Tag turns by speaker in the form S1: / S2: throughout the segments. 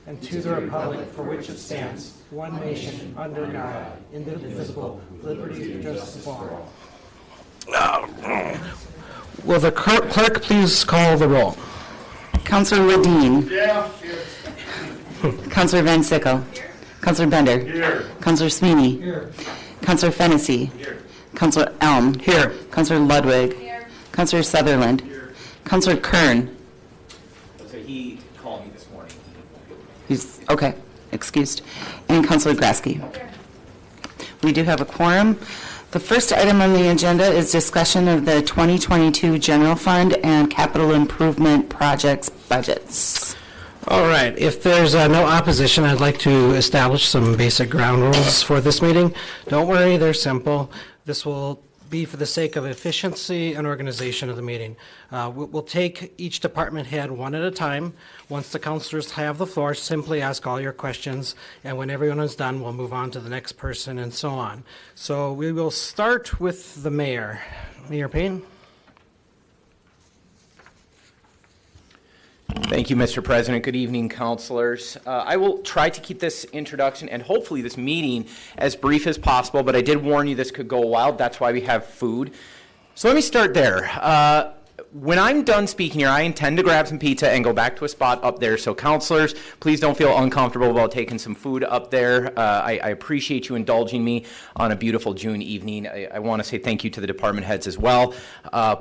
S1: and to the republic for which it stands, one nation, under God, indivisible, liberty and justice for all. Will the clerk please call the roll?
S2: Councilor Ledeen.
S3: Yeah.
S2: Councilor Van Sickle. Councilor Bender.
S3: Here.
S2: Councilor Sweeney.
S1: Here.
S2: Councilor Fennessy.
S3: Here.
S2: Councilor Elm.
S1: Here.
S2: Councilor Ludwig.
S4: Here.
S2: Councilor Sutherland.
S3: Here.
S2: Councilor Kern.
S5: So he called me this morning.
S2: He's okay, excused. And Councilor Grasky. We do have a quorum. The first item on the agenda is discussion of the 2022 General Fund and Capital Improvement Projects budgets.
S1: All right. If there's no opposition, I'd like to establish some basic ground rules for this meeting. Don't worry, they're simple. This will be for the sake of efficiency and organization of the meeting. We'll take each department head one at a time. Once the councilors have the floor, simply ask all your questions, and when everyone is done, we'll move on to the next person and so on. So we will start with the mayor. Mayor Payne.
S5: Thank you, Mr. President. Good evening, councilors. I will try to keep this introduction and hopefully this meeting as brief as possible, but I did warn you this could go a while. That's why we have food. So let me start there. When I'm done speaking here, I intend to grab some pizza and go back to a spot up there. So councilors, please don't feel uncomfortable about taking some food up there. I appreciate you indulging me on a beautiful June evening. I want to say thank you to the department heads as well.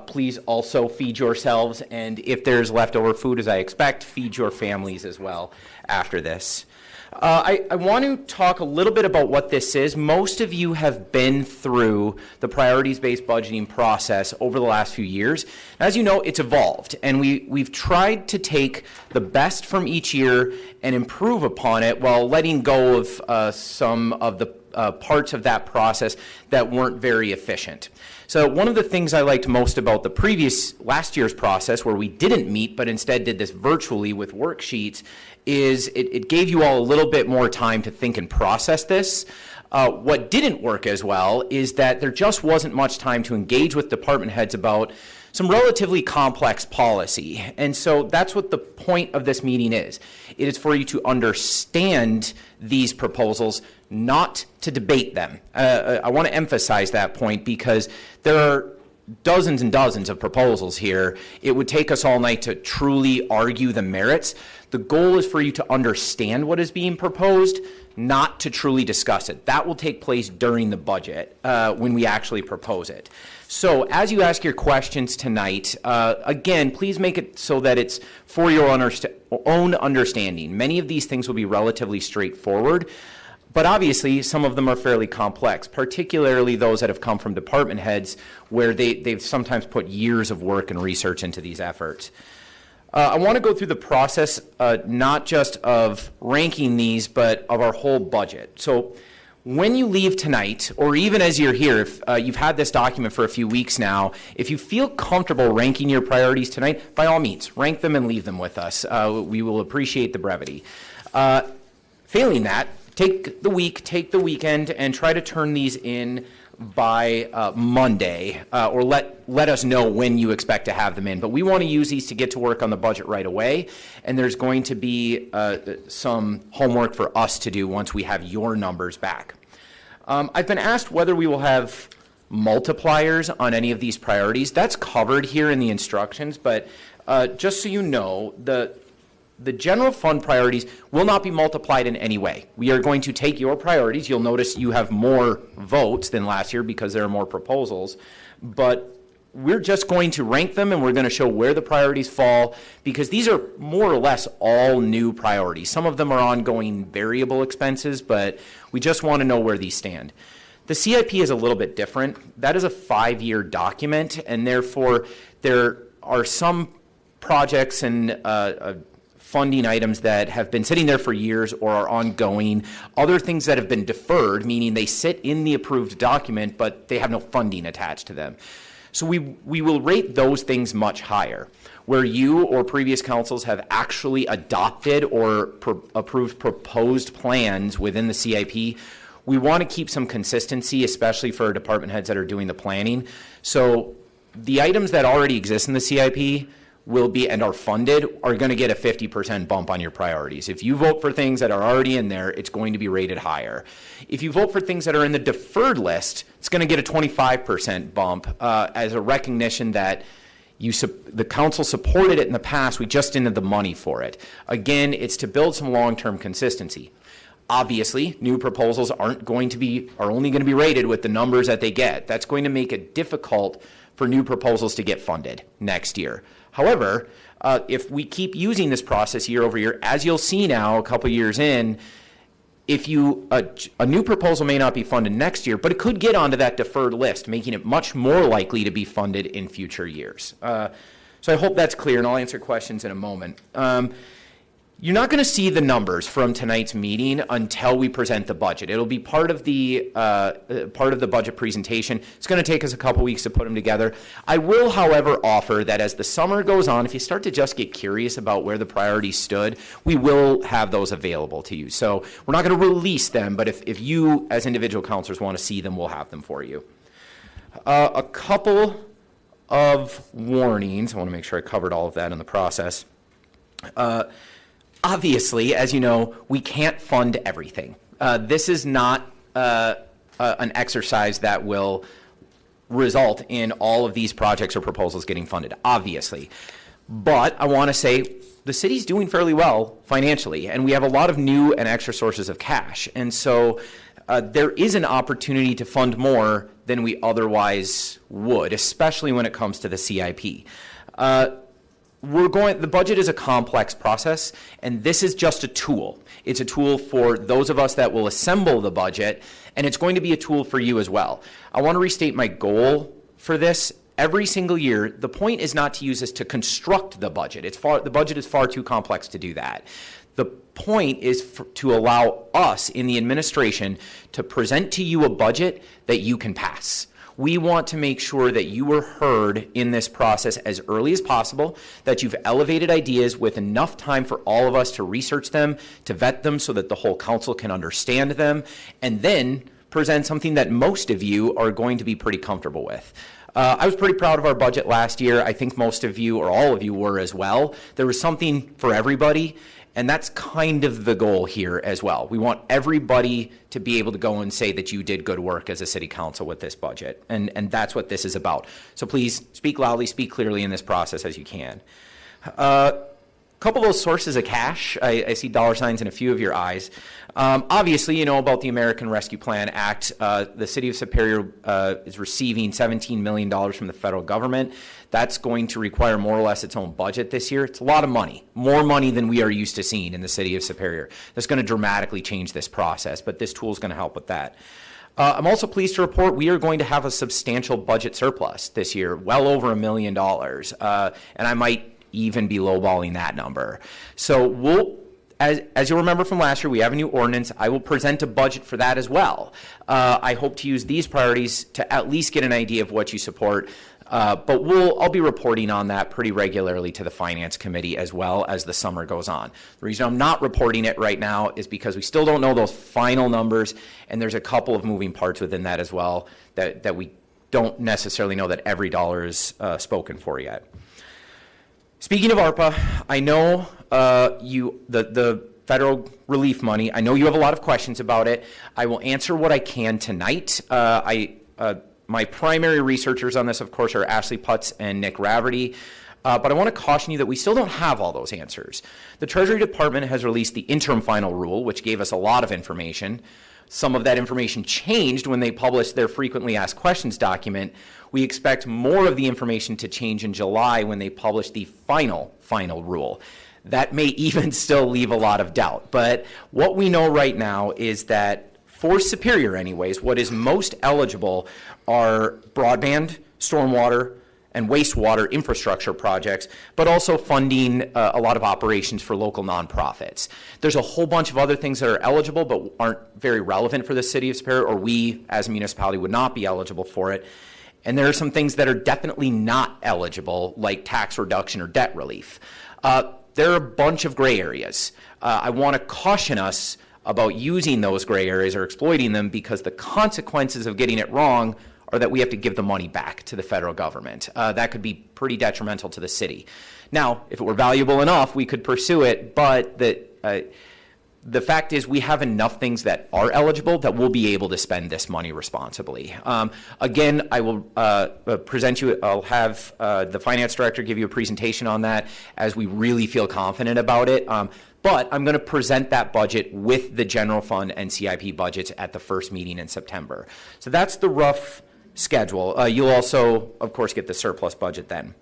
S5: Please also feed yourselves, and if there's leftover food, as I expect, feed your families as well after this. I want to talk a little bit about what this is. Most of you have been through the priorities-based budgeting process over the last few years. As you know, it's evolved, and we've tried to take the best from each year and improve upon it while letting go of some of the parts of that process that weren't very efficient. So one of the things I liked most about the last year's process, where we didn't meet but instead did this virtually with worksheets, is it gave you all a little bit more time to think and process this. What didn't work as well is that there just wasn't much time to engage with department heads about some relatively complex policy. And so that's what the point of this meeting is. It is for you to understand these proposals, not to debate them. I want to emphasize that point because there are dozens and dozens of proposals here. It would take us all night to truly argue the merits. The goal is for you to understand what is being proposed, not to truly discuss it. That will take place during the budget when we actually propose it. So as you ask your questions tonight, again, please make it so that it's for your own understanding. Many of these things will be relatively straightforward, but obviously some of them are fairly complex, particularly those that have come from department heads where they've sometimes put years of work and research into these efforts. I want to go through the process not just of ranking these, but of our whole budget. So when you leave tonight, or even as you're here, if you've had this document for a few weeks now, if you feel comfortable ranking your priorities tonight, by all means, rank them and leave them with us. We will appreciate the brevity. Failing that, take the week, take the weekend, and try to turn these in by Monday, or let us know when you expect to have them in. But we want to use these to get to work on the budget right away, and there's going to be some homework for us to do once we have your numbers back. I've been asked whether we will have multipliers on any of these priorities. That's covered here in the instructions, but just so you know, the general fund priorities will not be multiplied in any way. We are going to take your priorities. You'll notice you have more votes than last year because there are more proposals, but we're just going to rank them and we're going to show where the priorities fall because these are more or less all new priorities. Some of them are ongoing variable expenses, but we just want to know where these stand. The CIP is a little bit different. That is a 5-year document, and therefore there are some projects and funding items that have been sitting there for years or are ongoing, other things that have been deferred, meaning they sit in the approved document, but they have no funding attached to them. So we will rate those things much higher. Where you or previous councils have actually adopted or approved proposed plans within the CIP, we want to keep some consistency, especially for department heads that are doing the planning. So the items that already exist in the CIP, will be and are funded are going to get a 50% bump on your priorities. If you vote for things that are already in there, it's going to be rated higher. If you vote for things that are in the deferred list, it's going to get a 25% bump as a recognition that the council supported it in the past, we just didn't have the money for it. Again, it's to build some long-term consistency. Obviously, new proposals are only going to be rated with the numbers that they get. That's going to make it difficult for new proposals to get funded next year. However, if we keep using this process year over year, as you'll see now a couple years in, if a new proposal may not be funded next year, but it could get onto that deferred list, making it much more likely to be funded in future years. So I hope that's clear, and I'll answer questions in a moment. You're not going to see the numbers from tonight's meeting until we present the budget. It'll be part of the budget presentation. It's going to take us a couple weeks to put them together. I will, however, offer that as the summer goes on, if you start to just get curious about where the priorities stood, we will have those available to you. So we're not going to release them, but if you, as individual counselors, want to see them, we'll have them for you. A couple of warnings. I want to make sure I covered all of that in the process. Obviously, as you know, we can't fund everything. This is not an exercise that will result in all of these projects or proposals getting funded, obviously. But I want to say the city's doing fairly well financially, and we have a lot of new and extra sources of cash. And so there is an opportunity to fund more than we otherwise would, especially when it comes to the CIP. The budget is a complex process, and this is just a tool. It's a tool for those of us that will assemble the budget, and it's going to be a tool for you as well. I want to restate my goal for this. Every single year, the point is not to use this to construct the budget. The budget is far too complex to do that. The point is to allow us in the administration to present to you a budget that you can pass. We want to make sure that you are heard in this process as early as possible, that you've elevated ideas with enough time for all of us to research them, to vet them so that the whole council can understand them, and then present something that most of you are going to be pretty comfortable with. I was pretty proud of our budget last year. I think most of you, or all of you, were as well. There was something for everybody. And that's kind of the goal here as well. We want everybody to be able to go and say that you did good work as a city council with this budget. And that's what this is about. So please speak loudly, speak clearly in this process as you can. A couple of those sources of cash, I see dollar signs in a few of your eyes. Obviously, you know about the American Rescue Plan Act. The city of Superior is receiving $17 million from the federal government. That's going to require more or less its own budget this year. It's a lot of money, more money than we are used to seeing in the city of Superior. That's going to dramatically change this process, but this tool is going to help with that. I'm also pleased to report we are going to have a substantial budget surplus this year, well over $1 million, and I might even be lowballing that number. So as you'll remember from last year, we have a new ordinance. I will present a budget for that as well. I hope to use these priorities to at least get an idea of what you support. But I'll be reporting on that pretty regularly to the Finance Committee as well as the summer goes on. The reason I'm not reporting it right now is because we still don't know those final numbers, and there's a couple of moving parts within that as well that we don't necessarily know that every dollar is spoken for yet. Speaking of ARPA, I know the federal relief money, I know you have a lot of questions about it. I will answer what I can tonight. My primary researchers on this, of course, are Ashley Putz and Nick Raverty. But I want to caution you that we still don't have all those answers. The Treasury Department has released the interim final rule, which gave us a lot of information. Some of that information changed when they published their frequently asked questions document. We expect more of the information to change in July when they publish the final rule. That may even still leave a lot of doubt. But what we know right now is that for Superior anyways, what is most eligible are broadband, stormwater, and wastewater infrastructure projects, but also funding a lot of operations for local nonprofits. There's a whole bunch of other things that are eligible but aren't very relevant for the city of Superior, or we as a municipality would not be eligible for it. And there are some things that are definitely not eligible, like tax reduction or debt relief. There are a bunch of gray areas. I want to caution us about using those gray areas or exploiting them because the consequences of getting it wrong or that we have to give the money back to the federal government. That could be pretty detrimental to the city. Now, if it were valuable enough, we could pursue it, but the fact is we have enough things that are eligible that we'll be able to spend this money responsibly. Again, I will present you, I'll have the finance director give you a presentation on that as we really feel confident about it. But I'm going to present that budget with the general fund and CIP budgets at the first meeting in September. So that's the rough schedule. You'll also, of course, get the surplus budget then.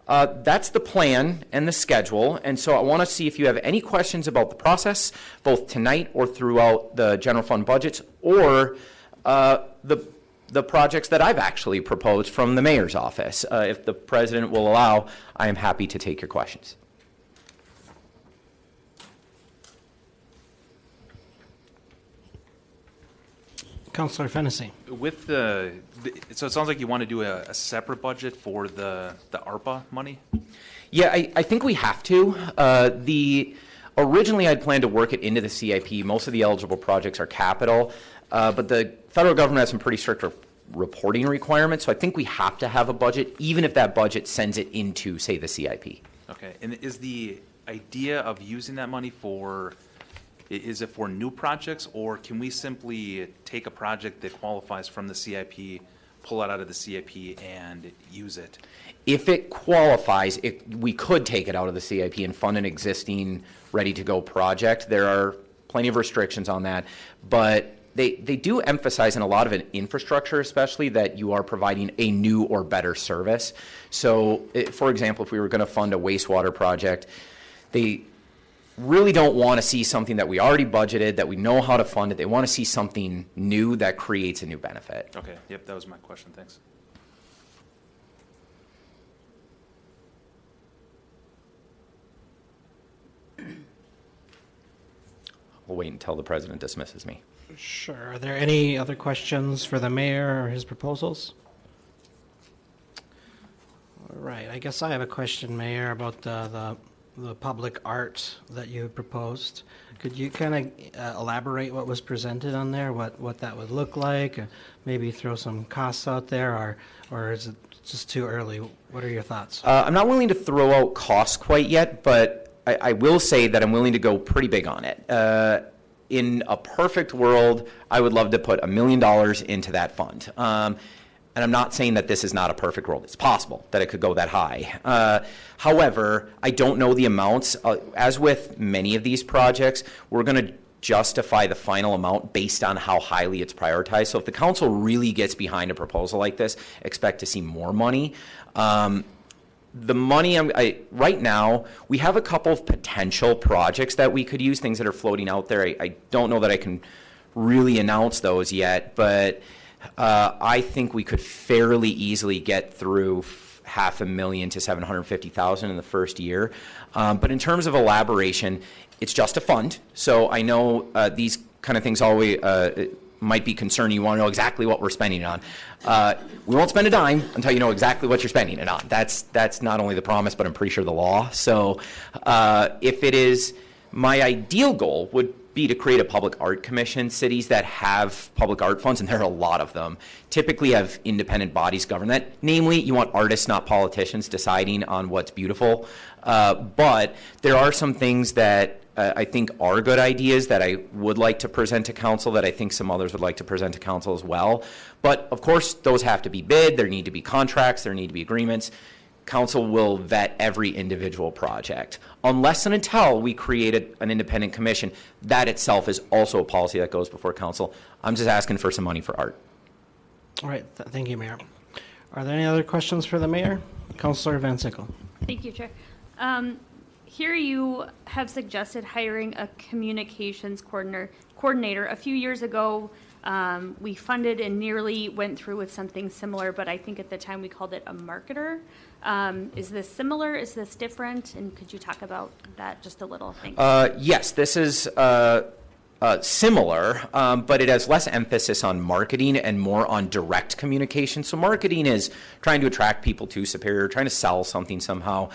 S5: That's the plan and the schedule, and so I want to see if you have any questions about the process, both tonight or throughout the general fund budgets, or the projects that I've actually proposed from the mayor's office. If the president will allow, I am happy to take your questions.
S1: Councilor Fennessy.
S3: With so it sounds like you want to do a separate budget for the ARPA money?
S5: Yeah, I think we have to. Originally, I'd planned to work it into the CIP. Most of the eligible projects are capital, but the federal government has some pretty strict reporting requirements, so I think we have to have a budget, even if that budget sends it into, say, the CIP.
S3: Okay, and is the idea of using that money is it for new projects, or can we simply take a project that qualifies from the CIP, pull it out of the CIP, and use it?
S5: If it qualifies, we could take it out of the CIP and fund an existing ready-to-go project. There are plenty of restrictions on that, but they do emphasize in a lot of infrastructure, especially, that you are providing a new or better service. So, for example, if we were going to fund a wastewater project, they really don't want to see something that we already budgeted, that we know how to fund it. They want to see something new that creates a new benefit.
S3: Okay, yep, that was my question. Thanks.
S5: We'll wait until the president dismisses me.
S1: Sure. Are there any other questions for the mayor or his proposals? All right. I guess I have a question, Mayor, about the public art that you proposed. Could you kind of elaborate what was presented on there, what that would look like, maybe throw some costs out there, or is it just too early? What are your thoughts?
S5: I'm not willing to throw out costs quite yet, but I will say that I'm willing to go pretty big on it. In a perfect world, I would love to put $1 million into that fund. And I'm not saying that this is not a perfect world. It's possible that it could go that high. However, I don't know the amounts. As with many of these projects, we're going to justify the final amount based on how highly it's prioritized. So if the council really gets behind a proposal like this, expect to see more money. The money, right now, we have a couple of potential projects that we could use, things that are floating out there. I don't know that I can really announce those yet, but I think we could fairly easily get through $500,000 to $750,000 in the first year. But in terms of elaboration, it's just a fund. So I know these kind of things always might be concerning. You want to know exactly what we're spending it on. We won't spend a dime until you know exactly what you're spending it on. That's not only the promise, but I'm pretty sure the law. So if it is, my ideal goal would be to create a public art commission. Cities that have public art funds, and there are a lot of them, typically have independent bodies govern that. Namely, you want artists, not politicians, deciding on what's beautiful. But there are some things that I think are good ideas that I would like to present to council, that I think some others would like to present to council as well. But of course, those have to be bid. There need to be contracts. There need to be agreements. Council will vet every individual project. Unless and until we create an independent commission, that itself is also a policy that goes before council. I'm just asking for some money for art.
S1: All right. Thank you, Mayor. Are there any other questions for the mayor? Councilor Van Sickle.
S4: Thank you, Chair. Here you have suggested hiring a communications coordinator. A few years ago, we funded and nearly went through with something similar, but I think at the time we called it a marketer. Is this similar? Is this different? And could you talk about that just a little? Thanks.
S5: Yes, this is similar, but it has less emphasis on marketing and more on direct communication. So marketing is trying to attract people to Superior, trying to sell something somehow.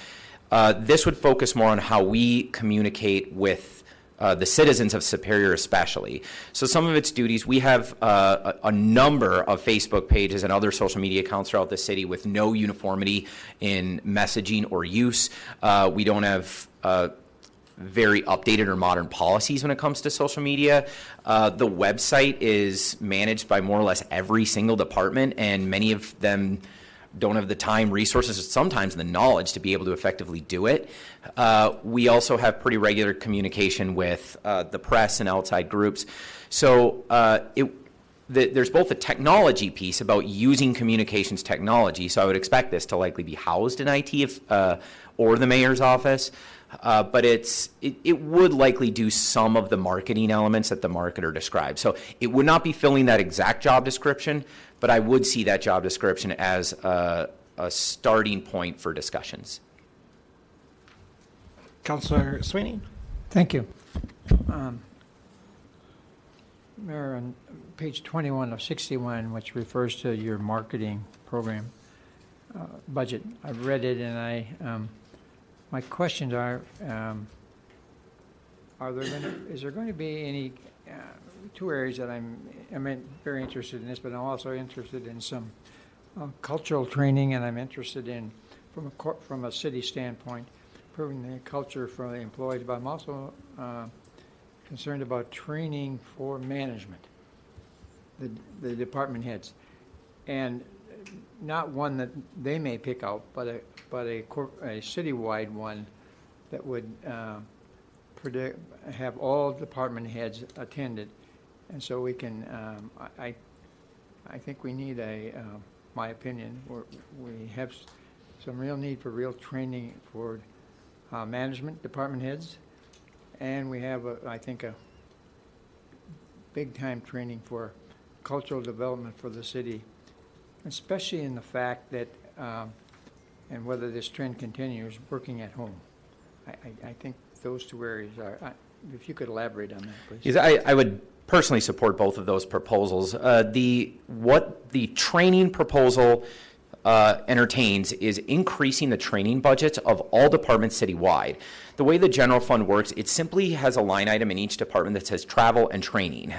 S5: This would focus more on how we communicate with the citizens of Superior especially. So some of its duties, we have a number of Facebook pages and other social media accounts throughout the city with no uniformity in messaging or use. We don't have very updated or modern policies when it comes to social media. The website is managed by more or less every single department, and many of them don't have the time, resources, or sometimes the knowledge to be able to effectively do it. We also have pretty regular communication with the press and outside groups. So there's both a technology piece about using communications technology, so I would expect this to likely be housed in IT or the mayor's office. But it would likely do some of the marketing elements that the marketer described. So it would not be filling that exact job description, but I would see that job description as a starting point for discussions.
S1: Councilor Sweeney?
S6: Thank you. Mayor, on page 21 of 61, which refers to your marketing program budget, I've read it, and my questions are is there going to be any two areas that I'm very interested in this, but I'm also interested in some cultural training, and I'm interested in from a city standpoint, improving the culture for the employees, but I'm also concerned about training for management, the department heads, and not one that they may pick out, but a citywide one that would have all department heads attended, and so we can. I think we need my opinion. We have some real need for real training for management department heads, and we have I think a big time training for cultural development for the city, especially in the fact that, and whether this trend continues, working at home. I think those two areas are, if you could elaborate on that, please.
S5: Yes, I would personally support both of those proposals. What the training proposal entertains is increasing the training budgets of all departments citywide. The way the general fund works, it simply has a line item in each department that says travel and training.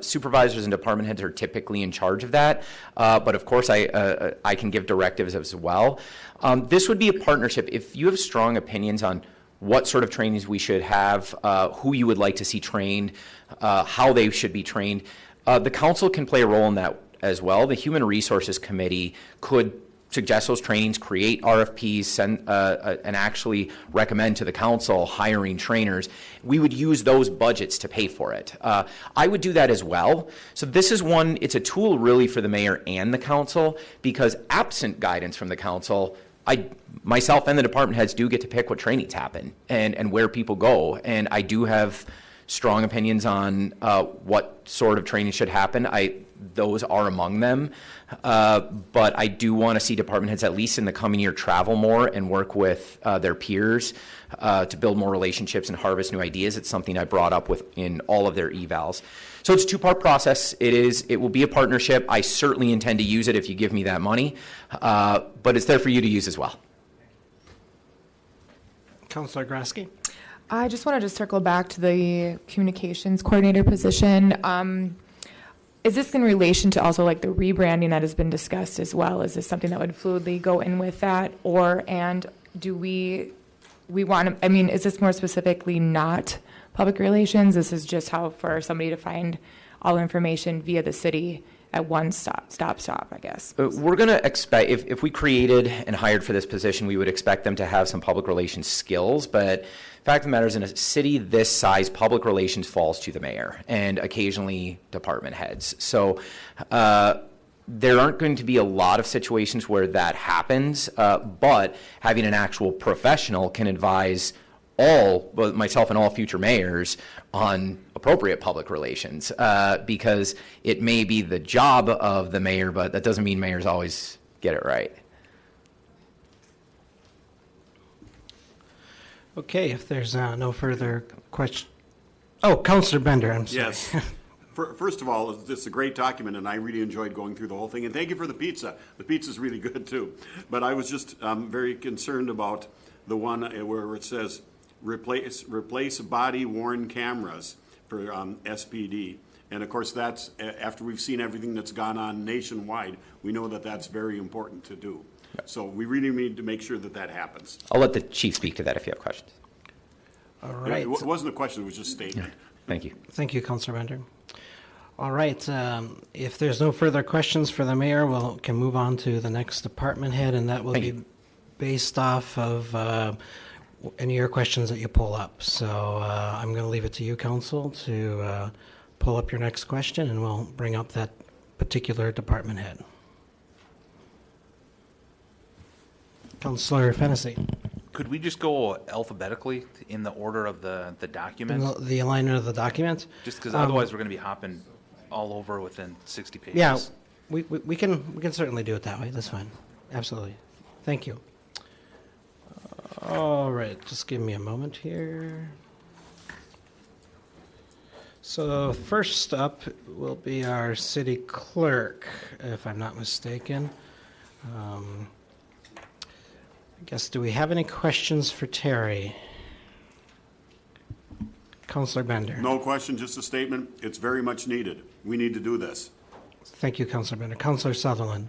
S5: Supervisors and department heads are typically in charge of that, but of course I can give directives as well. This would be a partnership. If you have strong opinions on what sort of trainings we should have, who you would like to see trained, how they should be trained, the council can play a role in that as well. The Human Resources Committee could suggest those trainings, create RFPs, send, and actually recommend to the council hiring trainers. We would use those budgets to pay for it. I would do that as well. So this is one, it's a tool really for the mayor and the council, because absent guidance from the council, myself and the department heads do get to pick what trainings happen and where people go. And I do have strong opinions on what sort of training should happen. Those are among them. But I do want to see department heads, at least in the coming year, travel more and work with their peers to build more relationships and harvest new ideas. It's something I brought up in all of their evals. So it's a two-part process. It will be a partnership. I certainly intend to use it if you give me that money, but it's there for you to use as well.
S1: Councilor Grasky?
S7: I just wanted to circle back to the communications coordinator position. Is this in relation to also like the rebranding that has been discussed as well? Is this something that would fluidly go in with that? And do we want to, is this more specifically not public relations? This is just how for somebody to find all information via the city at one stop, I guess.
S5: We're going to expect, if we created and hired for this position, we would expect them to have some public relations skills, but fact of the matter is, in a city this size, public relations falls to the mayor and occasionally department heads. So there aren't going to be a lot of situations where that happens, but having an actual professional can advise myself and all future mayors on appropriate public relations, because it may be the job of the mayor, but that doesn't mean mayors always get it right.
S1: Okay, if there's no further questions. Oh, Councilor Bender, I'm sorry.
S8: Yes. First of all, it's a great document, and I really enjoyed going through the whole thing. And thank you for the pizza. The pizza's really good, too. But I was just very concerned about the one where it says replace body-worn cameras for SPD. And of course, that's, after we've seen everything that's gone on nationwide, we know that that's very important to do. So we really need to make sure that that happens.
S5: I'll let the chief speak to that if you have questions.
S1: All right.
S8: It wasn't a question, it was just a statement.
S5: Thank you.
S1: Thank you, Councilor Bender. All right, if there's no further questions for the mayor, we can move on to the next department head, and that will
S5: Thank
S1: be
S5: you.
S1: based off of any of your questions that you pull up. So I'm going to leave it to you, Council, to pull up your next question, and we'll bring up that particular department head. Councilor Fennessy.
S3: Could we just go alphabetically in the order of the document?
S1: The alignment of the document?
S3: Just because otherwise we're going to be hopping all over within 60 pages.
S1: Yeah, we can certainly do it that way. That's fine. Absolutely. Thank you. All right, just give me a moment here. So first up will be our city clerk, if I'm not mistaken. I guess, do we have any questions for Terry? Councilor Bender.
S8: No question, just a statement. It's very much needed. We need to do this.
S1: Thank you, Councilor Bender. Councilor Sutherland.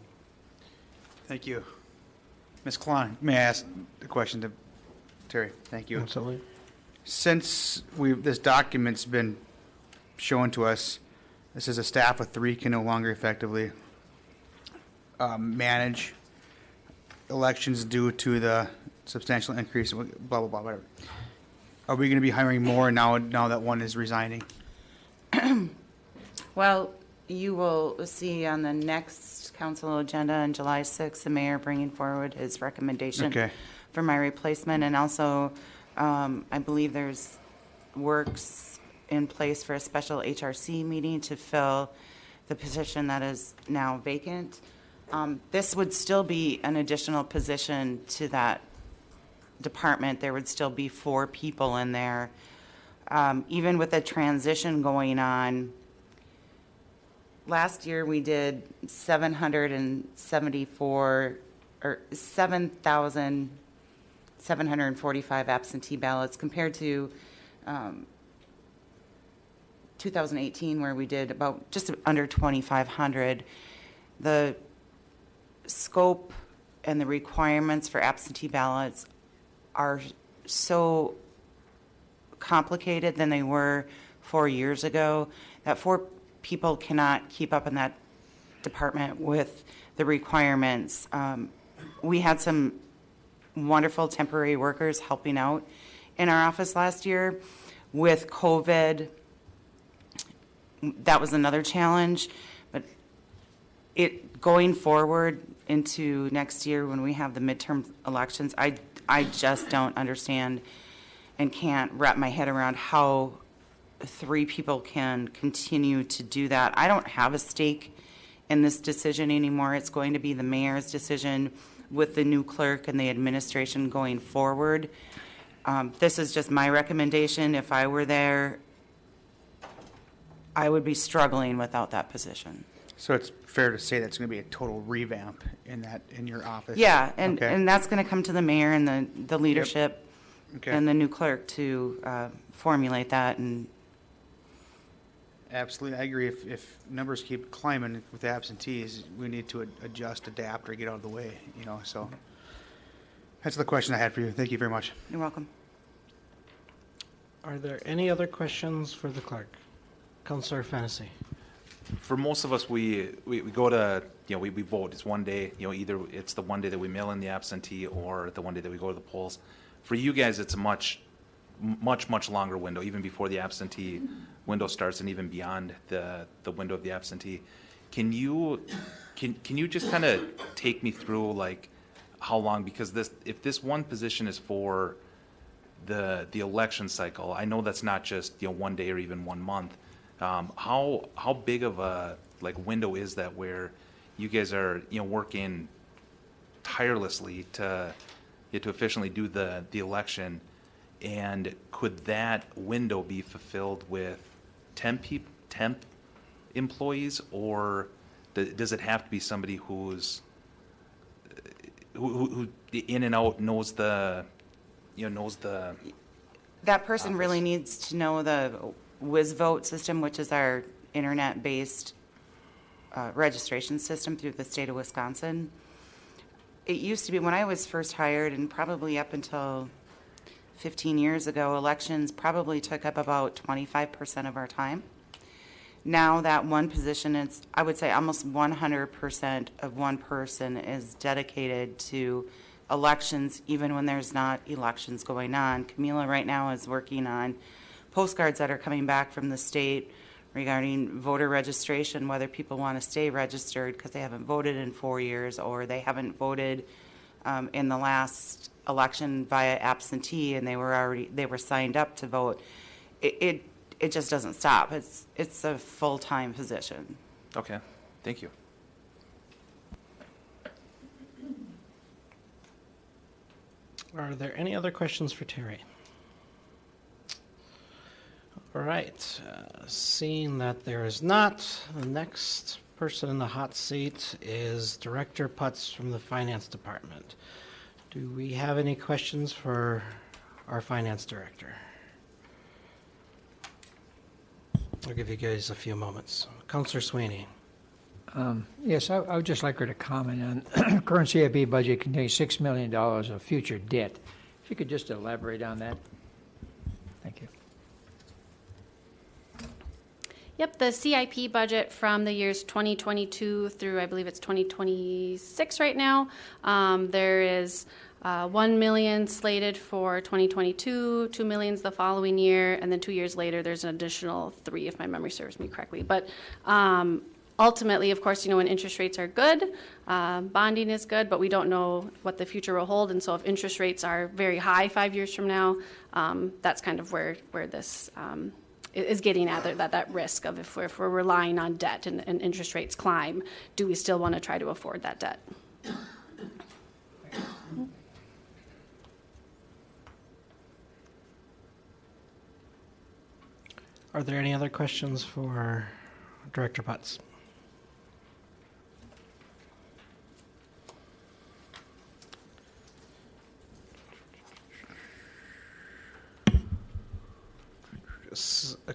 S9: Thank you. Ms. Klein, may I ask the question to Terry? Thank you.
S1: Absolutely.
S9: Since this document's been shown to us, this is a staff of 3 can no longer effectively manage elections due to the substantial increase, blah, blah, blah, whatever. Are we going to be hiring more now that one is resigning?
S2: Well, you will see on the next council agenda on July 6th, the mayor bringing forward his recommendation
S9: Okay.
S2: for my replacement. And also, I believe there's works in place for a special HRC meeting to fill the position that is now vacant. This would still be an additional position to that department. There would still be 4 people in there. Even with a transition going on, last year we did 774 or 7,745 absentee ballots compared to 2018 where we did about just under 2,500. The scope and the requirements for absentee ballots are so complicated than they were 4 years ago that 4 people cannot keep up in that department with the requirements. We had some wonderful temporary workers helping out in our office last year. With COVID, that was another challenge, but going forward into next year when we have the midterm elections, I just don't understand and can't wrap my head around how 3 people can continue to do that. I don't have a stake in this decision anymore. It's going to be the mayor's decision with the new clerk and the administration going forward. This is just my recommendation. If I were there, I would be struggling without that position.
S9: So it's fair to say that's going to be a total revamp in your office?
S2: Yeah,
S9: Okay.
S2: and that's going to come to the mayor and the leadership
S9: Okay.
S2: and the new clerk to formulate that. And
S9: Absolutely, I agree. If numbers keep climbing with absentees, we need to adjust, adapt, or get out of the way, so. That's the question I had for you. Thank you very much.
S2: you're welcome.
S1: Are there any other questions for the clerk? Councilor Fennessy.
S3: For most of us, we go to, we vote. It's one day, either it's the one day that we mail in the absentee or the one day that we go to the polls. For you guys, it's a much longer window, even before the absentee window starts and even beyond the window of the absentee. Can you just kind of take me through like how long, because if this one position is for the election cycle, I know that's not just one day or even 1 month. How big of a window is that where you guys are working tirelessly to efficiently do the election, and could that window be fulfilled with temp employees, or does it have to be somebody who's who in and out knows the
S2: That person really needs to know the WizVote system, which is our internet-based registration system through the state of Wisconsin. It used to be, when I was first hired, and probably up until 15 years ago, elections probably took up about 25% of our time. Now that one position is, I would say almost 100% of one person is dedicated to elections, even when there's not elections going on. Camila right now is working on postcards that are coming back from the state regarding voter registration, whether people want to stay registered because they haven't voted in 4 years, or they haven't voted in the last election via absentee and they were signed up to vote. It just doesn't stop. It's a full-time position.
S3: Okay, thank you.
S1: Are there any other questions for Terry? All right, seeing that there is not, the next person in the hot seat is Director Putz from the Finance Department. Do we have any questions for our Finance Director? I'll give you guys a few moments. Councilor Sweeney.
S6: Yes, I would just like her to comment on current CIP budget contains $6 million of future debt. If you could just elaborate on that. Thank you.
S10: Yep, the CIP budget from the years 2022 through, I believe it's 2026 right now. There is 1 million slated for 2022, 2 millions the following year, and then 2 years later there's an additional 3, if my memory serves me correctly. But ultimately, of course, when interest rates are good, bonding is good, but we don't know what the future will hold. And so if interest rates are very high 5 years from now, that's kind of where this is getting at, that risk of if we're relying on debt and interest rates climb, do we still want to try to afford that debt?
S1: Are there any other questions for Director Putz?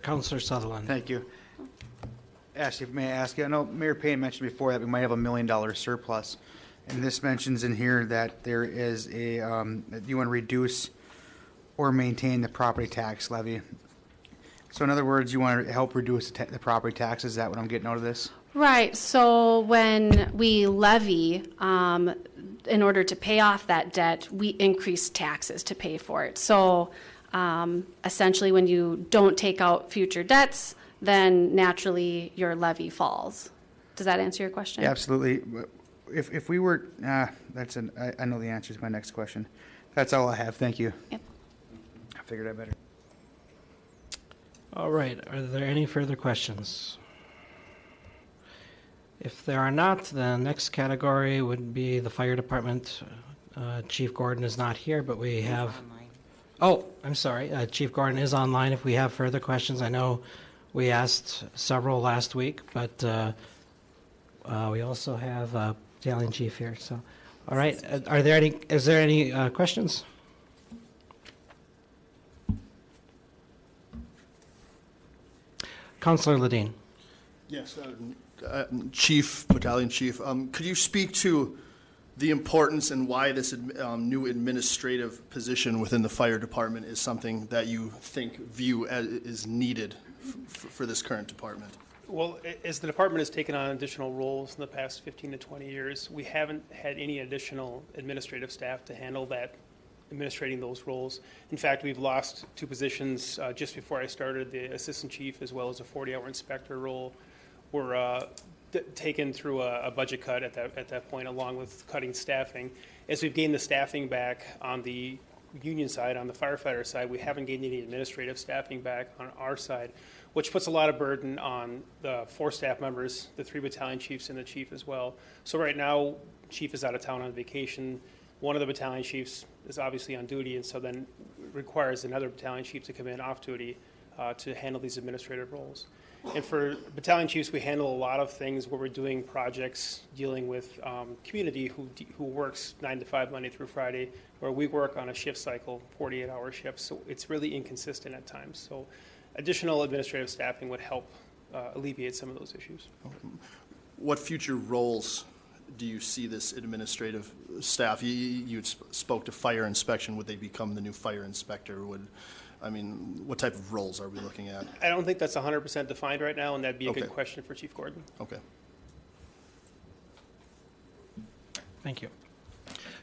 S1: Councilor Sutherland.
S9: Thank you. Ashley, may I ask you, I know Mayor Payne mentioned before that we might have $1 million surplus. And this mentions in here that there is a, that you want to reduce or maintain the property tax levy. So in other words, you want to help reduce the property taxes. Is that what I'm getting out of this?
S10: Right. So when we levy, in order to pay off that debt, we increase taxes to pay for it. So essentially, when you don't take out future debts, then naturally your levy falls. Does that answer your question?
S9: Yeah, absolutely. If we were, I know the answer to my next question. That's all I have. Thank you.
S10: Yep.
S9: I figured I better.
S1: All right, are there any further questions? If there are not, the next category would be the fire department. Chief Gordon is not here, but we have... Oh, I'm sorry. Chief Gordon is online if we have further questions. I know we asked several last week, but we also have Battalion Chief here. So, all right. Is there any questions? Councilor Ledeen.
S11: Yes, Chief, Battalion Chief. Could you speak to the importance and why this new administrative position within the fire department is something that you view as is needed for this current department?
S12: Well, as the department has taken on additional roles in the past 15 to 20 years, we haven't had any additional administrative staff to handle that, administrating those roles. In fact, we've lost 2 positions just before I started, the assistant chief as well as a 40-hour inspector role were taken through a budget cut at that point, along with cutting staffing. As we've gained the staffing back on the union side, on the firefighter side, we haven't gained any administrative staffing back on our side, which puts a lot of burden on the 4 staff members, the 3 battalion chiefs and the chief as well. So right now, chief is out of town on vacation. One of the battalion chiefs is obviously on duty, and so then requires another battalion chief to come in off duty. to handle these administrative roles. And for battalion chiefs, we handle a lot of things where we're doing projects dealing with community who works 9 to 5 Monday through Friday, where we work on a shift cycle, 48-hour shifts. So it's really inconsistent at times. So additional administrative staffing would help alleviate some of those issues.
S11: What future roles do you see this administrative staff? You spoke to fire inspection. Would they become the new fire inspector? What type of roles are we looking at?
S12: I don't think that's 100% defined right now, and that'd be a
S11: Okay.
S12: good question for Chief Gordon.
S11: Okay.
S1: Thank you.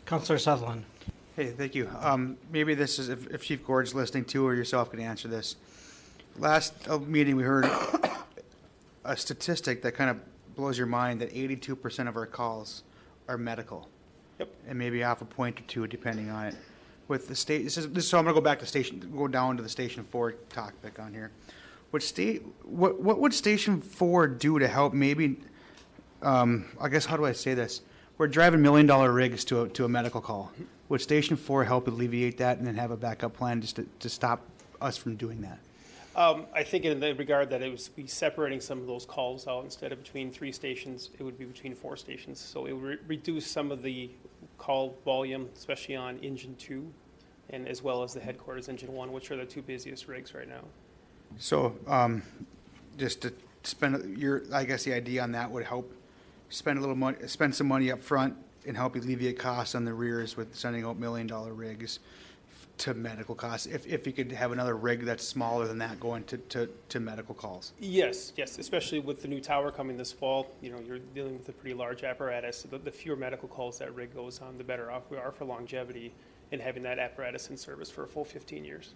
S1: Councilor Sutherland.
S9: Hey, thank you. Maybe this is, if Chief Gord's listening too, or yourself can answer this. Last meeting, we heard a statistic that kind of blows your mind, that 82% of our calls are medical.
S12: Yep.
S9: And maybe half a point or two, depending on it. With the state, so I'm gonna go down to the Station 4 topic on here. What would Station 4 do to help maybe, I guess, how do I say this? We're driving $1 million rigs to a medical call. Would Station 4 help alleviate that and then have a backup plan just to stop us from doing that?
S12: I think in the regard that it would be separating some of those calls out, instead of between 3 stations, it would be between 4 stations. So it would reduce some of the call volume, especially on Engine 2, and as well as the headquarters Engine 1, which are the 2 busiest rigs right now.
S9: So, just to I guess the idea on that would help spend some money up front and help alleviate costs on the rears with sending out $1 million rigs to medical costs. If you could have another rig that's smaller than that going to medical calls.
S12: Yes, especially with the new tower coming this fall, you're dealing with a pretty large apparatus. The fewer medical calls that rig goes on, the better off we are for longevity and having that apparatus in service for a full 15 years.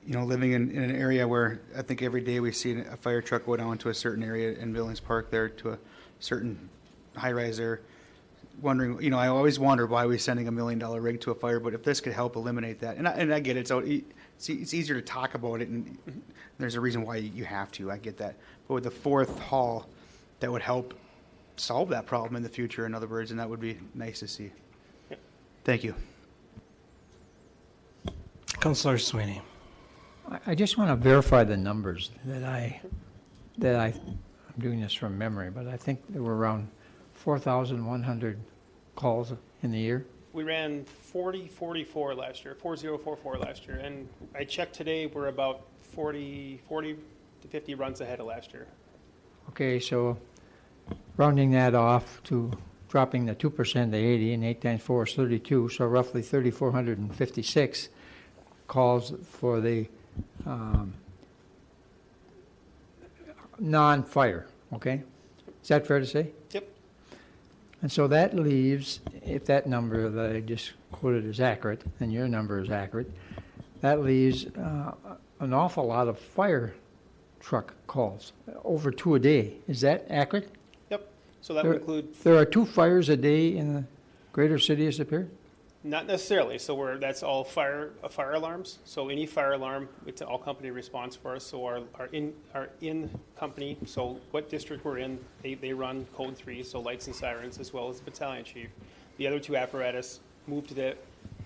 S9: Living in an area where I think every day we see a fire truck go down to a certain area in Billings Park there to a certain high-rise there, wondering, I always wonder why we're sending $1 million rig to a fire, but if this could help eliminate that, and I get it, so it's easier to talk about it, and there's a reason why you have to, I get that. But with the 4th hall, that would help solve that problem in the future, in other words, and that would be nice to see.
S12: Yep.
S9: Thank you.
S1: Councilor Sweeney.
S6: I just want to verify the numbers I'm doing this from memory, but I think there were around 4,100 calls in the year.
S12: We ran 4044 last year, 4044 last year, and I checked today, we're about 40 to 50 runs ahead of last year.
S6: Okay, so rounding that off to dropping the 2% to 80, and 8 times 4 is 32, so roughly 3,456 calls for the non-fire, okay? Is that fair to say?
S12: Yep.
S6: And so that leaves, if that number that I just quoted is accurate, and your number is accurate, that leaves an awful lot of fire truck calls, over 2 a day. Is that accurate?
S12: Yep. So that would include...
S6: There are 2 fires a day in the greater city of Superior?
S12: Not necessarily. So that's all fire alarms. So any fire alarm, it's an all company response for us. So our in company, so what district we're in, they run code 3, so lights and sirens, as well as the battalion chief. The other 2 apparatus move to the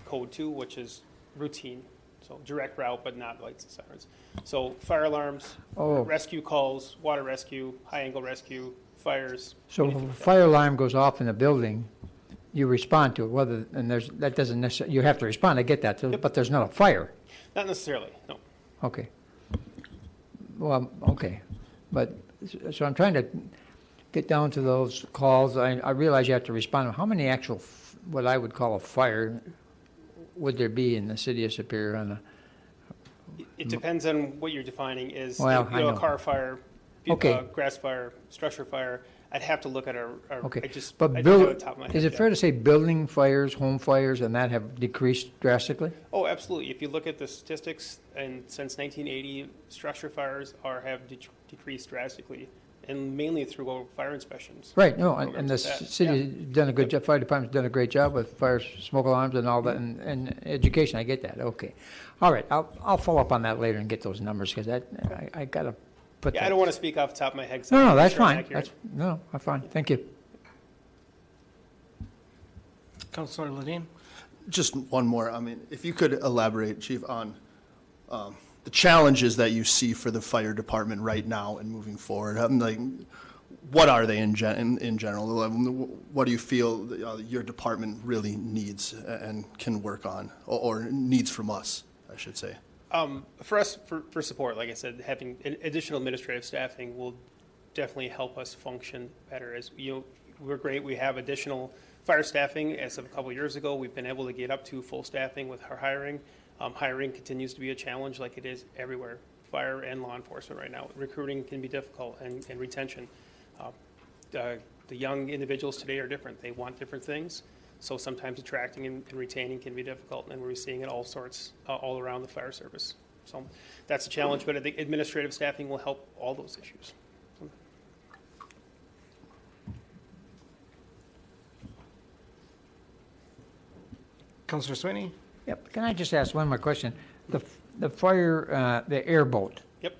S12: code 2, which is routine. So direct route, but not lights and sirens. So fire alarms, rescue calls, water rescue, high angle rescue, fires.
S6: So if a fire alarm goes off in a building, you respond to it, that doesn't necessarily, you have to respond, I get that,
S12: Yep.
S6: but there's not a fire.
S12: Not necessarily, no.
S6: Okay. Well, okay. But, so I'm trying to get down to those calls. I realize you have to respond. How many actual, what I would call a fire, would there be in the city of Superior on
S12: It depends on what you're defining is,
S6: Well, I know.
S12: a car fire,
S6: Okay.
S12: Grass fire, structure fire. I'd have to look at our
S6: Okay,
S12: I just
S6: but
S12: don't have it off the top of my head.
S6: is it fair to say building fires, home fires, and that have decreased drastically?
S12: Oh, absolutely. If you look at the statistics, and since 1980, structure fires have decreased drastically, and mainly through fire inspections.
S6: Right, no, and the
S12: Programs like that.
S6: city's done a good job, fire department's done a great job with fire, smoke alarms and all that, and education, I get that, okay. All right, I'll follow up on that later and get those numbers, because I gotta put that.
S12: I don't want to speak off the top of my head. 'cause
S6: No,
S12: I'm
S6: that's
S12: sure I'm
S6: fine,
S12: accurate.
S6: I'm fine, thank you.
S1: Councilor Ledeen.
S11: Just one more. If you could elaborate, Chief, on the challenges that you see for the fire department right now and moving forward. Like, what are they in general? What do you feel your department really needs and can work on, or needs from us, I should say?
S12: For us, for support, like I said, having additional administrative staffing will definitely help us function better. As you know, we're great. We have additional fire staffing. As of a couple of years ago, we've been able to get up to full staffing with our hiring. Hiring continues to be a challenge, like it is everywhere, fire and law enforcement right now. Recruiting can be difficult, and retention. The young individuals today are different. They want different things. So sometimes attracting and retaining can be difficult, and we're seeing it all sorts, all around the fire service. So that's a challenge, but I think administrative staffing will help all those issues.
S1: Councilor Sweeney?
S6: Yep, can I just ask one more question? The fire, the airboat.
S12: Yep.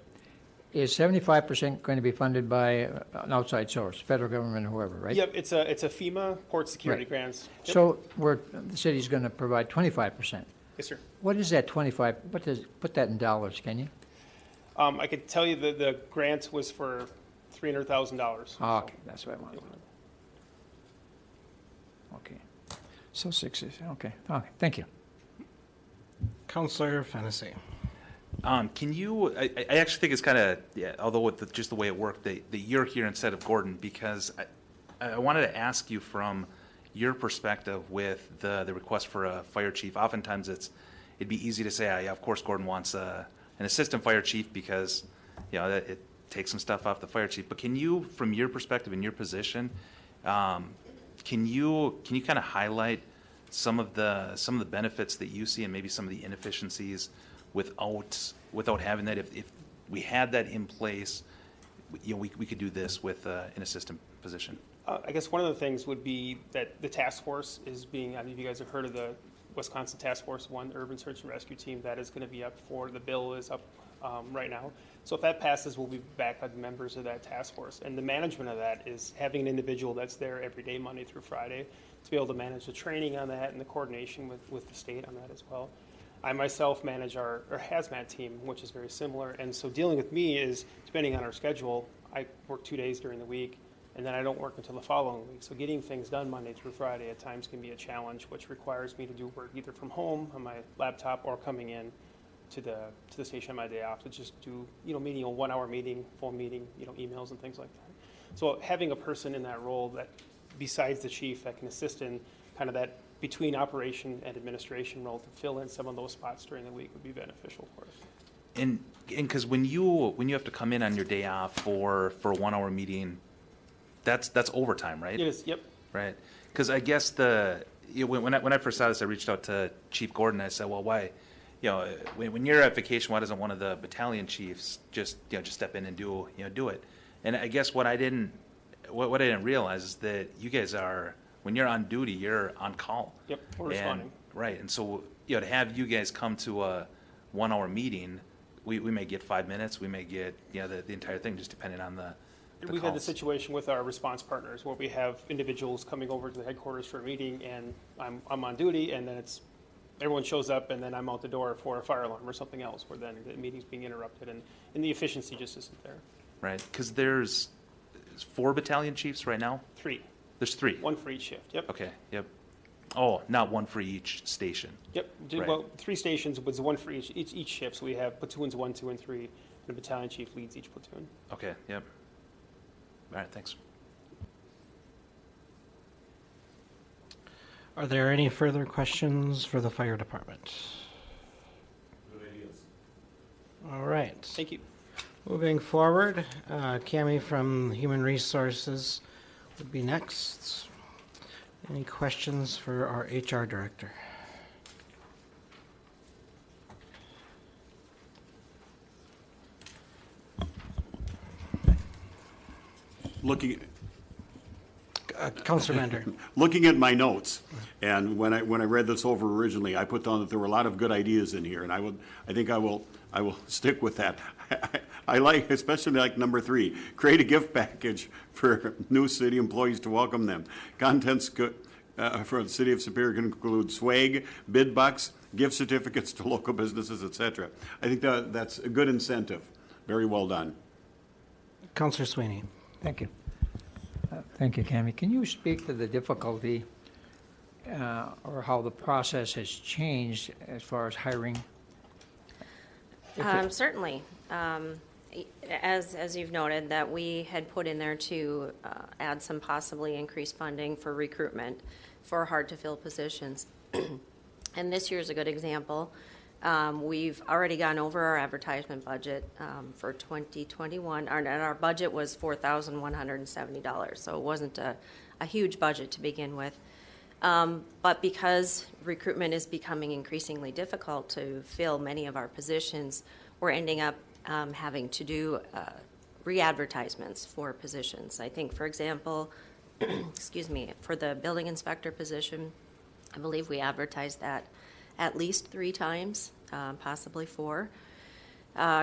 S6: Is 75% going to be funded by an outside source, federal government or whoever, right?
S12: Yep, it's a FEMA port security
S6: Right.
S12: grants. Yep.
S6: So the city's going to provide 25%.
S12: Yes, sir.
S6: What is that 25, put that in dollars, can you?
S12: I could tell you that the grant was for $300,000.
S6: Oh, okay, that's what I wanted. Okay. So 6 is, okay, thank you.
S1: Councilor Fennessy.
S3: Can you, I actually think it's kind of, yeah, although with just the way it worked, that you're here instead of Gordon, because I wanted to ask you from your perspective with the request for a fire chief. Oftentimes it'd be easy to say, yeah, of course Gordon wants an assistant fire chief because, you know, that it takes some stuff off the fire chief. But can you, from your perspective in your position, can you kind of highlight some of the benefits that you see and maybe some of the inefficiencies without having that? If we had that in place, you know, we could do this with an assistant position.
S12: I guess one of the things would be that the task force is being, I don't know if you guys have heard of the Wisconsin Task Force 1 Urban Search and Rescue Team. That is going to be up for, the bill is up right now. So if that passes, we'll be back as members of that task force. And the management of that is having an individual that's there every day, Monday through Friday, to be able to manage the training on that and the coordination with the state on that as well. I myself manage our hazmat team, which is very similar. And so dealing with me is, depending on our schedule, I work 2 days during the week, and then I don't work until the following week. So getting things done Monday through Friday at times can be a challenge, which requires me to do work either from home on my laptop or coming in to the station on my day off to just do, you know, meeting, a 1 hour meeting, phone meeting, you know, emails and things like that. So having a person in that role that, besides the chief, that can assist in kind of that between operation and administration role to fill in some of those spots during the week would be beneficial for us.
S3: And because when you have to come in on your day off for a 1 hour meeting, that's overtime, right?
S12: It is, yep.
S3: Right. Because I guess when I first saw this, I reached out to Chief Gordon. I said, well, why, you know, when you're at vacation, why doesn't one of the battalion chiefs just step in and do it? And I guess what I didn't realize is that you guys are, when you're on duty, you're on call.
S12: Yep, we're responding.
S3: Right. And so, you know, to have you guys come to a 1 hour meeting, we may get 5 minutes, we may get, you know, the entire thing, just depending on the
S12: We've had the situation with our response partners where we have individuals coming over to the headquarters for a meeting, and I'm on duty, and then everyone shows up, and then I'm out the door for a fire alarm or something else, where then the meeting's being interrupted, and the efficiency just isn't there.
S3: Right, because there's 4 battalion chiefs right now?
S12: 3.
S3: There's 3?
S12: 1 for each shift, yep.
S3: Okay, yep. Oh, not 1 for each station.
S12: Yep,
S3: Right.
S12: Well, 3 stations, but it's 1 for each shift, so we have platoons 1, 2, and 3, and the battalion chief leads each platoon.
S3: Okay, yep. All right, thanks.
S1: Are there any further questions for the fire department?
S8: Good ideas.
S1: All right.
S12: Thank you.
S1: Moving forward, Cammie from Human Resources would be next. Any questions for our HR director? Councilor Bender.
S8: Looking at my notes, and when I read this over originally, I put down that there were a lot of good ideas in here, and I think I will stick with that. I like, especially like number 3, create a gift package for new city employees to welcome them. Contents for the city of Superior can include swag, bid bucks, give certificates to local businesses, et cetera. I think that's a good incentive. Very well done.
S1: Counselor Sweeney.
S6: Thank you. Thank you, Cammie. Can you speak to the difficulty or how the process has changed as far as hiring?
S13: Certainly. As you've noted, that we had put in there to add some possibly increased funding for recruitment for hard-to-fill positions. And this year's a good example. We've already gone over our advertisement budget for 2021. Our budget was $4,170, so it wasn't a huge budget to begin with. But because recruitment is becoming increasingly difficult to fill many of our positions, we're ending up having to do re-advertisements for positions. I think, for example, excuse me, for the building inspector position, I believe we advertised that at least 3 times, possibly 4.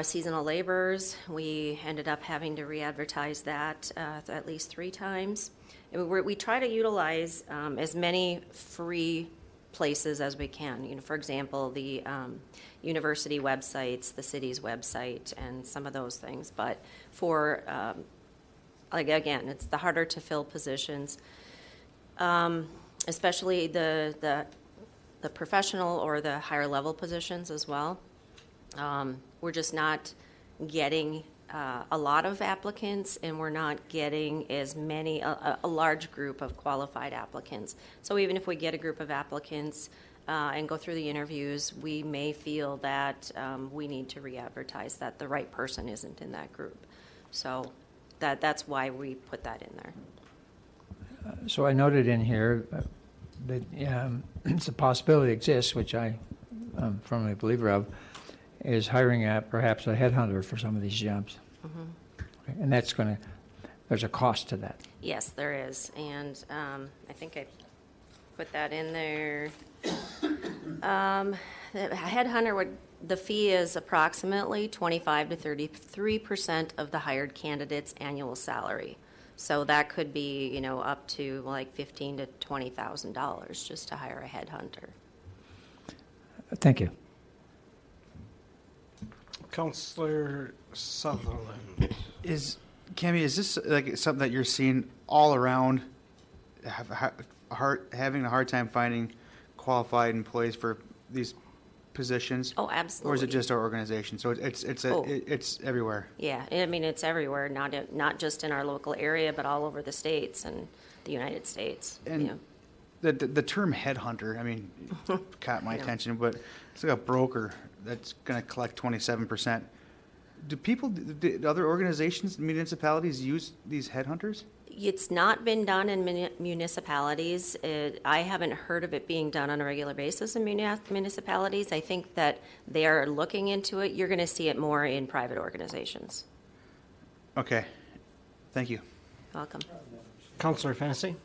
S13: Seasonal laborers, we ended up having to re-advertise that at least 3 times. And we try to utilize as many free places as we can. You know, for example, the university websites, the city's website, and some of those things. But for, like again, it's the harder to fill positions, especially the professional or the higher level positions as well. We're just not getting a lot of applicants, and we're not getting as many, a large group of qualified applicants. So even if we get a group of applicants and go through the interviews, we may feel that we need to re-advertise that the right person isn't in that group. So that's why we put that in there.
S6: So I noted in here that it's a possibility exists, which I am firmly a believer of, is hiring perhaps a headhunter for some of these jobs.
S13: Mm-hmm.
S6: Okay. And that's going to, there's a cost to that.
S13: Yes, there is, and I think I put that in there. A headhunter the fee is approximately 25 to 33% of the hired candidate's annual salary. So that could be, you know, up to like $15,000 to $20,000 just to hire a headhunter.
S6: Thank you.
S1: Counselor Sutherland.
S9: Cammie, is this like something that you're seeing all around, having a hard time finding qualified employees for these positions?
S13: Oh, absolutely.
S9: Or is it just our organization? So it's everywhere.
S13: Yeah, I mean, it's everywhere, not just in our local area, but all over the states and the United States.
S9: And
S13: yeah.
S9: the term headhunter, I mean, caught my attention, but it's like a broker that's going to collect 27%. Do other organizations, municipalities use these headhunters?
S13: It's not been done in municipalities. I haven't heard of it being done on a regular basis in municipalities. I think that they are looking into it. You're going to see it more in private organizations.
S9: Okay. Thank you.
S13: Welcome.
S1: Counselor Fennessy.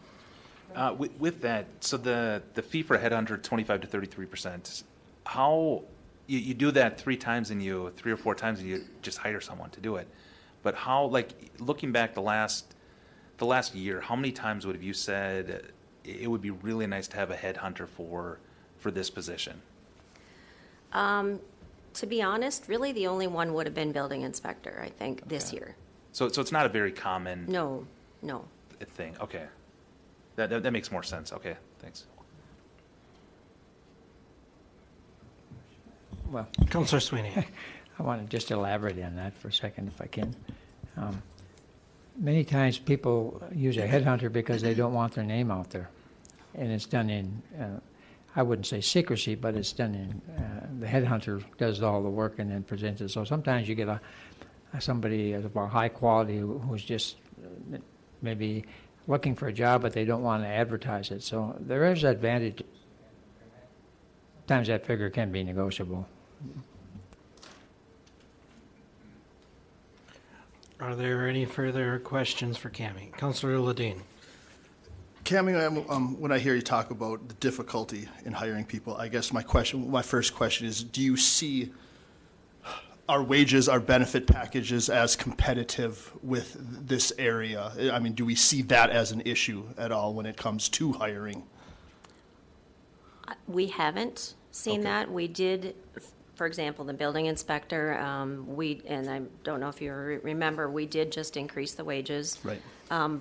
S3: With that, so the fee for a headhunter, 25 to 33%. How you do that 3 or 4 times, and you just hire someone to do it. But how, like, looking back the last year, how many times would have you said it would be really nice to have a headhunter for this position?
S13: To be honest, really the only one would have been building inspector, I think, this year.
S3: So it's not a very common
S13: No.
S3: thing. Okay, that makes more sense. Okay, thanks.
S6: Well,
S1: Counselor Sweeney.
S6: I want to just elaborate on that for a second, if I can. Many times people use a headhunter because they don't want their name out there. And it's done in, I wouldn't say secrecy, but it's done in, the headhunter does all the work and then presents it. So sometimes you get somebody of a high quality who's just maybe looking for a job, but they don't want to advertise it. So there is advantage. Sometimes that figure can be negotiable.
S1: Are there any further questions for Cammie? Counselor Ledeen.
S11: Cammie, when I hear you talk about the difficulty in hiring people, I guess my first question is, do you see our wages, our benefit packages as competitive with this area? I mean, do we see that as an issue at all when it comes to hiring?
S13: We haven't. seen
S3: Okay.
S13: that. We did, for example, the building inspector, and I don't know if you remember, we did just increase the wages.
S11: Right.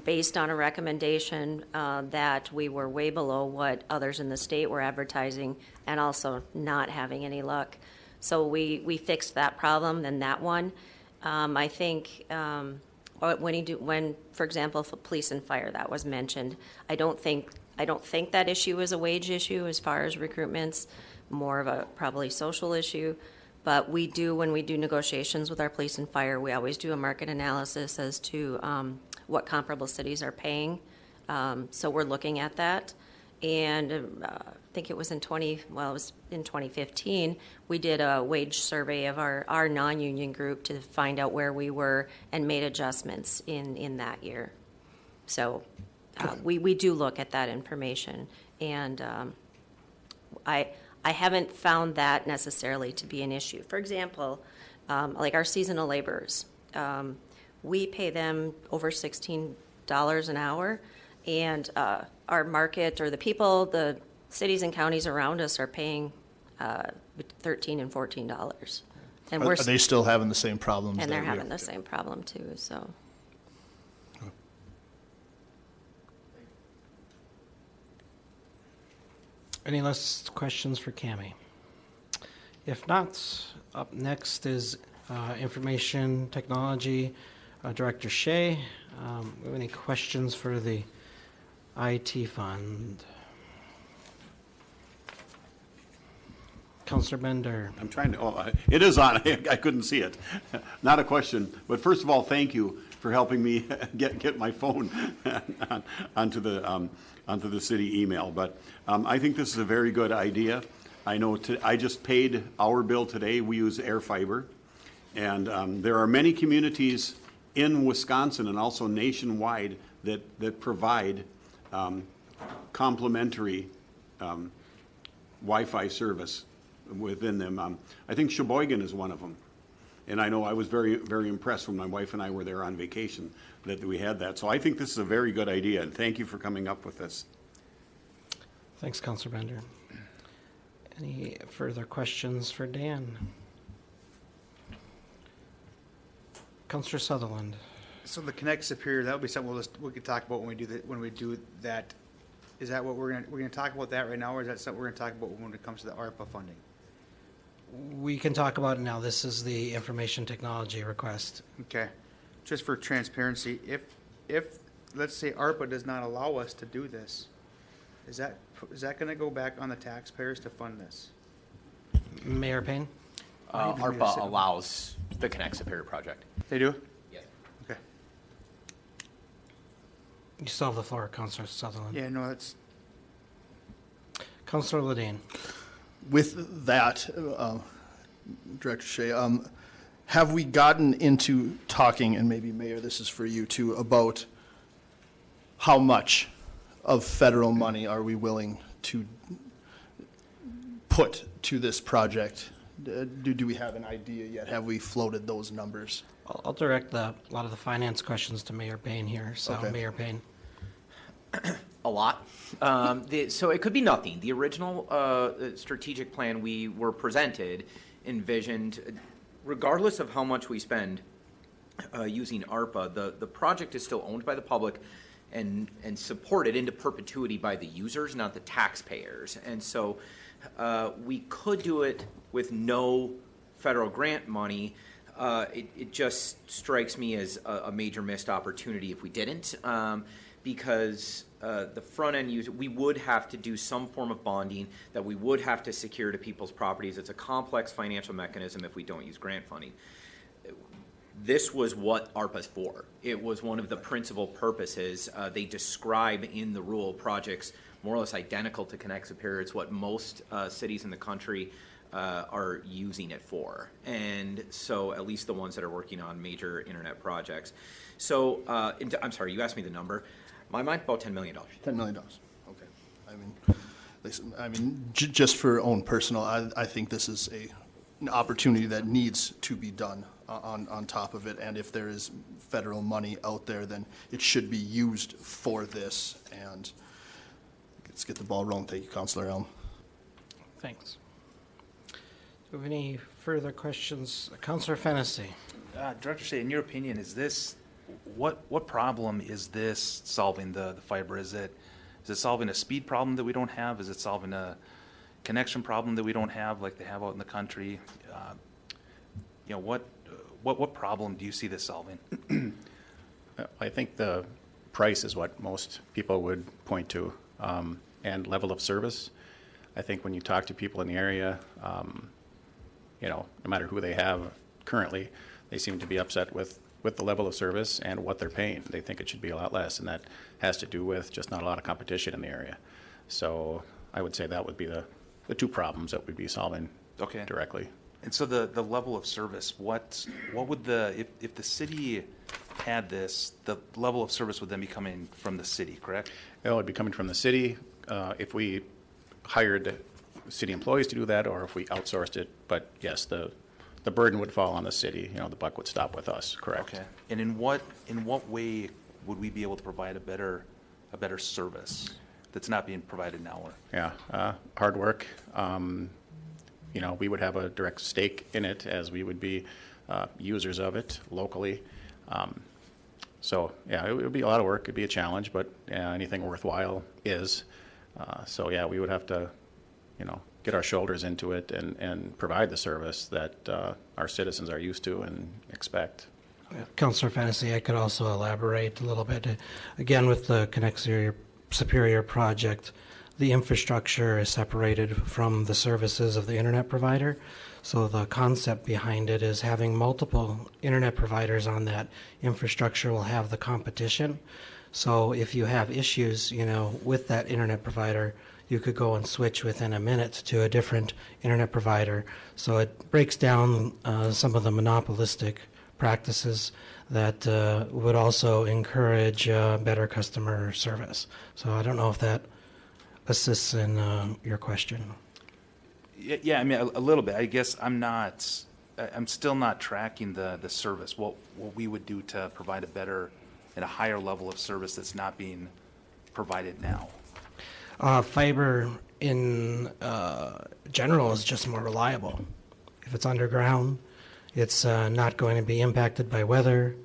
S13: Based on a recommendation that we were way below what others in the state were advertising and also not having any luck. So we fixed that problem and that one. I think when, for example, for police and fire, that was mentioned. I don't think that issue is a wage issue as far as recruitments, more of a probably social issue. But we do, when we do negotiations with our police and fire, we always do a market analysis as to what comparable cities are paying. So we're looking at that. And I think it was in 2015, we did a wage survey of our non-union group to find out where we were and made adjustments in that year. So we do look at that information. And I haven't found that necessarily to be an issue. For example, like our seasonal laborers, we pay them over $16 an hour, and our market or the people, the cities and counties around us are paying $13 and $14. And
S11: Are they still having the same problems?
S13: And
S11: that
S13: they're
S11: we
S13: having
S11: are?
S13: the same problem too. So.
S1: Any last questions for Cammie? If not, up next is Information Technology Director Shea. We have any questions for the IT fund? Councilor Bender.
S8: I'm trying to, it is on, I couldn't see it. Not a question, but first of all, thank you for helping me get my phone onto the city email. But I think this is a very good idea. I know I just paid our bill today. We use Air Fiber. And there are many communities in Wisconsin and also nationwide that provide complimentary Wi-Fi service within them. I think Sheboygan is one of them. And I know I was very, very impressed when my wife and I were there on vacation that we had that. So I think this is a very good idea, and thank you for coming up with this.
S1: Thanks, Councilor Bender. Any further questions for Dan? Councilor Sutherland.
S9: So the Connect Superior, that would be something we could talk about when we do that. Is that what we're gonna talk about that right now, or is that something we're gonna talk about when it comes to the ARPA funding?
S1: We can talk about it now. This is the information technology request.
S9: Okay, just for transparency, if let's say ARPA does not allow us to do this, is that gonna go back on the taxpayers to fund this?
S1: Mayor Payne?
S5: ARPA allows the Connect Superior project.
S9: They do?
S5: Yes.
S9: Okay.
S1: You still have the floor, Councilor Sutherland.
S9: Yeah, no, that's.
S1: Councilor Ledeen.
S11: With that, Director Shea, have we gotten into talking, and maybe Mayor, this is for you too, about how much of federal money are we willing to put to this project? Do we have an idea yet? Have we floated those numbers?
S1: I'll direct a lot of the finance questions to Mayor Payne here. So,
S11: Okay.
S1: Mayor Payne.
S5: A lot. So it could be nothing. The original strategic plan we were presented envisioned, regardless of how much we spend using ARPA, the project is still owned by the public and supported into perpetuity by the users, not the taxpayers. And so we could do it with no federal grant money. It just strikes me as a major missed opportunity if we didn't. Because the front end user, we would have to do some form of bonding that we would have to secure to people's properties. It's a complex financial mechanism if we don't use grant funding. This was what ARPA's for. It was one of the principal purposes. They describe in the rule projects more or less identical to Connect Superior. It's what most cities in the country are using it for. And so at least the ones that are working on major internet projects. So I'm sorry, you asked me the number. My mind, about $10 million.
S11: $10 million. Okay. Just for own personal, I think this is an opportunity that needs to be done on top of it. And if there is federal money out there, then it should be used for this. And let's get the ball rolling. Thank you, Councilor Elm.
S1: Thanks. Do we have any further questions? Councillor Fennessy.
S3: Director Shea, in your opinion, is this, what problem is this solving the fiber? Is it solving a speed problem that we don't have? Is it solving a connection problem that we don't have like they have out in the country? What problem do you see this solving?
S14: I think the price is what most people would point to, and level of service. I think when you talk to people in the area, no matter who they have currently, they seem to be upset with the level of service and what they're paying. They think it should be a lot less, and that has to do with just not a lot of competition in the area. So I would say that would be the two problems that we'd be solving directly.
S3: And so the level of service, what would if the city had this, the level of service would then be coming from the city, correct?
S14: It would be coming from the city if we hired city employees to do that, or if we outsourced it. But yes, the burden would fall on the city. The buck would stop with us, correct?
S3: Okay. And in what way would we be able to provide a better service that's not being provided now?
S14: Hard work. We would have a direct stake in it, as we would be users of it locally. It would be a lot of work. It'd be a challenge, but anything worthwhile is. We would have to, get our shoulders into it and provide the service that our citizens are used to and expect.
S1: Councillor Fennessy, I could also elaborate a little bit. Again, with the Connect Superior project, the infrastructure is separated from the services of the internet provider. So the concept behind it is having multiple internet providers on that infrastructure will have the competition. So if you have issues, with that internet provider, you could go and switch within a minute to a different internet provider. So it breaks down some of the monopolistic practices that would also encourage better customer service. So I don't know if that assists in your question.
S3: Yeah, I mean, a little bit. I guess I'm still not tracking the service, what we would do to provide a better and a higher level of service that's not being provided now.
S1: Fiber in general is just more reliable. If it's underground, it's not going to be impacted by weather,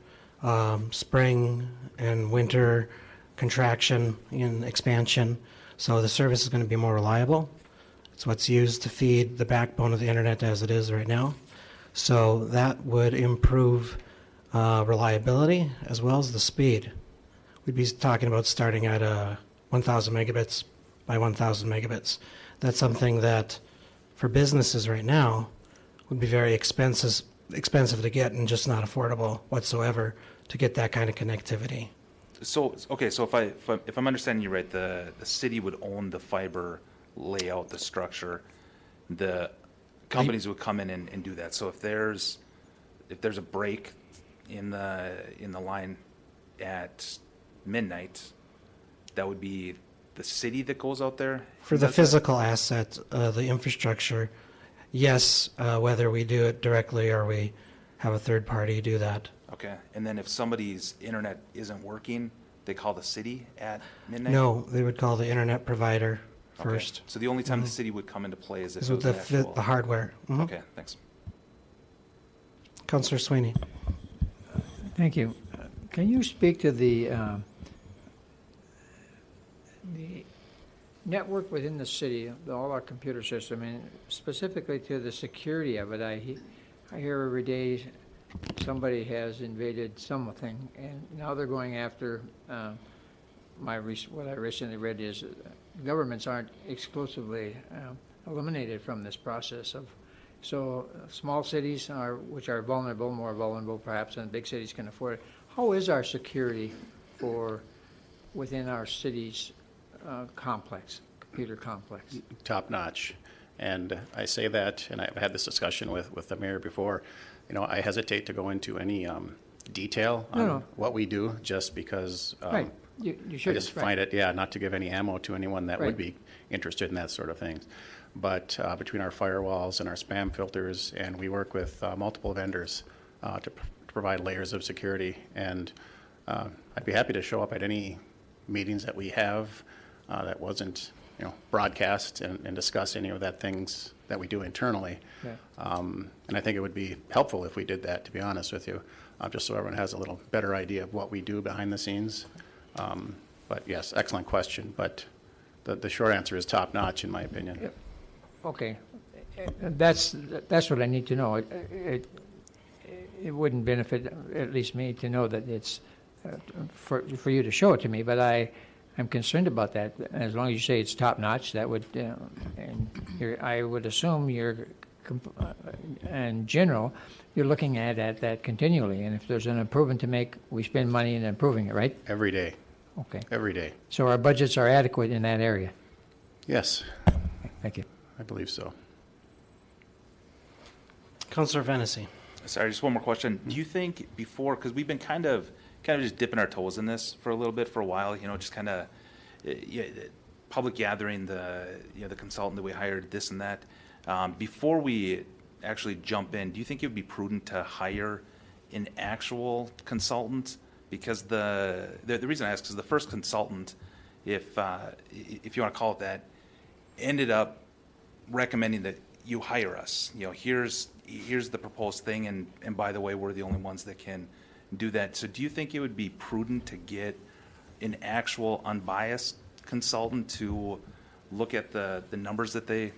S1: spring and winter contraction and expansion. So the service is going to be more reliable. It's what's used to feed the backbone of the internet as it is right now. So that would improve reliability as well as the speed. We'd be talking about starting at 1,000 megabits by 1,000 megabits. That's something that for businesses right now would be very expensive to get and just not affordable whatsoever to get that kind of connectivity.
S3: So if I'm understanding you right, the city would own the fiber layout, the structure. The companies would come in and do that. So if there's a break in the line at midnight, that would be the city that goes out there?
S1: For the physical asset, the infrastructure, yes, whether we do it directly or we have a third party do that.
S3: Okay. And then if somebody's internet isn't working, they call the city at midnight?
S1: No, they would call the internet provider first.
S3: Okay. So the only time the city would come into play is if
S1: Is
S3: it
S1: with
S3: was
S1: the hardware. Mm-hmm.
S3: Okay, thanks.
S1: Councillor Sweeney.
S6: Thank you. Can you speak to the network within the city, all our computer system, and specifically to the security of it? I hear every day somebody has invaded something, and now they're going after what I recently read is governments aren't exclusively eliminated from this process of. So small cities which are vulnerable, more vulnerable perhaps than big cities can afford it. How is our security within our city's computer complex?
S14: Top notch. And I say that, and I've had this discussion with the mayor before, I hesitate to go into any detail on what we do just because
S6: right. You should,
S14: I just find it, not to give any ammo to anyone that would be interested in that sort of thing. But between our firewalls and our spam filters, and we work with multiple vendors to provide layers of security. And I'd be happy to show up at any meetings that we have that wasn't broadcast and discuss any of that things that we do internally.
S6: Yeah.
S14: And I think it would be helpful if we did that, to be honest with you, just so everyone has a little better idea of what we do behind the scenes. But yes, excellent question, but the short answer is top-notch, in my opinion.
S6: Okay, that's what I need to know. It wouldn't benefit, at least me, to know that it's, for you to show it to me, but I'm concerned about that. As long as you say it's top-notch, that would, and I would assume in general, you're looking at that continually, and if there's an improvement to make, we spend money in improving it, right?
S14: Every day.
S6: Okay.
S14: Every day.
S6: So our budgets are adequate in that area?
S14: Yes.
S6: Thank you.
S14: I believe so.
S1: Councilor Fennessy.
S3: Sorry, just one more question. Do you think before, because we've been kind of just dipping our toes in this for a little bit for a while, just kind of public gathering, the consultant that we hired, this and that. Before we actually jump in, do you think it would be prudent to hire an actual consultant? Because the reason I ask is the first consultant, if you want to call it that, ended up recommending that you hire us. Here's the proposed thing, and by the way, we're the only ones that can do that. So do you think it would be prudent to get an actual unbiased consultant to look at the numbers that they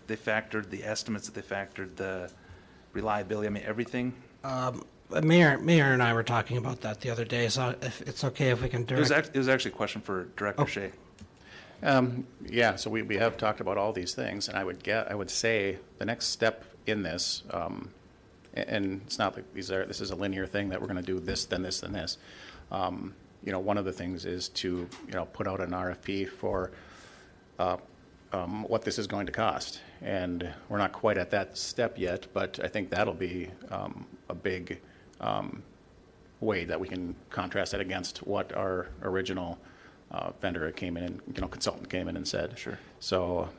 S3: factored, the estimates that they factored, the reliability, everything?
S1: Mayor and I were talking about that the other day, so if it's okay if we can direct...
S3: It was actually a question for Director Shea.
S14: Yeah, so we have talked about all these things, and I would say the next step in this, and it's not like this is a linear thing that we're going to do this, then this, then this. One of the things is to put out an RFP for what this is going to cost, and we're not quite at that step yet, but I think that'll be a big way that we can contrast that against what our original vendor came in and consultant came in and said.
S3: Sure.
S14: So,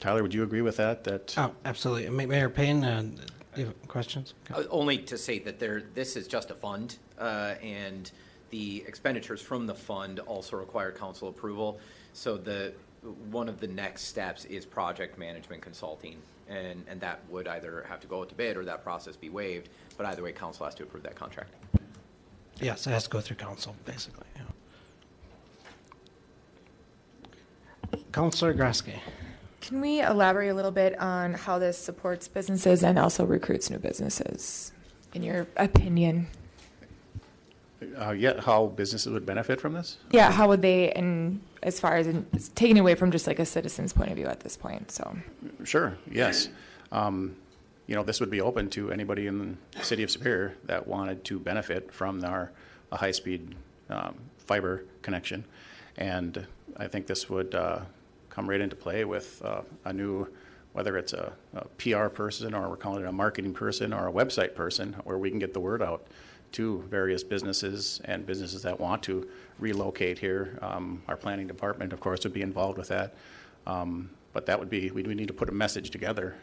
S14: Tyler, would you agree with that?
S1: Oh, absolutely. Mayor Payne, do you have questions? Okay.
S5: Only to say that this is just a fund, and the expenditures from the fund also require council approval. So one of the next steps is project management consulting, and that would either have to go out to bid or that process be waived. But either way, council has to approve that contract.
S1: Yes, it has to go through council, basically. Yeah. Councilor Grasky.
S7: Can we elaborate a little bit on how this supports businesses and also recruits new businesses, in your opinion?
S14: How businesses would benefit from this?
S7: Yeah, how would they, and as far as it's taken away from just like a citizen's point of view at this point, so.
S14: Sure, yes. This would be open to anybody in the city of Superior that wanted to benefit from a high-speed fiber connection. And I think this would come right into play with a new, whether it's a PR person or we're calling it a marketing person or a website person, where we can get the word out to various businesses and businesses that want to relocate here. Our planning department, of course, would be involved with that. But that would be, we need to put a message together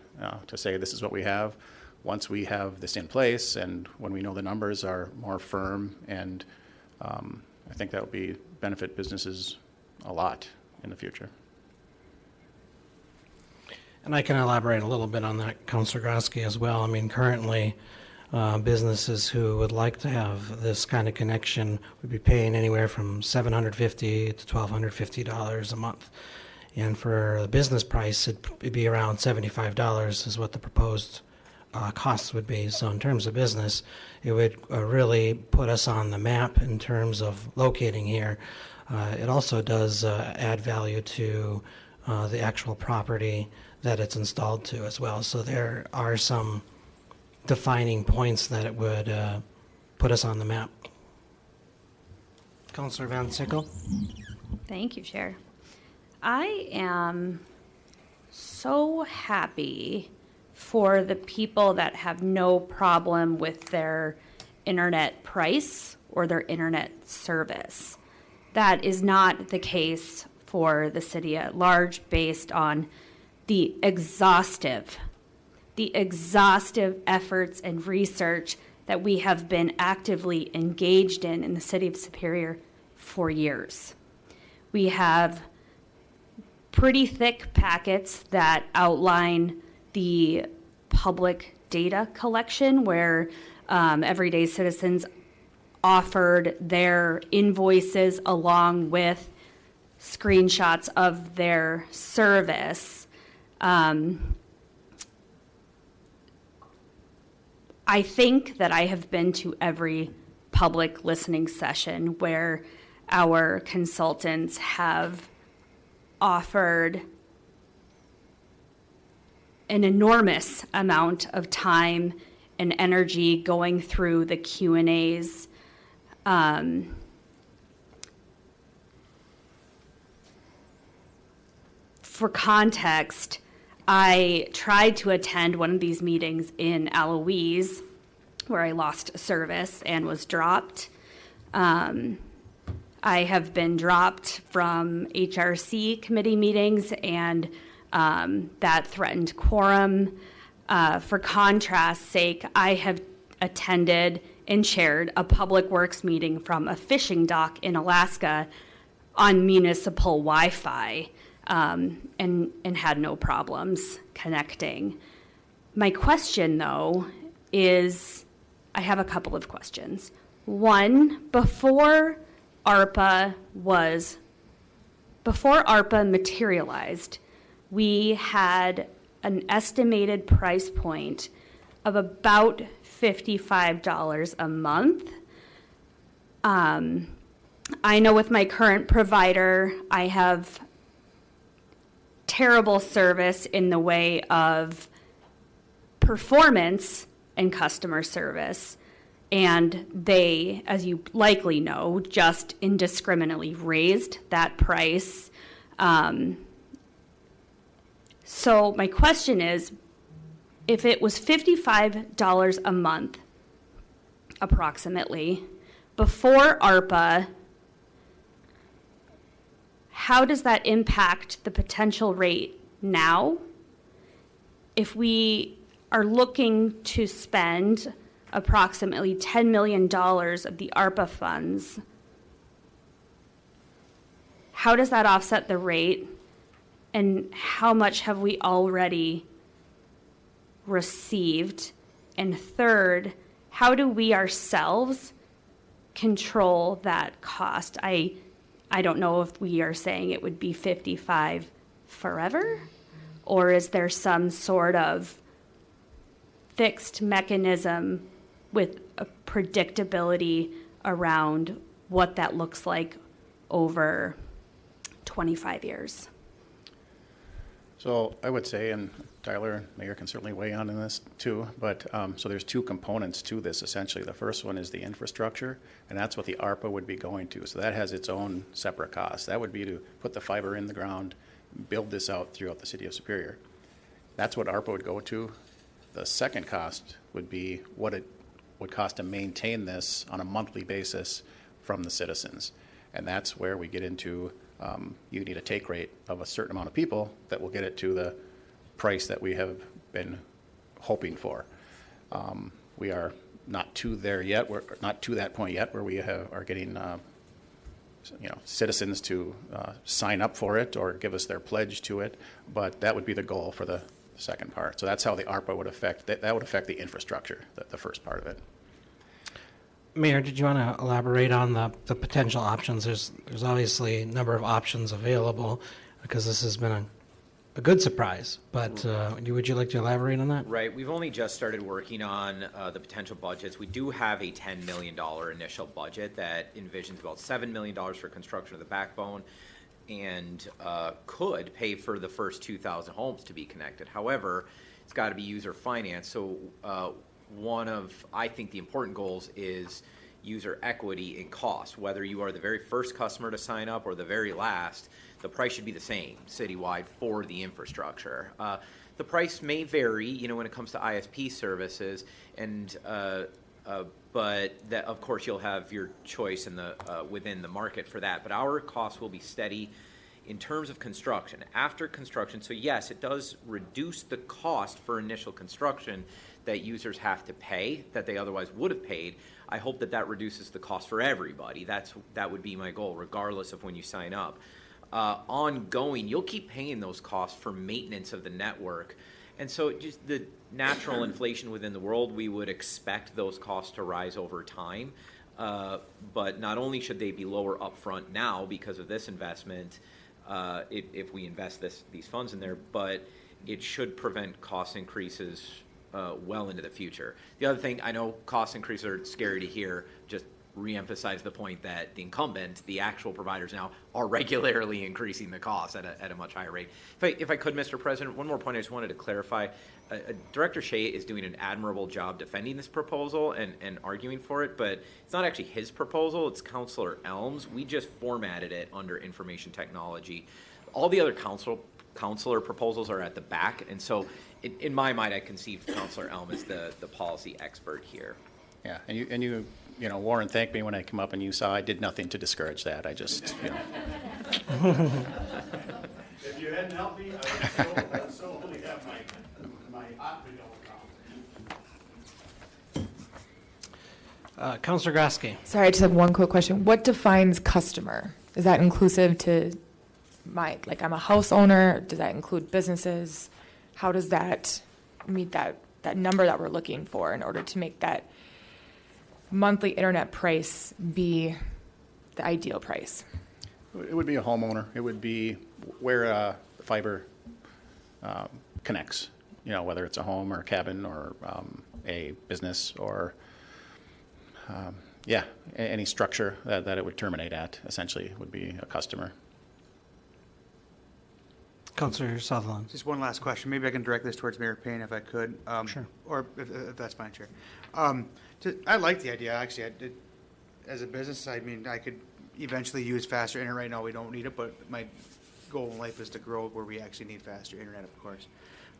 S14: to say this is what we have. Once we have this in place and when we know the numbers are more firm, and I think that would benefit businesses a lot in the future.
S1: And I can elaborate a little bit on that, Councilor Grosky, as well. Currently, businesses who would like to have this kind of connection would be paying anywhere from $750 to $1,250 a month. And for the business price, it'd be around $75 is what the proposed costs would be. So in terms of business, it would really put us on the map in terms of locating here. It also does add value to the actual property that it's installed to as well. So there are some defining points that it would put us on the map. Councilor Van Sickle.
S4: Thank you, Chair. I am so happy for the people that have no problem with their internet price or their internet service. That is not the case for the city at large, based on the exhaustive efforts and research that we have been actively engaged in the city of Superior for years. We have pretty thick packets that outline the public data collection where everyday citizens offered their invoices along with screenshots of their service. I think that I have been to every public listening session where our consultants have offered an enormous amount of time and energy going through the Q&As. For context, I tried to attend one of these meetings in Eloise where I lost service and was dropped. I have been dropped from HRC committee meetings, and that threatened quorum. For contrast's sake, I have attended and chaired a public works meeting from a fishing dock in Alaska on municipal Wi-Fi, and had no problems connecting. My question, though, is I have a couple of questions. One, before ARPA materialized, we had an estimated price point of about $55 a month. I know with my current provider, I have terrible service in the way of performance and customer service. And they, as you likely know, just indiscriminately raised that price. So my question is, if it was $55 a month, approximately, before ARPA, how does that impact the potential rate now? If we are looking to spend approximately $10 million of the ARPA funds, how does that offset the rate? And how much have we already received? And third, how do we ourselves control that cost? I don't know if we are saying it would be 55 forever, or is there some sort of fixed mechanism with a predictability around what that looks like over 25 years?
S14: So I would say, and Tyler and Mayor can certainly weigh in on this too, but so there's two components to this essentially. The first one is the infrastructure, and that's what the ARPA would be going to. So that has its own separate cost. That would be to put the fiber in the ground, build this out throughout the city of Superior. That's what ARPA would go to. The second cost would be what it would cost to maintain this on a monthly basis from the citizens. And that's where we get into you need a take rate of a certain amount of people that will get it to the price that we have been hoping for. We are not to there yet. We're not to that point yet where we are getting citizens to sign up for it or give us their pledge to it. But that would be the goal for the second part. So that's how the ARPA would affect. That would affect the infrastructure, the first part of it.
S1: Mayor, did you want to elaborate on the potential options? There's obviously a number of options available because this has been a good surprise, but would you like to elaborate on that?
S15: Right. We've only just started working on the potential budgets. We do have a $10 million initial budget that envisions about $7 million for construction of the backbone and could pay for the first 2,000 homes to be connected. However, it's got to be user financed. So one of, I think, the important goals is user equity in cost. Whether you are the very first customer to sign up or the very last, the price should be the same citywide for the infrastructure. The price may vary, when it comes to ISP services, and but that, of course, you'll have your choice in the within the market for that. But our costs will be steady in terms of construction. After construction, so yes, it does reduce the cost for initial construction that users have to pay that they otherwise would have paid. I hope that reduces the cost for everybody. That would be my goal, regardless of when you sign up. ongoing, you'll keep paying those costs for maintenance of the network. And so just the natural inflation within the world, we would expect those costs to rise over time. But not only should they be lower upfront now because of this investment, if we invest these funds in there, but it should prevent cost increases well into the future. The other thing, I know cost increases are scary to hear, just reemphasize the point that the incumbent, the actual providers now, are regularly increasing the cost at a much higher rate. If I could, Mr. President, one more point I just wanted to clarify. Director Shea is doing an admirable job defending this proposal and arguing for it, but it's not actually his proposal, it's Councilor Elm's. We just formatted it under information technology. All the other councilor proposals are at the back, and so in my mind, I conceive Councilor Elm as the policy expert here.
S14: Yeah, and you know, Warren thanked me when I come up, and you saw I did nothing to discourage that. I just, you know.
S8: If you hadn't helped me, I would so only have my hot video account.
S1: Councilor Grasky.
S7: Sorry, I just have one quick question. What defines customer? Is that inclusive to I'm a house owner? Does that include businesses? How does that meet that number that we're looking for in order to make that monthly internet price be the ideal price?
S14: It would be a homeowner. It would be where the fiber connects, you know, whether it's a home or a cabin or a business or, any structure that it would terminate at, essentially, would be a customer.
S1: Councilor Sutherland.
S9: Just one last question. Maybe I can direct this towards Mayor Payne if I could.
S1: Sure.
S9: Or if that's fine, Chair. I like the idea, actually. As a business, I mean, I could eventually use faster internet. Right now, we don't need it, but my goal in life is to grow where we actually need faster internet, of course.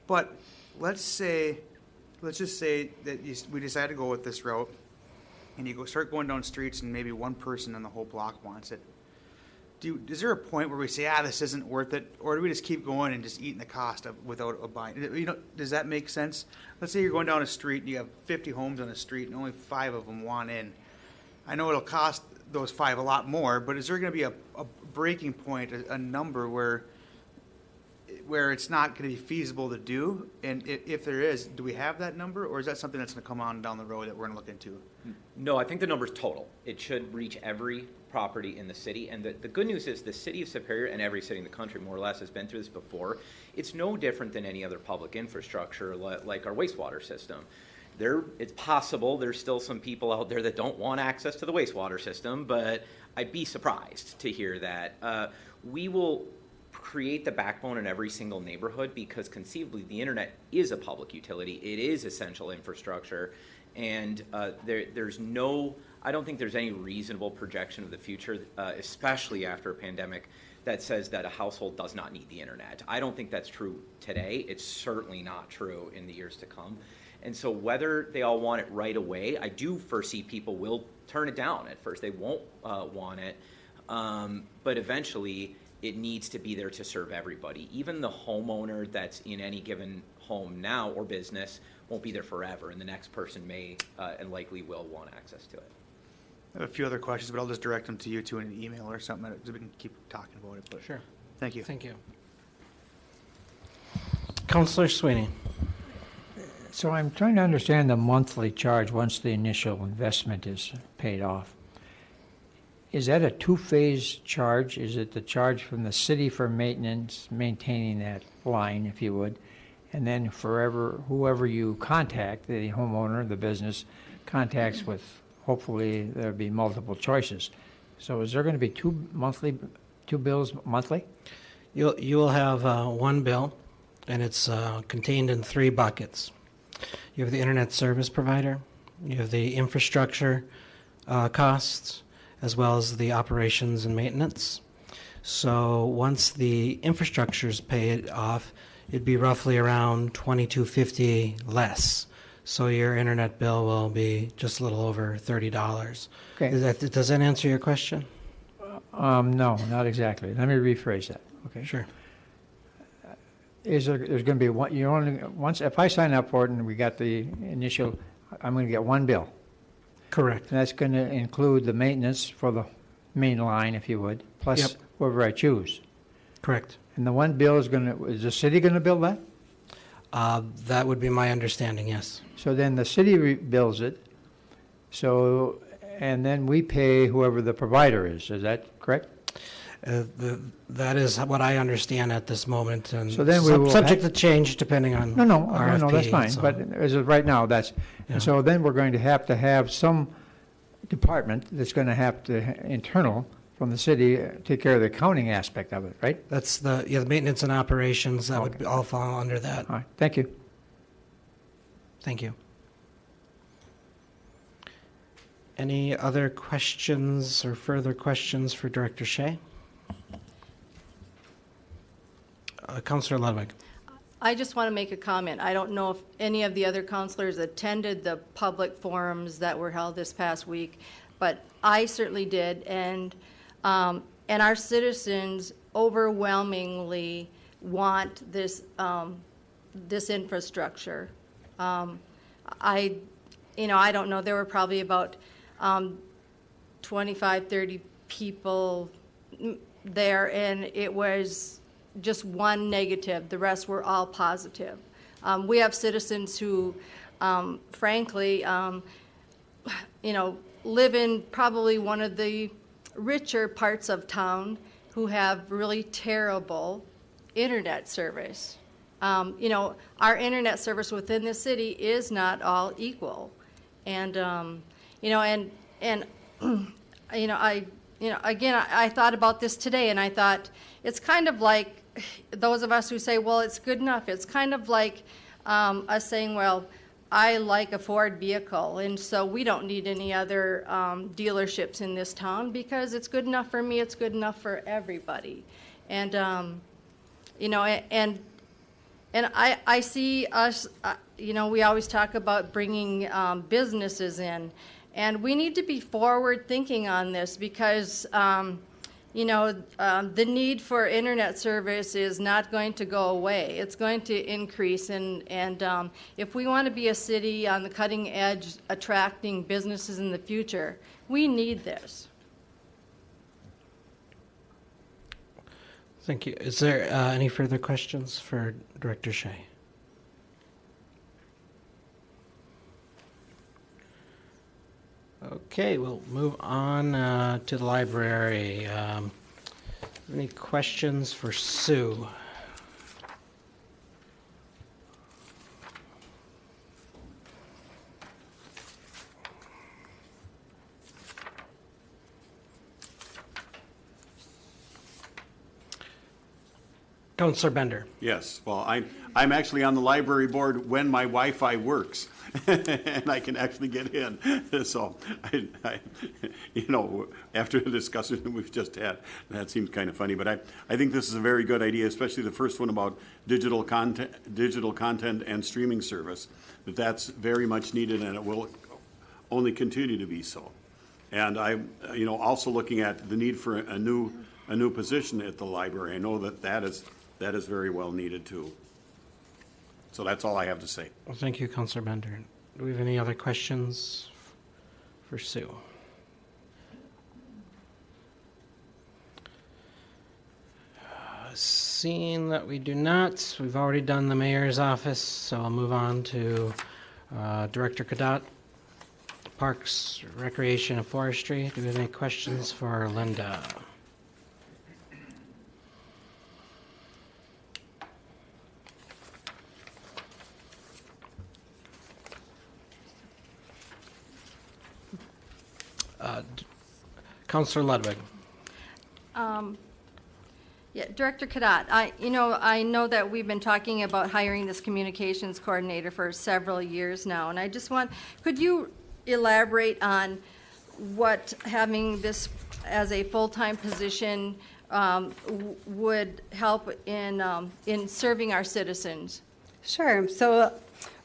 S9: But let's just say that we decide to go with this route, and you start going down streets, and maybe one person on the whole block wants it. Is there a point where we say, this isn't worth it, or do we just keep going and just eating the cost without a buying? You know, does that make sense? Let's say you're going down a street and you have 50 homes on the street and only 5 of them want in. I know it'll cost those 5 a lot more, but is there going to be a breaking point, a number where it's not going to be feasible to do? And if there is, do we have that number, or is that something that's going to come on down the road that we're going to look into?
S15: No, I think the number's total. It should reach every property in the city. And the good news is the city of Superior and every city in the country more or less has been through this before. It's no different than any other public infrastructure like our wastewater system. It's possible there's still some people out there that don't want access to the wastewater system, but I'd be surprised to hear that. We will create the backbone in every single neighborhood because conceivably the internet is a public utility. It is essential infrastructure. And I don't think there's any reasonable projection of the future, especially after a pandemic, that says that a household does not need the internet. I don't think that's true today. It's certainly not true in the years to come. And so whether they all want it right away, I do foresee people will turn it down at first. They won't want it. But eventually, it needs to be there to serve everybody. Even the homeowner that's in any given home now or business won't be there forever, and the next person may and likely will want access to it.
S9: I have a few other questions, but I'll just direct them to you two in an email or something, so we can keep talking about it. But
S1: sure.
S9: Thank you.
S1: Thank you. Councilor Sweeney.
S6: So I'm trying to understand the monthly charge once the initial investment is paid off. Is that a two-phase charge? Is it the charge from the city for maintenance, maintaining that line, if you would, and then whoever you contact, the homeowner, the business, contacts with, hopefully there'll be multiple choices. So is there going to be two bills monthly?
S1: You will have one bill, and it's contained in 3 buckets. You have the internet service provider, you have the infrastructure costs, as well as the operations and maintenance. So once the infrastructure is paid off, it'd be roughly around $22.50 less. So your internet bill will be just a little over $30.
S6: Okay.
S1: Does that answer your question?
S6: No, not exactly. Let me rephrase that. Okay.
S1: Sure.
S6: There's going to be one? Once if I sign up for it and we got the initial, I'm going to get one bill.
S1: Correct.
S6: And that's going to include the maintenance for the main line, if you would, plus whoever I choose.
S1: Correct.
S6: And the one bill is is the city going to bill that?
S1: That would be my understanding, yes.
S6: So then the city bills it, so, and then we pay whoever the provider is that correct?
S1: That is what I understand at this moment, and
S6: So then we will
S1: subject to change depending on
S6: No,
S1: RFP.
S6: that's fine,
S1: so-
S6: but as of right now, that's,
S1: Yeah.
S6: and so then we're going to have some department that's going to have to, internal from the city, take care of the accounting aspect of it, right?
S1: That's the maintenance and operations, that would
S6: Okay.
S1: all fall under that.
S6: All right, thank you.
S1: Thank you. Any other questions or further questions for Director Shea? Councillor Ludwig.
S16: I just want to make a comment. I don't know if any of the other counselors attended the public forums that were held this past week, but I certainly did, and our citizens overwhelmingly want this this infrastructure. I don't know. There were probably about 25, 30 people there, and it was just one negative. The rest were all positive. We have citizens who, frankly, live in probably one of the richer parts of town who have really terrible internet service. Our internet service within the city is not all equal, and I thought about this today, and I thought it's kind of like those of us who say, well, it's good enough. It's kind of like us saying, well, I like a Ford vehicle, and so we don't need any other dealerships in this town because it's good enough for me. It's good enough for everybody, and I see us. We always talk about bringing businesses in, and we need to be forward thinking on this because the need for internet service is not going to go away. It's going to increase, and if we want to be a city on the cutting edge attracting businesses in the future, we need this.
S1: Thank you. Is there any further questions for Director Shea? Okay, we'll move on to the library. Any questions for Sue? Councilor Bender.
S8: Yes, well, I'm actually on the library board when my Wi-Fi works, and I can actually get in. So, after the discussion that we've just had, that seems kind of funny. But I think this is a very good idea, especially the first one about digital content and streaming service. That's very much needed, and it will only continue to be so. And I'm, also looking at the need for a new position at the library. I know that is very well needed too. So that's all I have to say.
S1: Well, thank you, Councilor Bender. Do we have any other questions for Sue? Seeing that we do not, we've already done the mayor's office, so I'll move on to Director Cadet, Parks, Recreation, and Forestry. Do we have any questions for Linda? Councilor Ludwig.
S16: Yeah, Director Cadet, I know that we've been talking about hiring this communications coordinator for several years now, and I just could you elaborate on what having this as a full-time position would help in serving our citizens?
S17: Sure. So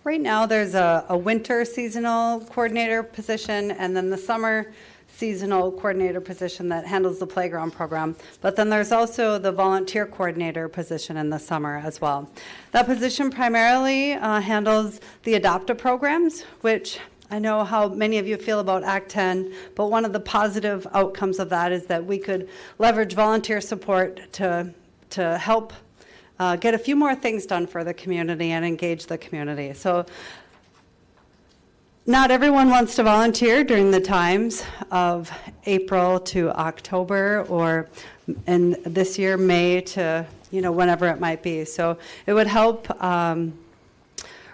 S17: right now there's a winter seasonal coordinator position and then the summer seasonal coordinator position that handles the playground program. But then there's also the volunteer coordinator position in the summer as well. That position primarily handles the adoptive programs, which I know how many of you feel about Act 10, but one of the positive outcomes of that is that we could leverage volunteer support to to help get a few more things done for the community and engage the community. So not everyone wants to volunteer during the times of April to October, or in this year, May to, whenever it might be. So it would help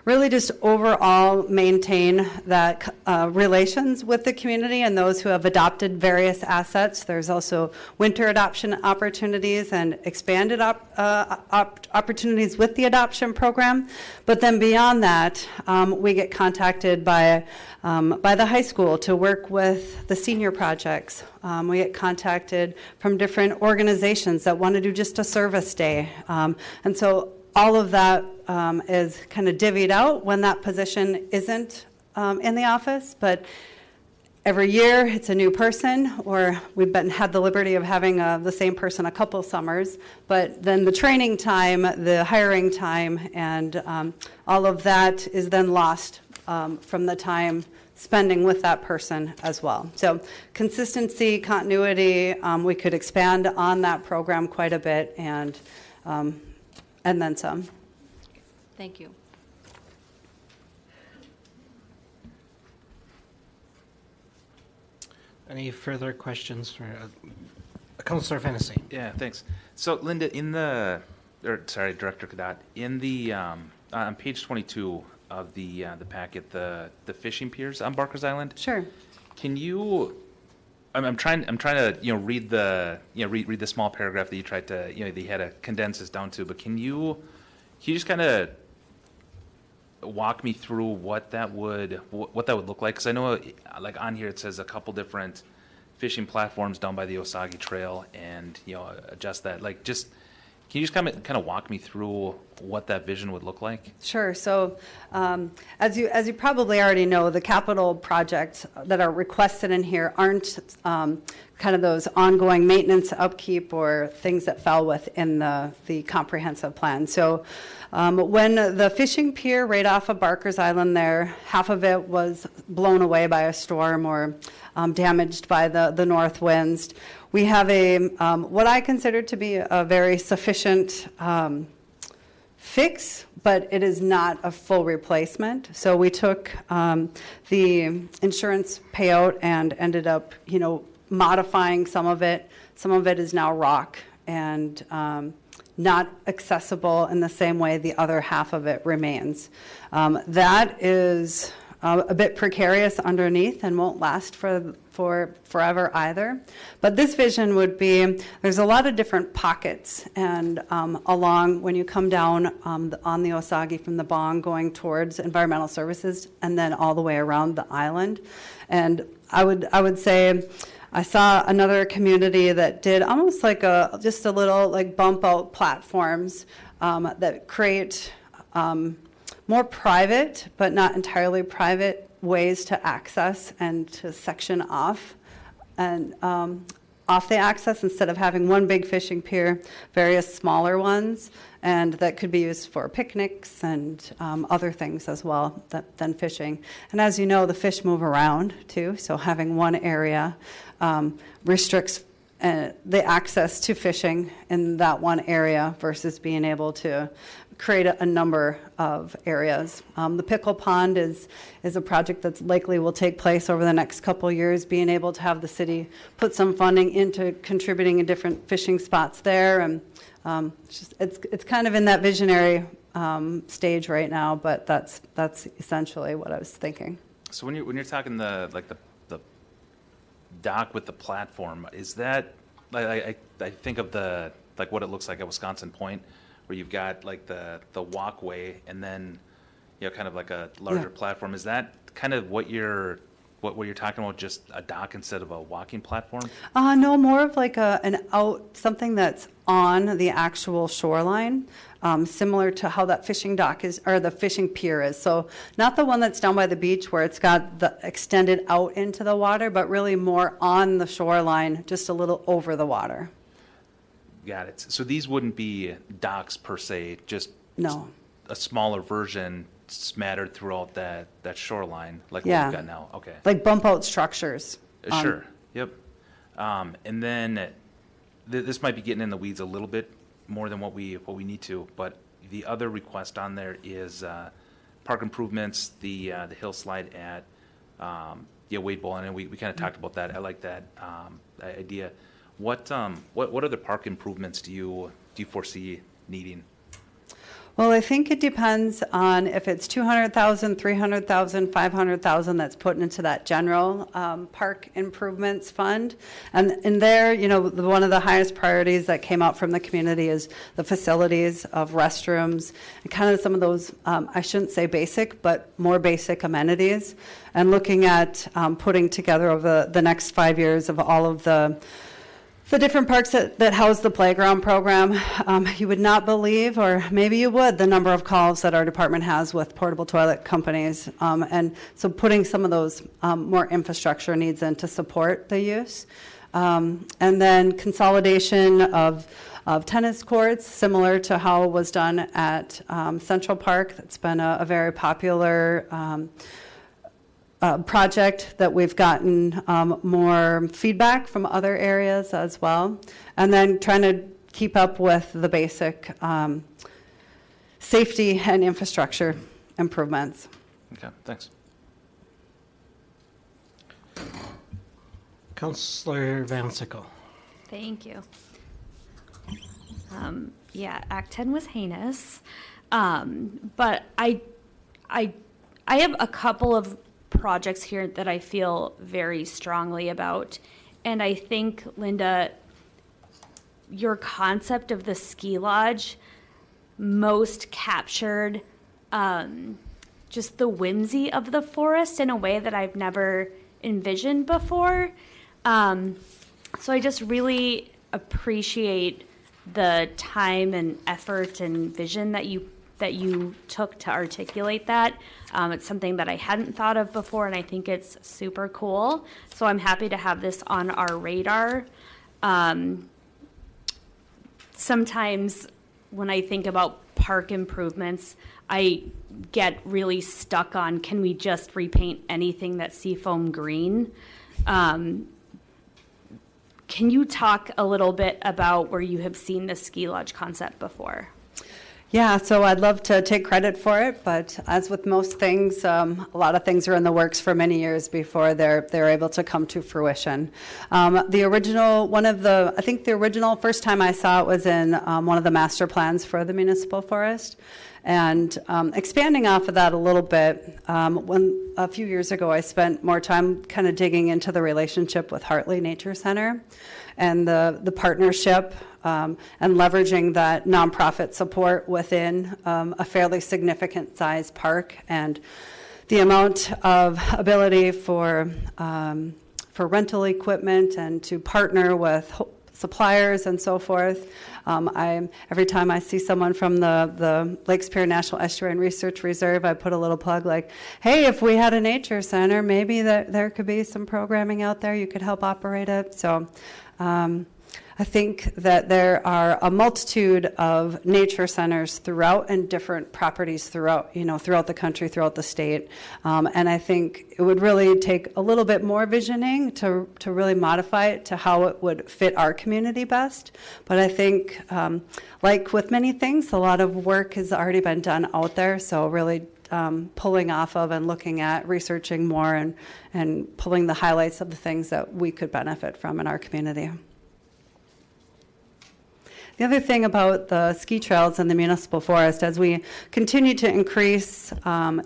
S17: really just overall maintain that relations with the community and those who have adopted various assets. There's also winter adoption opportunities and expanded opportunities with the adoption program. But then beyond that, we get contacted by the high school to work with the senior projects. We get contacted from different organizations that want to do just a service day. And so all of that is kind of divvied out when that position isn't in the office, but every year it's a new person, or we've had the liberty of having the same person a couple summers, but then the training time, the hiring time, and all of that is then lost from the time spending with that person as well. So consistency, continuity, we could expand on that program quite a bit, and then some.
S16: Thank you.
S1: Any further questions for Councilor Fennessy?
S3: Yeah, thanks. So Linda, Director Cadet, in the on page 22 of the packet, the fishing piers on Barker's Island.
S17: Sure.
S3: Can you? I'm trying to read the read the small paragraph that you tried to that you had to condense this down to. But can you just kind of walk me through what that would look like? Because I know like on here it says a couple different fishing platforms down by the Osage Trail, and adjust that. Like, just can you just kind of walk me through what that vision would look like?
S17: Sure. So as you probably already know, the capital projects that are requested in here aren't kind of those ongoing maintenance, upkeep, or things that fell within the comprehensive plan. So when the fishing pier right off of Barker's Island there, half of it was blown away by a storm or damaged by the north winds. We have what I consider to be a very sufficient fix, but it is not a full replacement. So we took the insurance payout and ended up, modifying some of it. Some of it is now rock and not accessible in the same way the other half of it remains. That is a bit precarious underneath and won't last for forever either. But this vision would be, there's a lot of different pockets, and along when you come down on the Osage from the Bong going towards environmental services, and then all the way around the island. And I would say I saw another community that did almost like just a little like bump out platforms that create more private, but not entirely private, ways to access and to section off and off the access, instead of having one big fishing pier, various smaller ones, and that could be used for picnics and other things as well than fishing. And as you know, the fish move around too, so having one area restricts the access to fishing in that one area versus being able to create a number of areas. The pickle pond is a project that's likely will take place over the next couple of years, being able to have the city put some funding into contributing in different fishing spots there. And it's kind of in that visionary stage right now, but that's essentially what I was thinking.
S3: So when you're talking the dock with the platform, is that I think of what it looks like at Wisconsin Point, where you've got like the walkway and then kind of like a larger platform. Is that kind of what you're talking about, just a dock instead of a walking platform?
S17: No, more of like something that's on the actual shoreline, similar to how that fishing dock is, or the fishing pier is. So not the one that's down by the beach where it's got the extended out into the water, but really more on the shoreline, just a little over the water.
S3: Got it. So these wouldn't be docks per se, just
S17: no,
S3: a smaller version smattered throughout that shoreline, like
S17: what
S3: we've got now. Okay.
S17: Like bump out structures.
S3: Sure. Yep. And then this might be getting in the weeds a little bit, more than what we need to. But the other request on there is park improvements, the hillslide at Wade Bowl, and we kind of talked about that. I like that idea. What other park improvements do you foresee needing?
S17: Well, I think it depends on if it's 200,000, 300,000, 500,000 that's put into that general park improvements fund. And in there, one of the highest priorities that came out from the community is the facilities of restrooms and kind of some of those, I shouldn't say basic, but more basic amenities. And looking at putting together over the next 5 years of all of the different parks that house the playground program. You would not believe, or maybe you would, the number of calls that our department has with portable toilet companies. And so putting some of those more infrastructure needs in to support the use. And then consolidation of tennis courts, similar to how it was done at Central Park. That's been a very popular project that we've gotten more feedback from other areas as well. And then trying to keep up with the basic safety and infrastructure improvements.
S3: Okay, thanks.
S1: Councillor Van Sickle.
S4: Thank you. Yeah, Act 10 was heinous, but I have a couple of projects here that I feel very strongly about. And I think, Linda, your concept of the ski lodge most captured just the whimsy of the forest in a way that I've never envisioned before. So I just really appreciate the time and effort and vision that you took to articulate that. It's something that I hadn't thought of before, and I think it's super cool. So I'm happy to have this on our radar. Sometimes when I think about park improvements, I get really stuck on, can we just repaint anything that's seafoam green? Can you talk a little bit about where you have seen the ski lodge concept before?
S17: Yeah, so I'd love to take credit for it, but as with most things, a lot of things are in the works for many years before they're able to come to fruition. The original first time I saw it was in one of the master plans for the municipal forest. And expanding off of that a little bit, when a few years ago I spent more time kind of digging into the relationship with Hartley Nature Center and the partnership and leveraging that nonprofit support within a fairly significant size park, and the amount of ability for rental equipment and to partner with suppliers and so forth. Every time I see someone from the Lake Superior National Estuarine Research Reserve, I put a little plug like, hey, if we had a nature center, maybe there could be some programming out there. You could help operate it. So I think that there are a multitude of nature centers throughout and different properties throughout the country, throughout the state. And I think it would really take a little bit more visioning to really modify it to how it would fit our community best. But I think, like with many things, a lot of work has already been done out there. So really pulling off of and looking at researching more and pulling the highlights of the things that we could benefit from in our community. The other thing about the ski trails in the municipal forest, as we continue to increase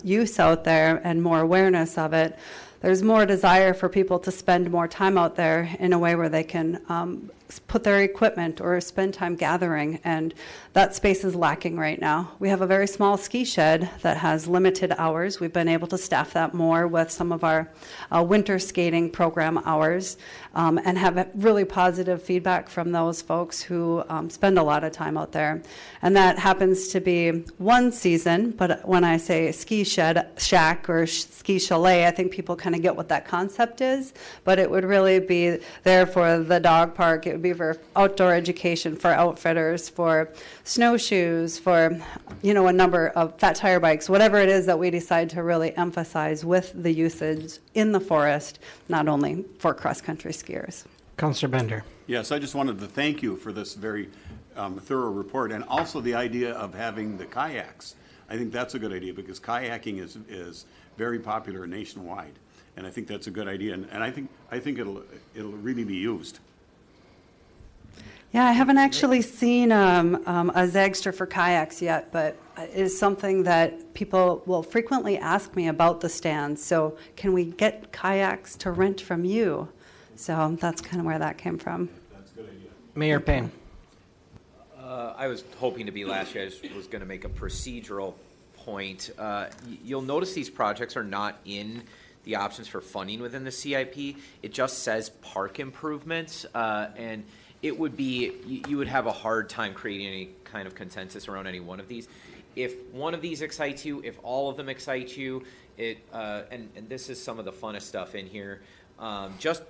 S17: use out there and more awareness of it, there's more desire for people to spend more time out there in a way where they can put their equipment or spend time gathering, and that space is lacking right now. We have a very small ski shed that has limited hours. We've been able to staff that more with some of our winter skating program hours, and have really positive feedback from those folks who spend a lot of time out there. And that happens to be one season, but when I say ski shack or ski chalet, I think people kind of get what that concept is, but it would really be there for the dog park. It would be for outdoor education, for outfitters, for snowshoes, for a number of fat tire bikes, whatever it is that we decide to really emphasize with the usage in the forest, not only for cross-country skiers.
S1: Councillor Bender.
S8: Yes, I just wanted to thank you for this very thorough report, and also the idea of having the kayaks. I think that's a good idea because kayaking is very popular nationwide, and I think that's a good idea, and I think it'll really be used.
S17: Yeah, I haven't actually seen a Zagster for kayaks yet, but it is something that people will frequently ask me about the stands. So can we get kayaks to rent from you? So that's kind of where that came from.
S8: That's a good idea.
S1: Mayor Payne.
S15: I was hoping to be last year. I just was going to make a procedural point. You'll notice these projects are not in the options for funding within the CIP. It just says park improvements, and it would be, you would have a hard time creating any kind of consensus around any one of these. If one of these excites you, if all of them excite you, and this is some of the funnest stuff in here, just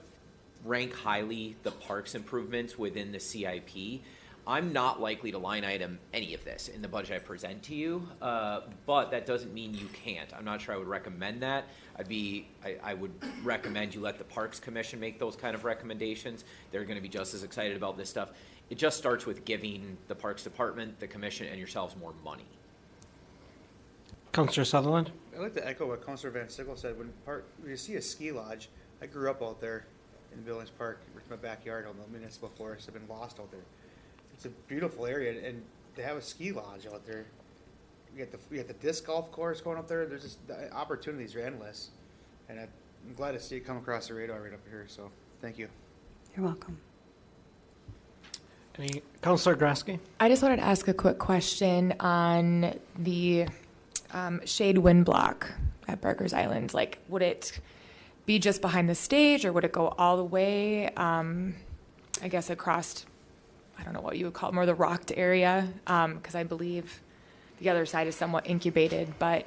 S15: rank highly the parks improvements within the CIP. I'm not likely to line item any of this in the budget I present to you, but that doesn't mean you can't. I'm not sure I would recommend that. I would recommend you let the Parks Commission make those kind of recommendations. They're going to be just as excited about this stuff. It just starts with giving the Parks Department, the Commission, and yourselves more money.
S1: Councillor Sutherland?
S9: I'd like to echo what Councillor Van Sickle said. When you see a ski lodge, I grew up out there in Billings Park, with my backyard on the municipal forest. I've been lost out there. It's a beautiful area, and to have a ski lodge out there, you get the disc golf course going up there. There's just, the opportunities are endless, and I'm glad to see it come across the radar right up here. So thank you.
S17: You're welcome.
S1: Any Councillor Grasky?
S7: I just wanted to ask a quick question on the shade wind block at Barker's Island. Like, would it be just behind the stage, or would it go all the way, I guess, across, I don't know what you would call it, more the rocked area? Because I believe the other side is somewhat incubated, but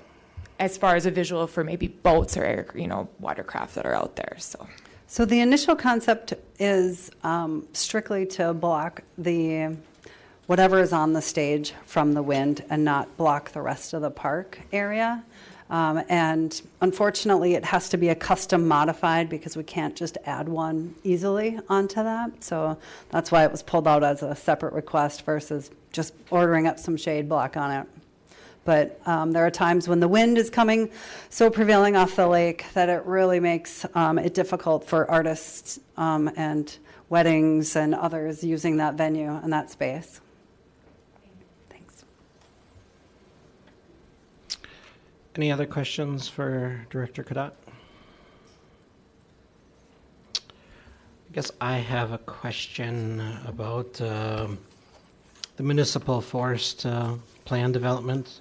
S7: as far as a visual for maybe boats or watercraft that are out there,
S17: So the initial concept is strictly to block whatever is on the stage from the wind and not block the rest of the park area. And unfortunately, it has to be a custom modified because we can't just add one easily onto that. So that's why it was pulled out as a separate request versus just ordering up some shade block on it. But there are times when the wind is coming so prevailing off the lake that it really makes it difficult for artists and weddings and others using that venue and that space. Thanks.
S1: Any other questions for Director Cadat? I guess I have a question about the municipal forest plan development.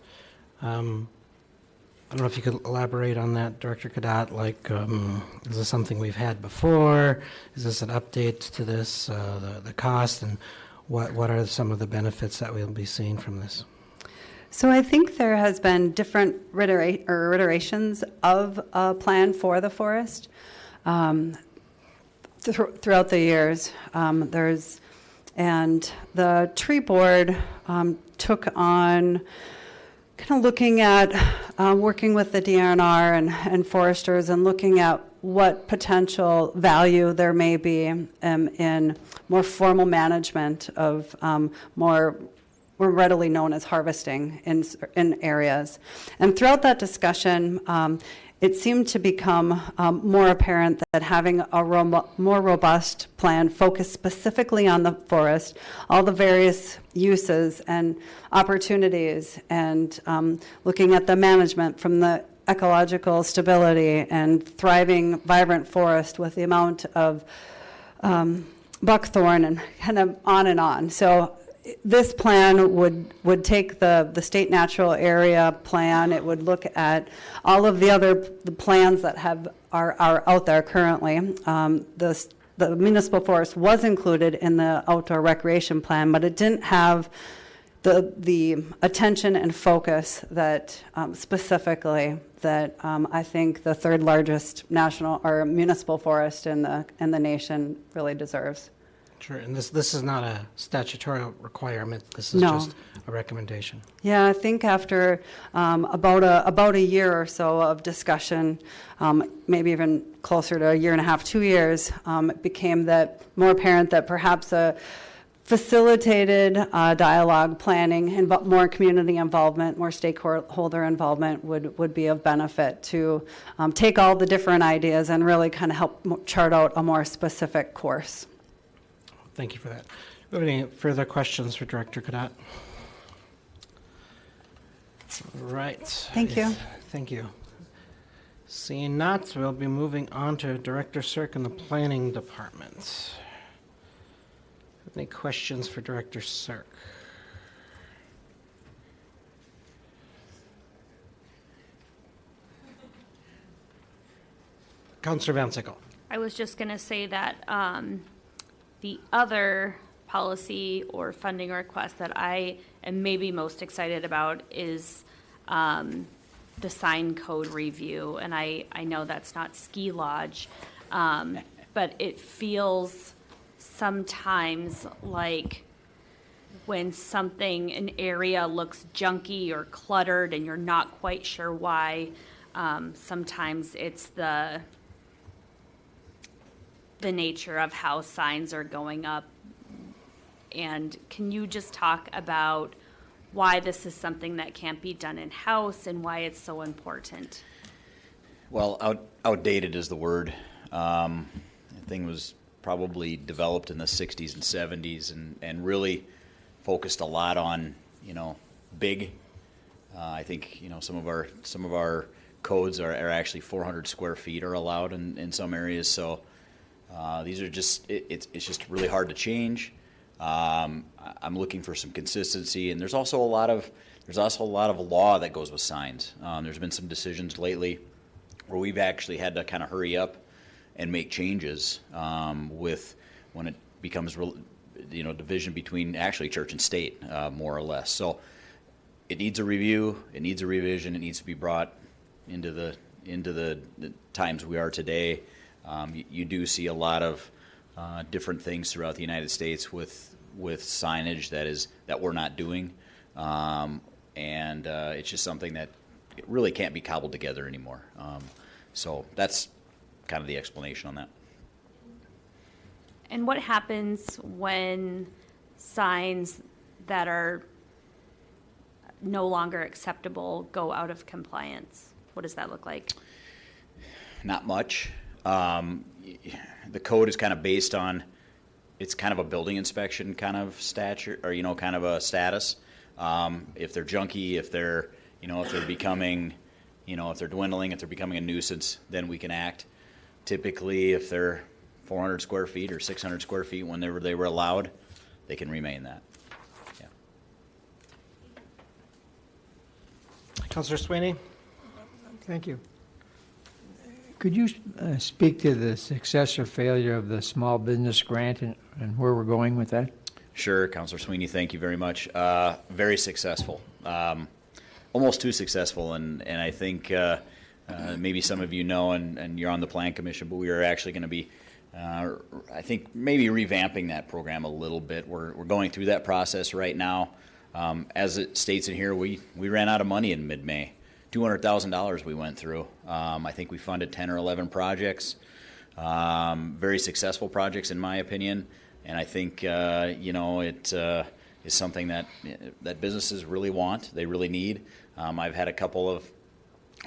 S1: I don't know if you could elaborate on that, Director Cadat. Like, is this something we've had before? Is this an update to this, the cost, and what are some of the benefits that we'll be seeing from this?
S17: So I think there has been different iterations of a plan for the forest throughout the years. And the tree board took on kind of looking at working with the DNR and foresters and looking at what potential value there may be in more formal management of more readily known as harvesting in areas. And throughout that discussion, it seemed to become more apparent that having a more robust plan focused specifically on the forest, all the various uses and opportunities, and looking at the management from the ecological stability and thriving, vibrant forest with the amount of buckthorn and kind of on and on. So this plan would take the state natural area plan. It would look at all of the plans that are out there currently. The municipal forest was included in the outdoor recreation plan, but it didn't have the attention and focus that specifically that I think the third largest national or municipal forest in the nation really deserves.
S1: Sure, and this is not a statutory requirement. This is
S17: No.
S1: just a recommendation.
S17: Yeah, I think after about a year or so of discussion, maybe even closer to a year and a half, 2 years, it became more apparent that perhaps facilitated dialogue, planning, and more community involvement, more stakeholder involvement would be of benefit to take all the different ideas and really kind of help chart out a more specific course.
S1: Thank you for that. Do we have any further questions for Director Cadet? All right.
S17: Thank you.
S1: Thank you. Seeing not, we'll be moving on to Director Cirque in the Planning Department. Any questions for Director Cirque? Councilor Van Sickle.
S4: I was just going to say that the other policy or funding request that I am maybe most excited about is the sign code review. And I know that's not ski lodge, but it feels sometimes like when an area looks junky or cluttered and you're not quite sure why, sometimes it's the nature of how signs are going up. And can you just talk about why this is something that can't be done in-house and why it's so important?
S18: Well, outdated is the word. The thing was probably developed in the 60s and 70s and really focused a lot on, big. I think, some of our codes are actually 400 square feet are allowed in some areas. So these are just, it's just really hard to change. I'm looking for some consistency, and there's also a lot of law that goes with signs. There's been some decisions lately where we've actually had to kind of hurry up and make changes with when it becomes division between actually church and state, more or less. So it needs a review, it needs a revision, it needs to be brought into the times we are today. You do see a lot of different things throughout the United States with signage that we're not doing, and it's just something that it really can't be cobbled together anymore. So that's kind of the explanation on that.
S4: And what happens when signs that are no longer acceptable go out of compliance? What does that look like?
S18: Not much. The code is kind of based on, it's kind of a building inspection kind of stature, or kind of a status. If they're junky, if they're becoming, if they're dwindling, if they're becoming a nuisance, then we can act. Typically, if they're 400 square feet or 600 square feet whenever they were allowed, they can remain that. Yeah.
S1: Councilor Sweeney?
S6: Thank you. Could you speak to the success or failure of the small business grant and where we're going with that?
S18: Sure, Councilor Sweeney, thank you very much. Very successful, almost too successful, and I think maybe some of you know, and you're on the Plan Commission, but we are actually going to be, I think, maybe revamping that program a little bit. We're going through that process right now. As it states in here, we ran out of money in mid-May. $200,000 we went through. I think we funded 10 or 11 projects, very successful projects in my opinion, and I think it is something that businesses really want, they really need. I've had a couple of,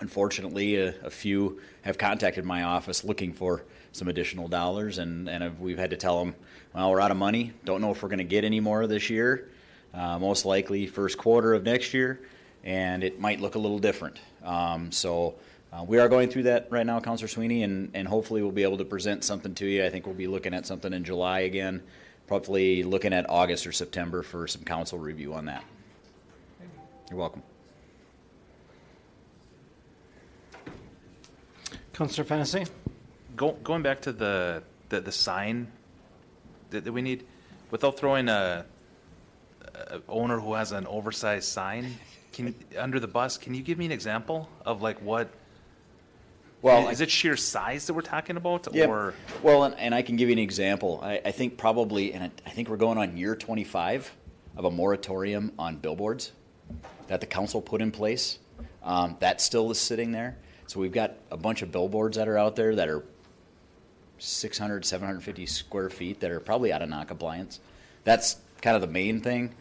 S18: unfortunately, a few have contacted my office looking for some additional dollars, and we've had to tell them, well, we're out of money, don't know if we're going to get any more this year, most likely first quarter of next year, and it might look a little different. So we are going through that right now, Councilor Sweeney, and hopefully we'll be able to present something to you. I think we'll be looking at something in July again, probably looking at August or September for some council review on that. You're welcome.
S1: Councilor Fennessy?
S3: Going back to the sign that we need, without throwing a owner who has an oversized sign under the bus, can you give me an example of like what? Well, is it sheer size that we're talking about?
S18: Yeah.
S3: Or?
S18: Well, and I can give you an example. I think probably, and I think we're going on year 25 of a moratorium on billboards that the council put in place. That still is sitting there. So we've got a bunch of billboards that are out there that are 600, 750 square feet that are probably out of non-compliance. That's kind of the main thing.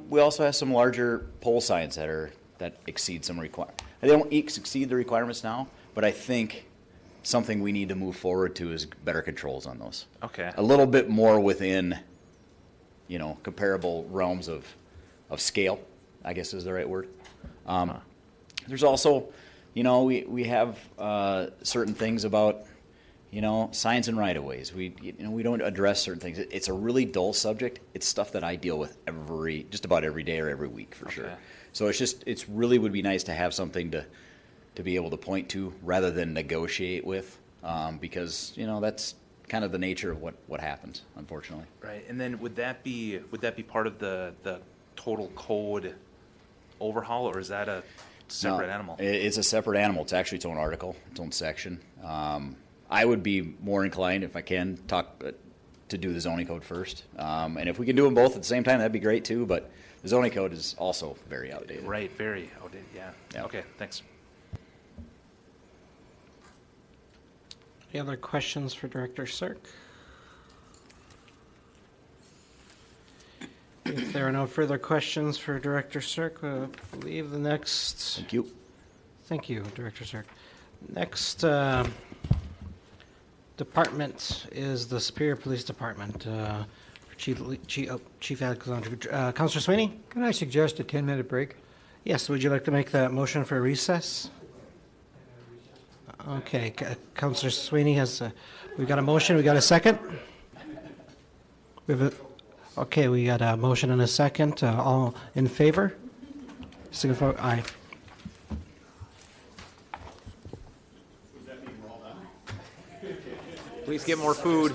S18: We also have some larger pole signs that exceed some they don't exceed the requirements now, but I think something we need to move forward to is better controls on those.
S3: Okay.
S18: A little bit more within, comparable realms of scale, I guess is the right word. There's also, we have certain things about, signs and right-of-ways. We don't address certain things. It's a really dull subject. It's stuff that I deal with just about every day or every week for sure. So it's really would be nice to have something to be able to point to rather than negotiate with, because that's kind of the nature of what happens, unfortunately.
S3: Right, and then would that be part of the total code overhaul, or is that a separate animal?
S18: It's a separate animal. It's actually its own article, its own section. I would be more inclined, if I can, to do the zoning code first. And if we can do them both at the same time, that'd be great too, but the zoning code is also very outdated.
S3: Right, very outdated, yeah. Okay, thanks.
S1: Any other questions for Director Cirque? If there are no further questions for Director Cirque, I believe the next...
S18: Thank you.
S1: Thank you, Director Cirque. Next department is the Superior Police Department. Chief Alexander. Councilor Sweeney?
S6: Can I suggest a 10-minute break?
S1: Yes, would you like to make that motion for a recess? Okay, Councilor Sweeney we've got a motion, we got a second? Okay, we got a motion and a second. All in favor? Signify aye.
S5: Please get more food.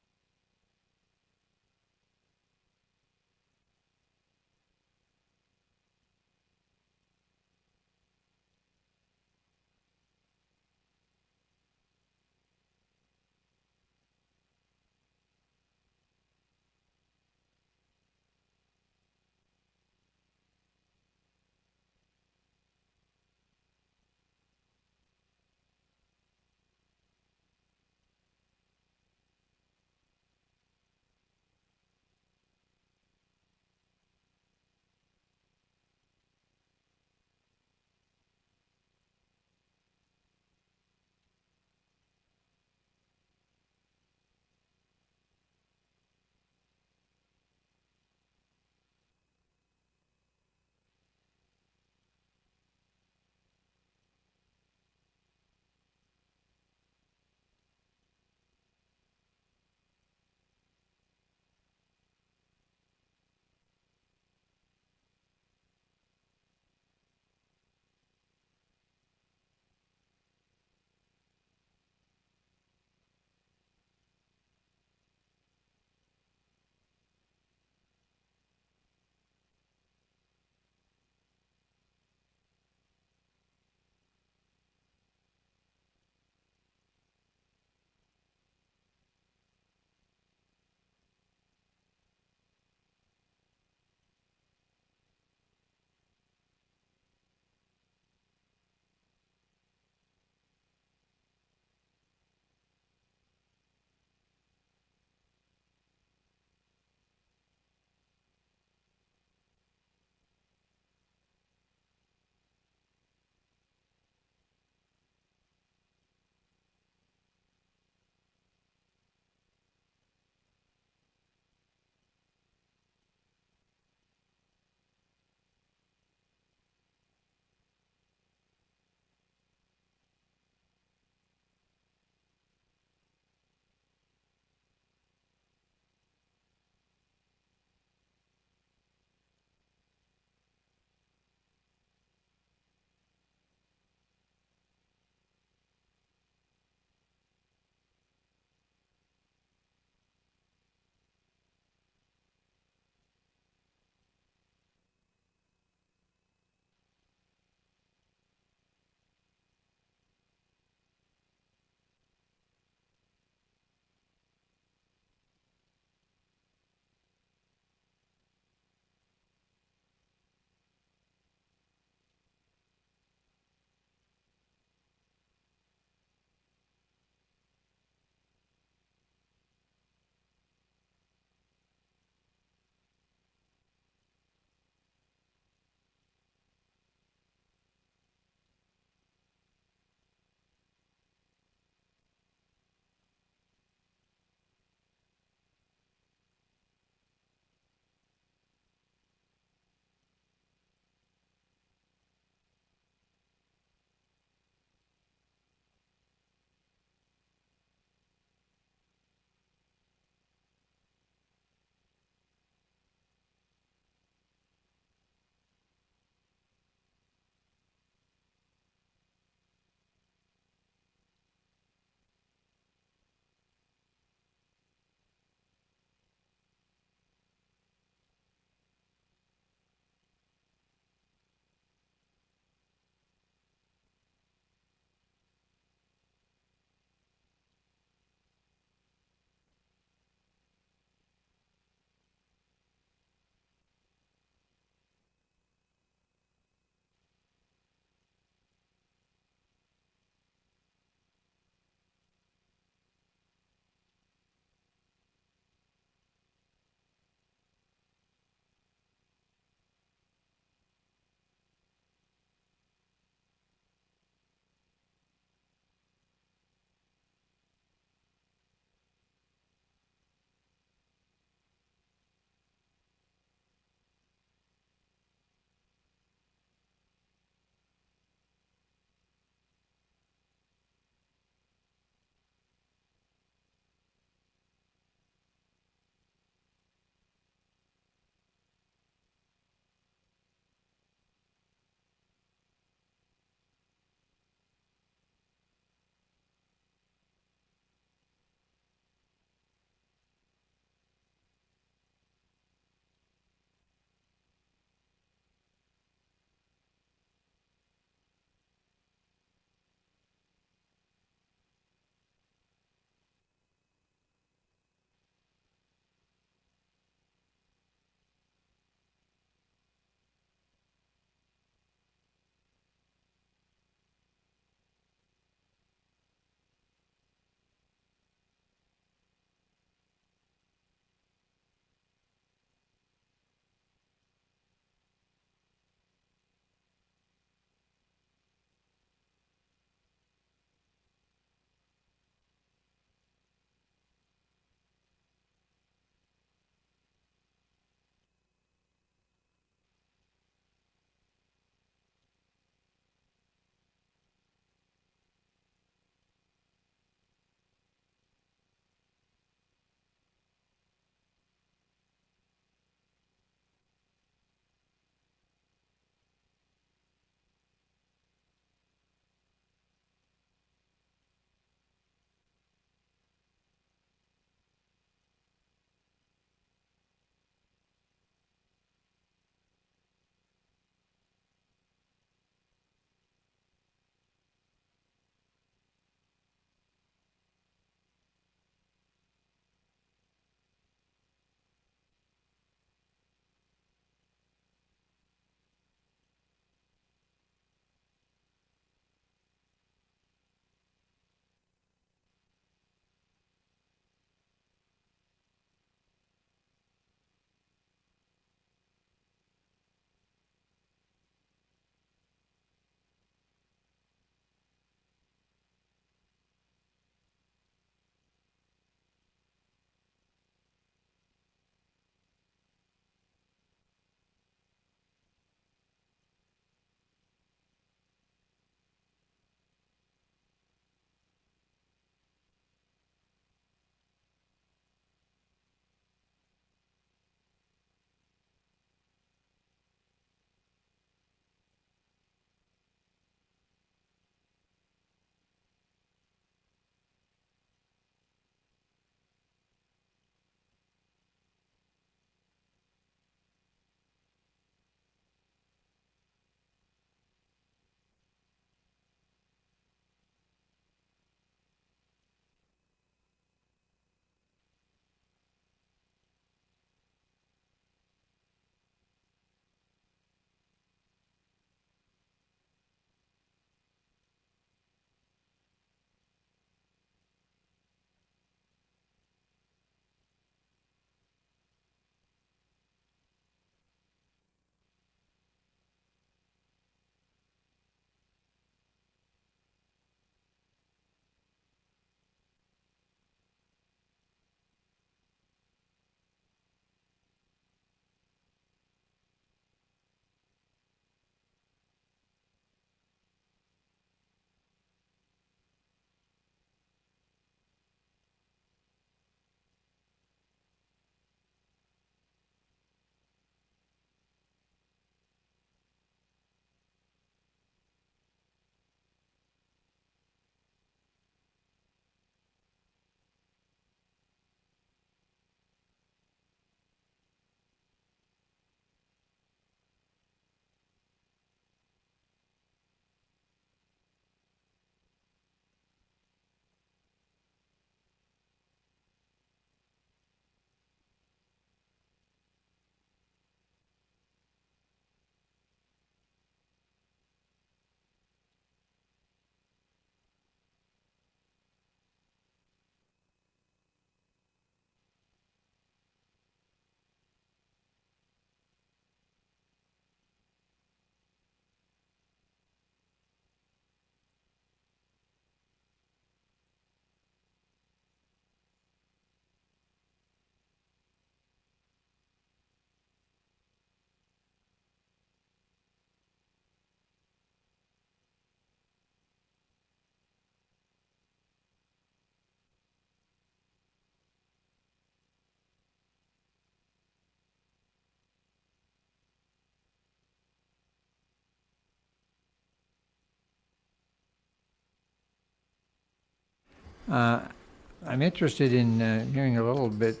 S6: I'm interested in hearing a little bit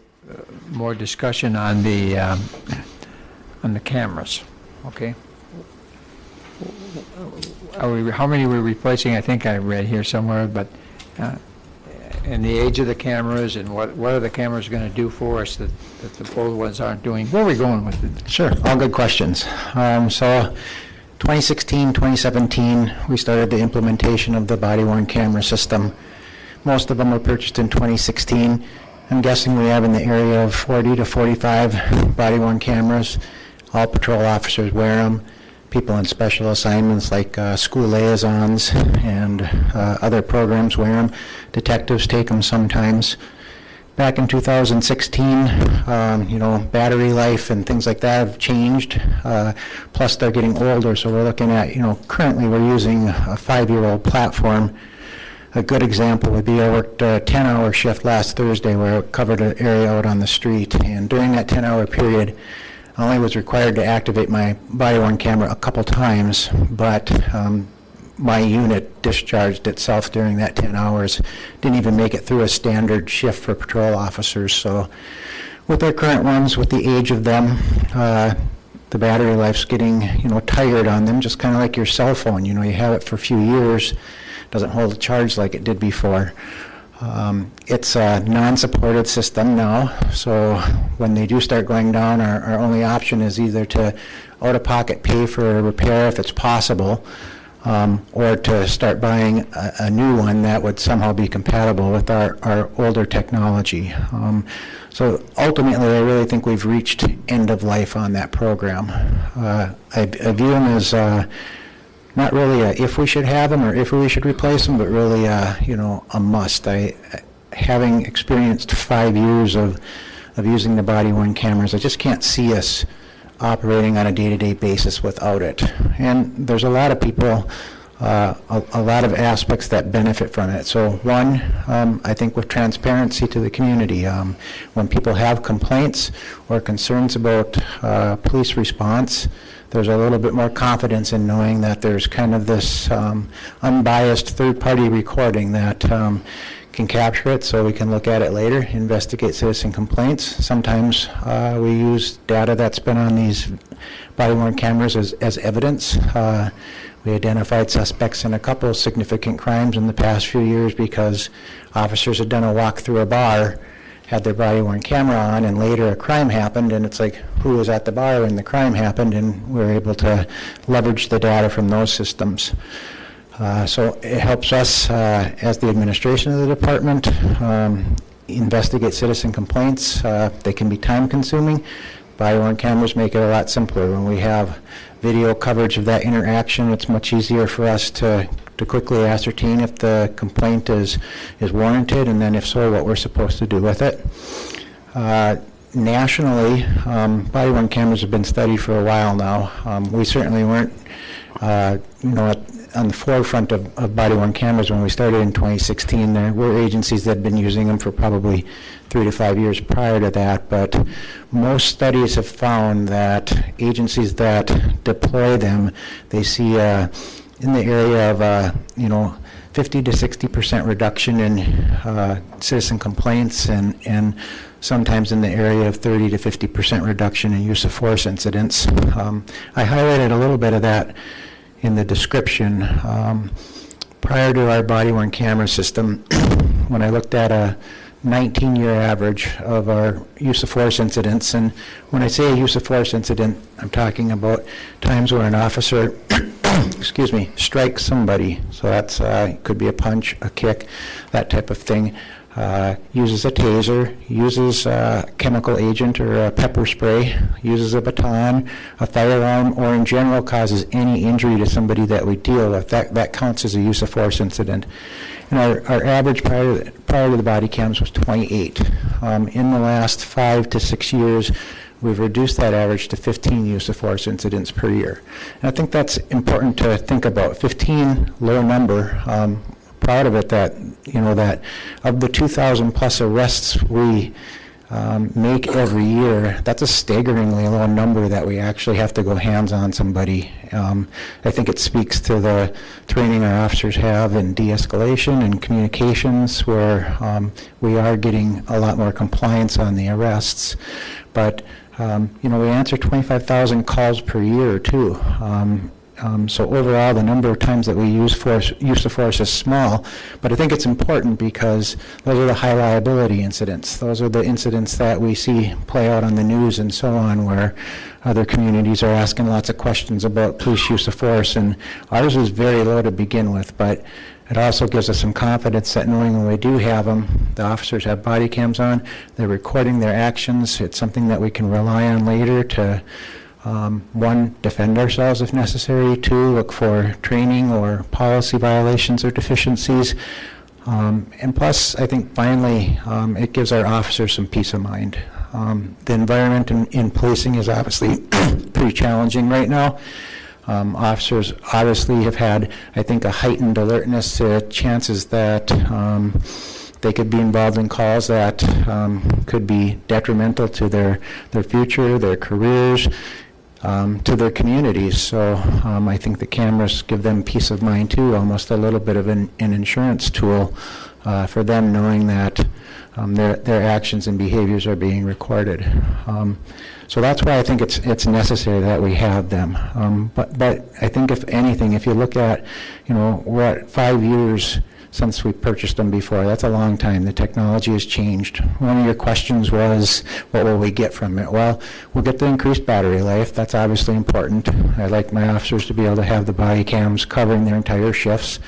S6: more discussion on the cameras, okay? How many we're replacing, I think I read here somewhere, but and the age of the cameras and what are the cameras going to do for us that the old ones aren't doing? Where are we going with it?
S1: Sure, all good questions. So 2016, 2017, we started the implementation of the body-worn camera system. Most of them were purchased in 2016. I'm guessing we have in the area of 40 to 45 body-worn cameras. All patrol officers wear them. People in special assignments like school liaisons and other programs wear them. Detectives take them sometimes. Back in 2016, battery life and things like that have changed. Plus, they're getting older, so we're looking at, currently we're using a 5-year-old platform. A good example would be I worked a 10-hour shift last Thursday where I covered an area out on the street, and during that 10-hour period, I only was required to activate my body-worn camera a couple times, but my unit discharged itself during that 10 hours. Didn't even make it through a standard shift for patrol officers. So with our current ones, with the age of them, the battery life's getting, tired on them, just kind of like your cell phone. You have it for a few years, doesn't hold a charge like it did before. It's a non-supported system now, so when they do start going down, our only option is either to out-of-pocket pay for a repair if it's possible, or to start buying a new one that would somehow be compatible with our older technology. So ultimately, I really think we've reached end of life on that program. I view them as not really a if we should have them or if we should replace them, but really a must. Having experienced 5 years of using the body-worn cameras, I just can't see us operating on a day-to-day basis without it. And there's a lot of people, a lot of aspects that benefit from it. So one, I think with transparency to the community, when people have complaints or concerns about police response, there's a little bit more confidence in knowing that there's kind of this unbiased third-party recording that can capture it so we can look at it later, investigate citizen complaints. Sometimes we use data that's been on these body-worn cameras as evidence. We identified suspects in a couple of significant crimes in the past few years because officers had done a walk through a bar, had their body-worn camera on, and later a crime happened, and it's like, who was at the bar when the crime happened, and we were able to leverage the data from those systems. So it helps us, as the administration of the department, investigate citizen complaints. They can be time-consuming. Body-worn cameras make it a lot simpler. When we have video coverage of that interaction, it's much easier for us to quickly ascertain if the complaint is warranted, and then if so, what we're supposed to do with it. Nationally, body-worn cameras have been studied for a while now. We certainly weren't, on the forefront of body-worn cameras when we started in 2016. There were agencies that had been using them for probably 3 to 5 years prior to that, but most studies have found that agencies that deploy them, they see in the area of 50 to 60% reduction in citizen complaints, and sometimes in the area of 30 to 50% reduction in use of force incidents. I highlighted a little bit of that in the description. Prior to our body-worn camera system, when I looked at a 19-year average of our use of force incidents, and when I say a use of force incident, I'm talking about times where an officer strikes somebody. So that's could be a punch, a kick, that type of thing. Uses a taser, uses a chemical agent or a pepper spray, uses a baton, a firearm, or in general causes any injury to somebody that we deal with. That counts as a use of force incident. And our average prior to the body cams was 28. In the last 5 to 6 years, we've reduced that average to 15 use of force incidents per year. And I think that's important to think about. 15, low number. Proud of it that, that of the 2,000 plus arrests we
S19: make every year, that's a staggeringly low number that we actually have to go hands on somebody. I think it speaks to the training our officers have in de-escalation and communications, where we are getting a lot more compliance on the arrests. But we answer 25,000 calls per year too. So overall, the number of times that we use of force is small, but I think it's important because those are the high liability incidents. Those are the incidents that we see play out on the news and so on, where other communities are asking lots of questions about police use of force, and ours is very low to begin with, but it also gives us some confidence that knowing when we do have them, the officers have body cams on, they're recording their actions. It's something that we can rely on later to one, defend ourselves if necessary. Two, look for training or policy violations or deficiencies. And plus, I think finally, it gives our officers some peace of mind. The environment in policing is obviously pretty challenging right now. Officers obviously have had, I think, a heightened alertness to chances that they could be involved in calls that could be detrimental to their future, their careers, to their communities. So I think the cameras give them peace of mind too, almost a little bit of an insurance tool for them, knowing that their actions and behaviors are being recorded. So that's why I think it's necessary that we have them. But I think if anything, if you look at, we're at 5 years since we purchased them before. That's a long time. The technology has changed. One of your questions was, what will we get from it? Well, we'll get the increased battery life. That's obviously important. I'd like my officers to be able to have the body cams covering their entire shifts.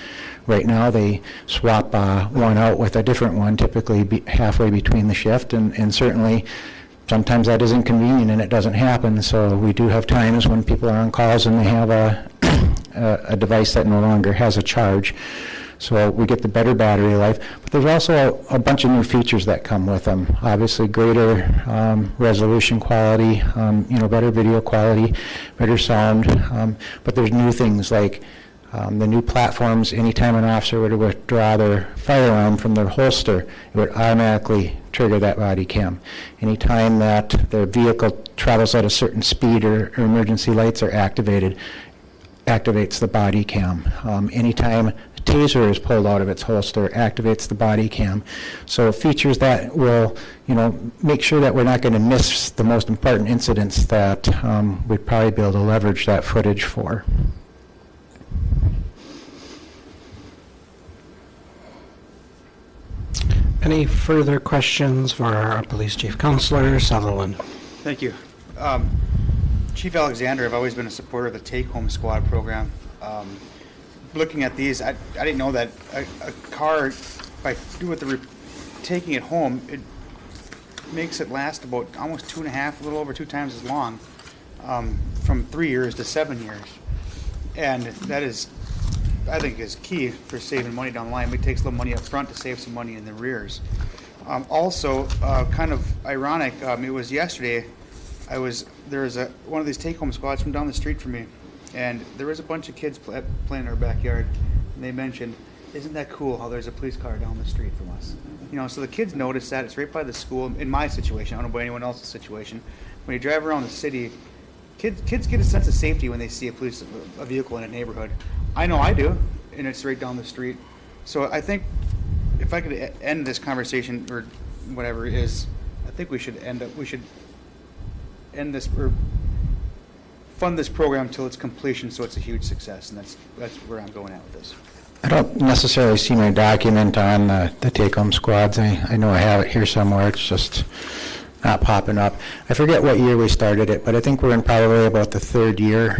S19: Right now, they swap one out with a different one, typically halfway between the shift, and certainly sometimes that isn't convenient and it doesn't happen. So we do have times when people are on calls and they have a device that no longer has a charge. So we get the better battery life, but there's also a bunch of new features that come with them. Obviously, greater resolution quality, better video quality, better sound. But there's new things like the new platforms. Anytime an officer were to withdraw their firearm from their holster, it would automatically trigger that body cam. Anytime that their vehicle travels at a certain speed or emergency lights are activated, activates the body cam. Anytime taser is pulled out of its holster, activates the body cam. So features that will, make sure that we're not going to miss the most important incidents that we'd probably be able to leverage that footage for.
S1: Any further questions for our Police Chief? Counselor Sutherland.
S9: Thank you. Chief Alexander, I've always been a supporter of the Take-Home Squad program. Looking at these, I didn't know that a car, taking it home, it makes it last about almost 2.5, a little over 2 times as long, from 3 years to 7 years. And that is, I think, is key for saving money down the line. It takes a little money up front to save some money in the rears. Also, kind of ironic, it was yesterday, there was one of these take-home squads from down the street from me, and there was a bunch of kids playing in our backyard, and they mentioned, isn't that cool how there's a police car down the street from us? So the kids noticed that. It's right by the school. In my situation, I don't know about anyone else's situation. When you drive around the city, kids get a sense of safety when they see a vehicle in a neighborhood. I know I do, and it's right down the street. So I think if I could end this conversation, or whatever it is, I think we should end this, or fund this program till its completion, so it's a huge success, and that's where I'm going at with this.
S19: I don't necessarily see my document on the take-home squads. I know I have it here somewhere. It's just not popping up. I forget what year we started it, but I think we're in probably about the 3rd year.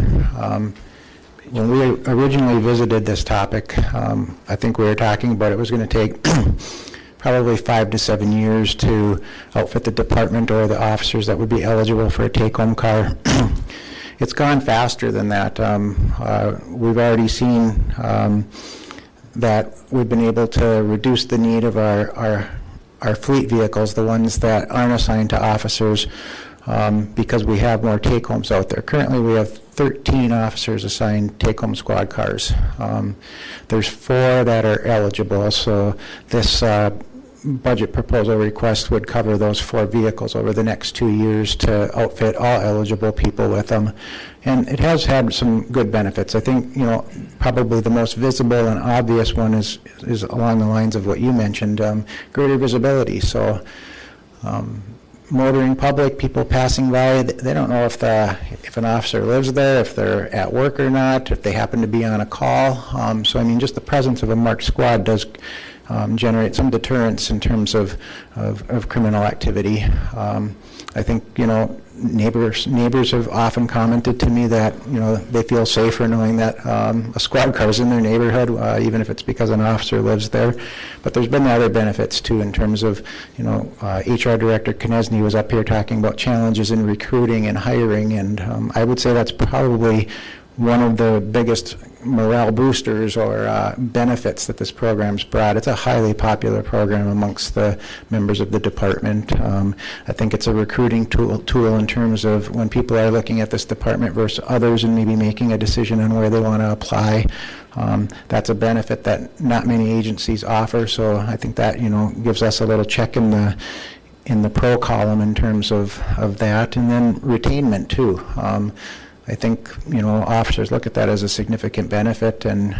S19: When we originally visited this topic, I think we were talking about it was going to take probably 5 to 7 years to outfit the department or the officers that would be eligible for a take-home car. It's gone faster than that. We've already seen that we've been able to reduce the need of our fleet vehicles, the ones that aren't assigned to officers, because we have more take-homes out there. Currently, we have 13 officers assigned take-home squad cars. There's 4 that are eligible, so this budget proposal request would cover those 4 vehicles over the next 2 years to outfit all eligible people with them. And it has had some good benefits. I think, probably the most visible and obvious one is along the lines of what you mentioned, greater visibility. So motoring public, people passing by, they don't know if an officer lives there, if they're at work or not, if they happen to be on a call. So I mean, just the presence of a marked squad does generate some deterrence in terms of criminal activity. I think, neighbors have often commented to me that, they feel safer knowing that a squad car is in their neighborhood, even if it's because an officer lives there. But there's been other benefits, too, in terms of, HR Director Konechny was up here talking about challenges in recruiting and hiring, and I would say that's probably one of the biggest morale boosters or benefits that this program's brought. It's a highly popular program amongst the members of the department. I think it's a recruiting tool in terms of when people are looking at this department versus others and maybe making a decision on where they want to apply. That's a benefit that not many agencies offer, so I think that, gives us a little check in the pro column in terms of that. And then retainment, too. I think, officers look at that as a significant benefit, and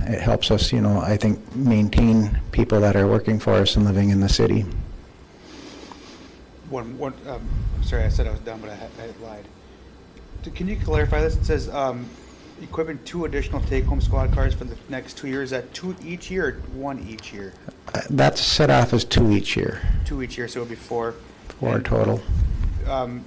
S19: it helps us, I think, maintain people that are working for us and living in the city.
S9: Sorry, I said I was done, but I lied. Can you clarify this? It says equipping 2 additional take-home squad cars for the next 2 years. Is that 2 each year or 1 each year?
S19: That's set off as 2 each year.
S9: 2 each year, so it would be 4.
S19: 4 total.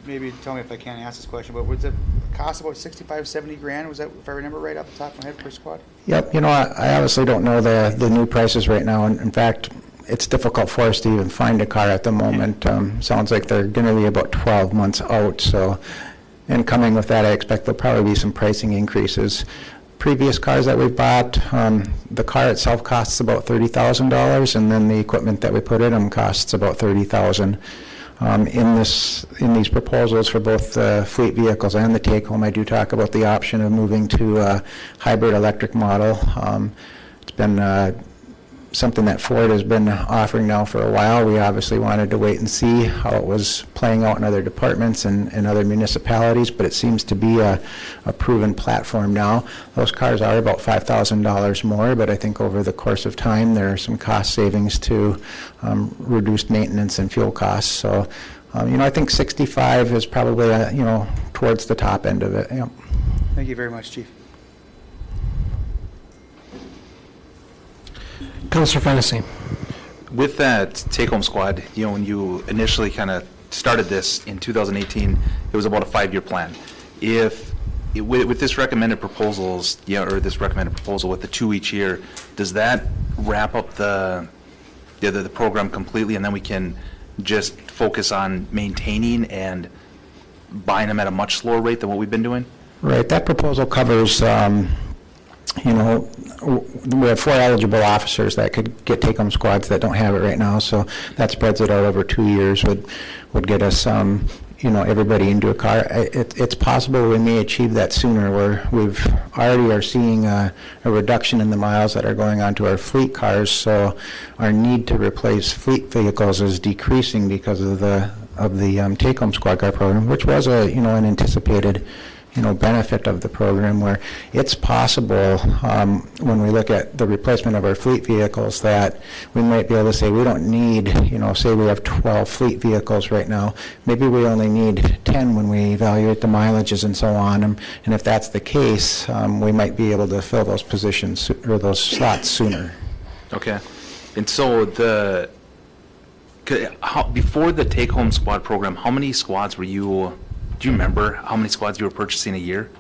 S9: Maybe tell me if I can't ask this question, but was it cost about 65, 70 grand? Was that, if I remember right off the top of my head, per squad?
S19: Yep. I honestly don't know the new prices right now. And in fact, it's difficult for us to even find a car at the moment. Sounds like they're going to be about 12 months out. So, and coming with that, I expect there'll probably be some pricing increases. Previous cars that we bought, the car itself costs about $30,000, and then the equipment that we put in them costs about $30,000. In these proposals for both the fleet vehicles and the take-home, I do talk about the option of moving to a hybrid electric model. It's been something that Ford has been offering now for a while. We obviously wanted to wait and see how it was playing out in other departments and other municipalities, but it seems to be a proven platform now. Those cars are about $5,000 more, but I think over the course of time there are some cost savings to reduced maintenance and fuel costs. So, I think 65 is probably, towards the top end of it. Yep.
S9: Thank you very much, Chief.
S1: Councilor Fennessy.
S3: With that take-home squad, when you initially kind of started this in 2018, it was about a 5-year plan. With this recommended proposals, or this recommended proposal with the 2 each year, does that wrap up the program completely, and then we can just focus on maintaining and buying them at a much slower rate than what we've been doing?
S19: Right. That proposal covers, we have 4 eligible officers that could get take-home squads that don't have it right now, so that spreads it out over 2 years, would get us, everybody into a car. It's possible we may achieve that sooner, where we've already are seeing a reduction in the miles that are going onto our fleet cars, so our need to replace fleet vehicles is decreasing because of the take-home squad car program, which was an anticipated benefit of the program, where it's possible when we look at the replacement of our fleet vehicles that we might be able to say we don't need, say we have 12 fleet vehicles right now, maybe we only need 10 when we evaluate the mileages and so on. And if that's the case, we might be able to fill those positions or those slots sooner.
S3: Okay. And so before the take-home squad program, how many squads were you? Do you remember how many squads you were purchasing a year?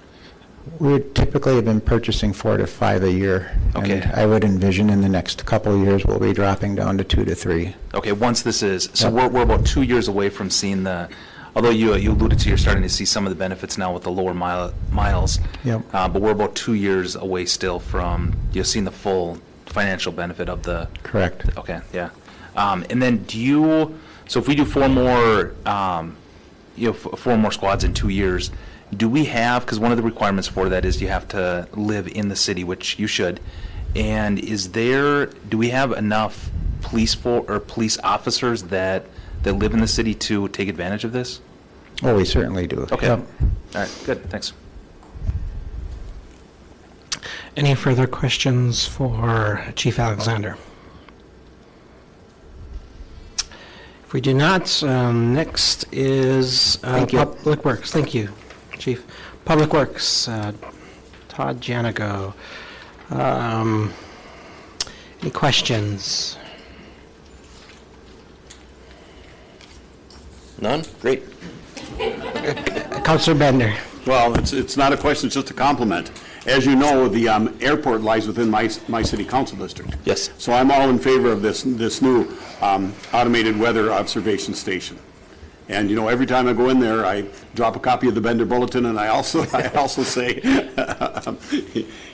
S19: We typically have been purchasing 4 to 5 a year.
S3: Okay.
S19: And I would envision in the next couple of years we'll be dropping down to 2 to 3.
S3: Okay, once this is, so
S19: Yep.
S3: we're about 2 years away from seeing although you alluded to you're starting to see some of the benefits now with the lower miles.
S19: Yep.
S3: But we're about 2 years away still from seeing the full financial benefit of the.
S19: Correct.
S3: Okay, yeah. And then so if we do 4 more, 4 more squads in 2 years, do we have, because one of the requirements for that is you have to live in the city, which you should, and do we have enough police officers that live in the city to take advantage of this?
S19: Oh, we certainly do.
S3: Okay.
S19: Yep.
S3: All right, good, thanks.
S1: Any further questions for Chief Alexander? If we do not, next is Public Works. Thank you, Chief. Public Works, Todd Janigo. Any questions?
S20: None? Great.
S1: Councilor Bender.
S8: Well, it's not a question, it's just a compliment. As you know, the airport lies within my city council district.
S20: Yes.
S8: So I'm all in favor of this new automated weather observation station. And, you know, every time I go in there, I drop a copy of the Bender Bulletin, and I also say,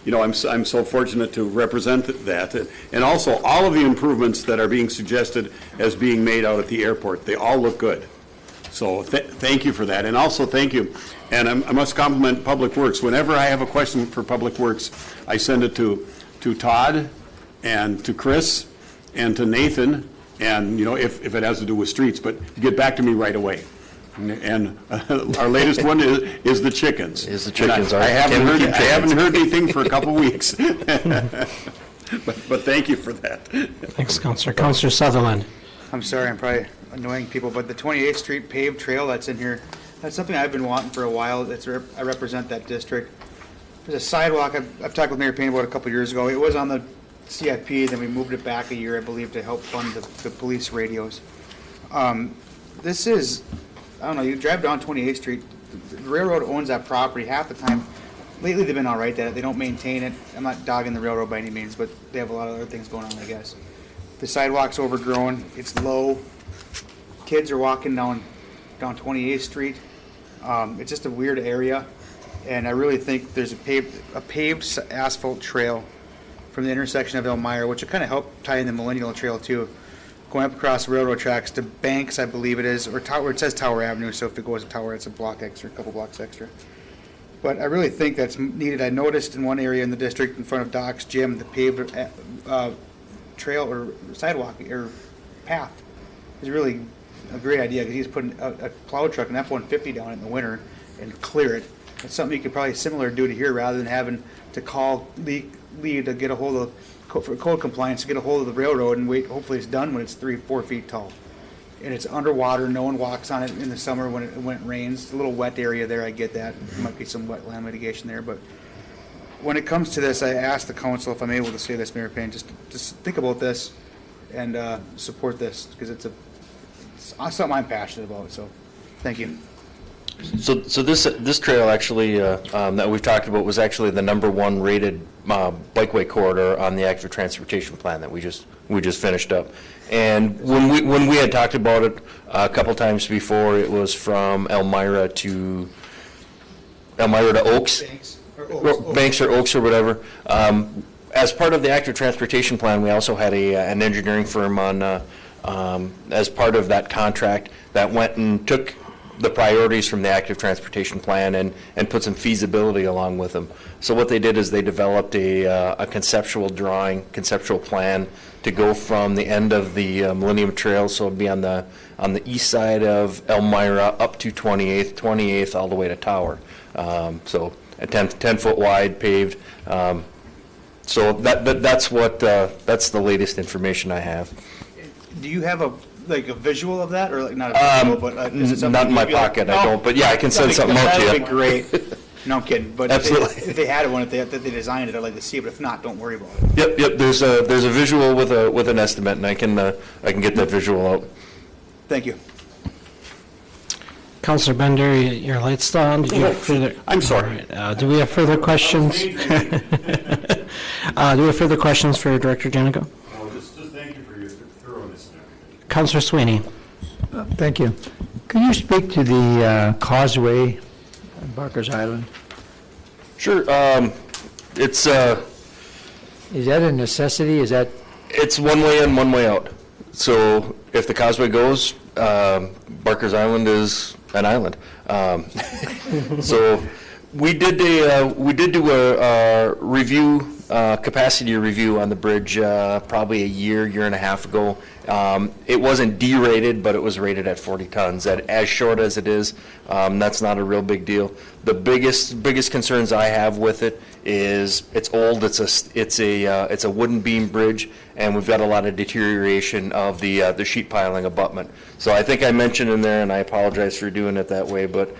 S8: you know, I'm so fortunate to represent that. And also, all of the improvements that are being suggested as being made out at the airport, they all look good. So thank you for that. And also thank you. And I must compliment Public Works. Whenever I have a question for Public Works, I send it to Todd and to Chris and to Nathan, and, you know, if it has to do with streets, but get back to me right away. And our latest one is the chickens.
S20: Is the chickens.
S8: I haven't heard anything for a couple weeks. But thank you for that.
S1: Thanks, Councilor. Councilor Sutherland.
S9: I'm sorry, I'm probably annoying people, but the 28th Street paved trail that's in here, that's something I've been wanting for a while. I represent that district. There's a sidewalk, I've talked with Mayor Payne about a couple years ago. It was on the CIP, then we moved it back a year, I believe, to help fund the police radios. This is, I don't know, you drive down 28th Street, the railroad owns that property half the time. Lately, they've been all right at it. They don't maintain it. I'm not dogging the railroad by any means, but they have a lot of other things going on, I guess. The sidewalk's overgrown, it's low. Kids are walking down 28th Street. It's just a weird area, and I really think there's a paved asphalt trail from the intersection of Elmira, which will kind of help tie in the Millennial Trail too, going up across the railroad tracks to Banks, I believe it is, or Tower. It says Tower Avenue, so if it goes to Tower, it's a block extra, a couple blocks extra. But I really think that's needed. I noticed in one area in the district in front of Doc's gym, the paved trail or sidewalk or path is really a great idea, because he's putting a plow truck, an F-150 down in the winter and clear it. It's something you could probably similar do to here, rather than having to call Lee to get a hold of, for code compliance, to get a hold of the railroad and wait. Hopefully it's done when it's 3-4 feet tall. And it's underwater. No one walks on it in the summer when it rains. It's a little wet area there. I get that. There might be some wetland mitigation there. But when it comes to this, I asked the council, if I'm able to say this, Mayor Payne, just think about this and support this, because it's something I'm passionate about. So thank you.
S20: So this trail actually that we've talked about was actually the #1 rated bikeway corridor on the active transportation plan that we just finished up. And when we had talked about it a couple times before, it was from Elmira to Oaks, Banks or Oaks or whatever. As part of the active transportation plan, we also had an engineering firm on as part of that contract that went and took the priorities from the active transportation plan and put some feasibility along with them. So what they did is they developed a conceptual conceptual plan to go from the end of the Millennium Trail, so it'd be on the east side of Elmira up to 28th all the way to Tower. So a 10-foot wide paved. So that's the latest information I have.
S9: Do you have a visual of that, or not a visual, but is it something?
S20: Not in my pocket, I don't, but yeah, I can send something out to you.
S9: That would be great. No, I'm kidding, but
S20: Absolutely.
S9: if they had one, if they designed it, I'd like to see it, but if not, don't worry about it.
S20: Yep, there's a visual with an estimate, and I can get that visual out.
S9: Thank you.
S1: Councilor Bender, your light's still on. Did you have further?
S8: I'm sorry.
S1: Do we have further questions? Do we have further questions for Director Janigo?
S8: No, just thank you for your thoroughness and everything.
S1: Councilor Sweeney.
S6: Thank you. Can you speak to the causeway on Barker's Island?
S20: Sure. It's
S6: Is that a necessity?
S20: It's one way in, one way out. So if the causeway goes, Barker's Island is an island. So We did do a review, capacity review on the bridge probably a year and a half ago. It wasn't derated, but it was rated at 40 tons. As short as it is, that's not a real big deal. The biggest concerns I have with it is it's old. It's a wooden beam bridge, and we've got a lot of deterioration of the sheet piling abutment. So I think I mentioned in there, and I apologize for doing it that way, but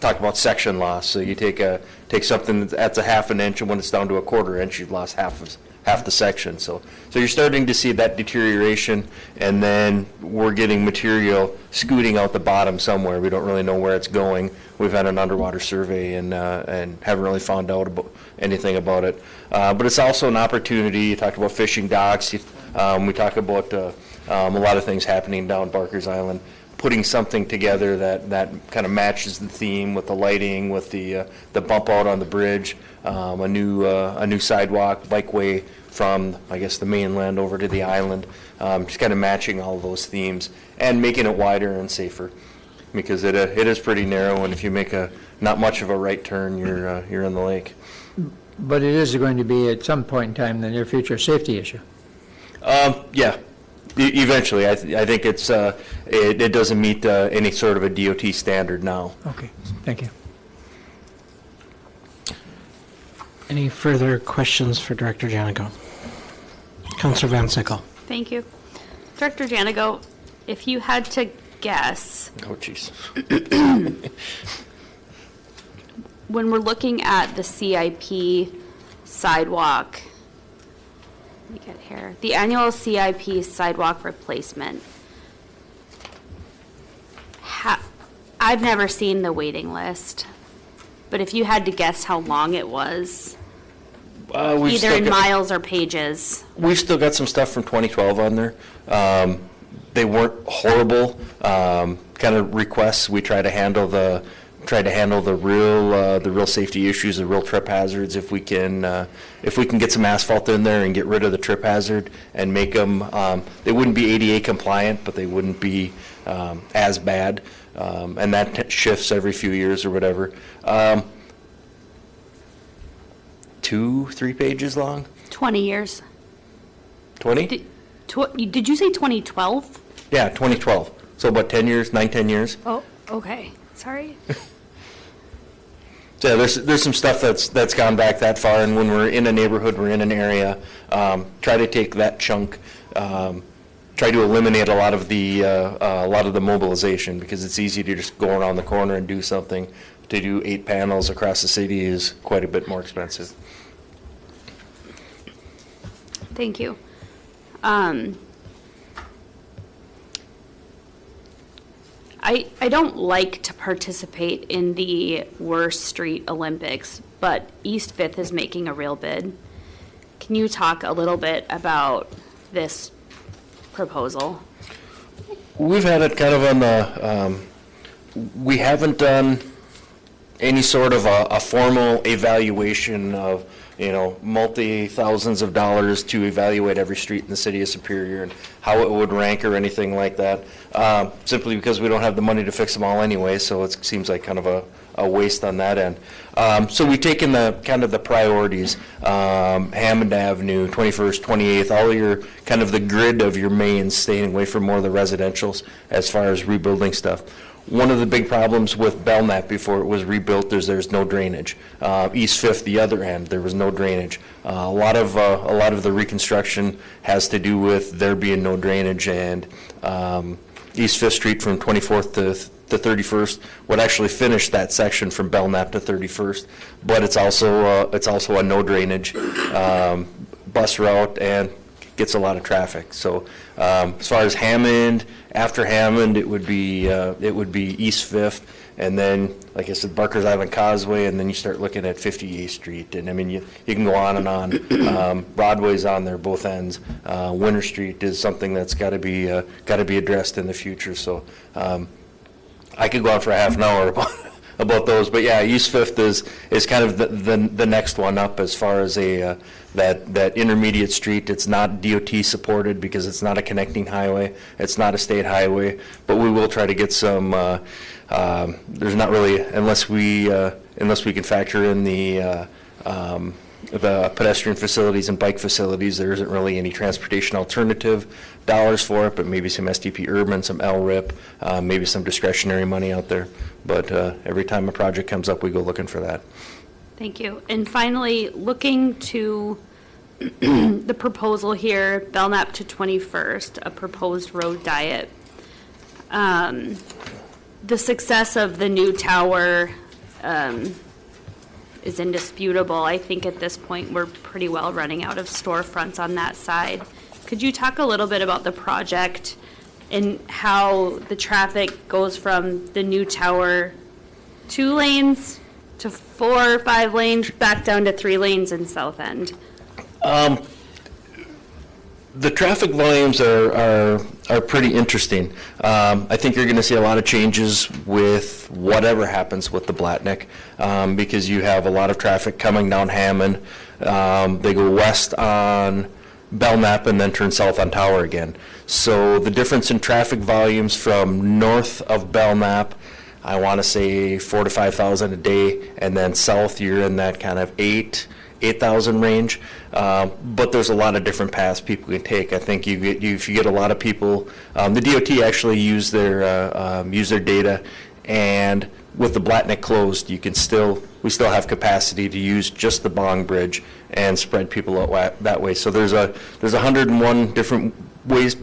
S20: talk about section loss. So you take something that's a half an inch, and when it's down to a quarter inch, you've lost half the section. So you're starting to see that deterioration, and then we're getting material scooting out the bottom somewhere. We don't really know where it's going. We've had an underwater survey and haven't really found out anything about it. But it's also an opportunity. You talked about fishing docks. We talk about a lot of things happening down Barker's Island. Putting something together that kind of matches the theme with the lighting, with the bump out on the bridge, a new sidewalk, bikeway from, I guess, the mainland over to the island, just kind of matching all of those themes and making it wider and safer, because it is pretty narrow, and if you make not much of a right turn, you're in the lake.
S6: But it is going to be at some point in time in the near future a safety issue.
S20: Yeah. Eventually, I think it doesn't meet any sort of a DOT standard now.
S6: Okay, thank you.
S1: Any further questions for Director Janigo? Councilor Van Sickle.
S4: Thank you. Director Janigo, if you had to guess.
S20: Oh, jeez.
S4: When we're looking at the CIP sidewalk, let me get here, the annual CIP sidewalk replacement, I've never seen the waiting list, but if you had to guess how long it was, either in miles or pages.
S20: We've still got some stuff from 2012 on there. They weren't horrible kind of requests. We try to handle the real safety issues, the real trip hazards. If we can get some asphalt in there and get rid of the trip hazard and make them, they wouldn't be ADA compliant, but they wouldn't be as bad. And that shifts every few years or whatever. 2-3 pages long.
S4: 20 years.
S20: 20?
S4: Did you say 2012?
S20: Yeah, 2012. So about 10 years, 9-10 years.
S4: Oh, okay. Sorry.
S20: So there's some stuff that's gone back that far, and when we're in a neighborhood, we're in an area, try to take that chunk, try to eliminate a lot of the mobilization, because it's easy to just go around the corner and do something. To do 8 panels across the city is quite a bit more expensive.
S4: Thank you. I don't like to participate in the Worst Street Olympics, but East 5th is making a real bid. Can you talk a little bit about this proposal?
S20: We've had it kind of on the, we haven't done any sort of a formal evaluation of, multi-thousands of dollars to evaluate every street in the city of Superior and how it would rank or anything like that, simply because we don't have the money to fix them all anyway, so it seems like kind of a waste on that end. So we've taken the priorities, Hammond Avenue, 21st, 28th, all your kind of the grid of your mains, staying away from more of the residentials as far as rebuilding stuff. One of the big problems with Belknap before it was rebuilt is there's no drainage. East 5th, the other end, there was no drainage. A lot of the reconstruction has to do with there being no drainage, and East 5th Street from 24th to 31st would actually finish that section from Belknap to 31st, but it's also a no drainage bus route and gets a lot of traffic. So as far as Hammond, after Hammond, it would be East 5th, and then, like I said, Barker's Island Causeway, and then you start looking at 58th Street, and I mean, you can go on and on. Broadway's on there, both ends. Winter Street is something that's got to be addressed in the future. So I could go on for a half an hour about those, but yeah, East 5th is kind of the next one up as far as that intermediate street. It's not DOT supported because it's not a connecting highway. It's not a state highway, but we will try to get some. There's not really, unless we unless we can factor in the pedestrian facilities and bike facilities, there isn't really any transportation alternative dollars for it, but maybe some STP urban, some LRIP, maybe some discretionary money out there. But every time a project comes up, we go looking for that.
S4: Thank you. And finally, looking to the proposal here, Belknap to 21st, a proposed road diet. The success of the new tower is indisputable. I think at this point we're pretty well running out of storefronts on that side. Could you talk a little bit about the project and how the traffic goes from the new tower 2 lanes to 4 or 5 lanes back down to 3 lanes in South End?
S20: The traffic volumes are pretty interesting. I think you're going to see a lot of changes with whatever happens with the Blatnick, because you have a lot of traffic coming down Hammond. They go west on Belknap and then turn south on Tower again. So the difference in traffic volumes from north of Belknap, I want to say 4,000 to 5,000 a day, and then south you're in that kind of 8,000 range. But there's a lot of different paths people can take. I think if you get a lot of people, the DOT actually use their data, and with the Blatnick closed, we still have capacity to use just the Bong Bridge and spread people out that way. So there's 101 different ways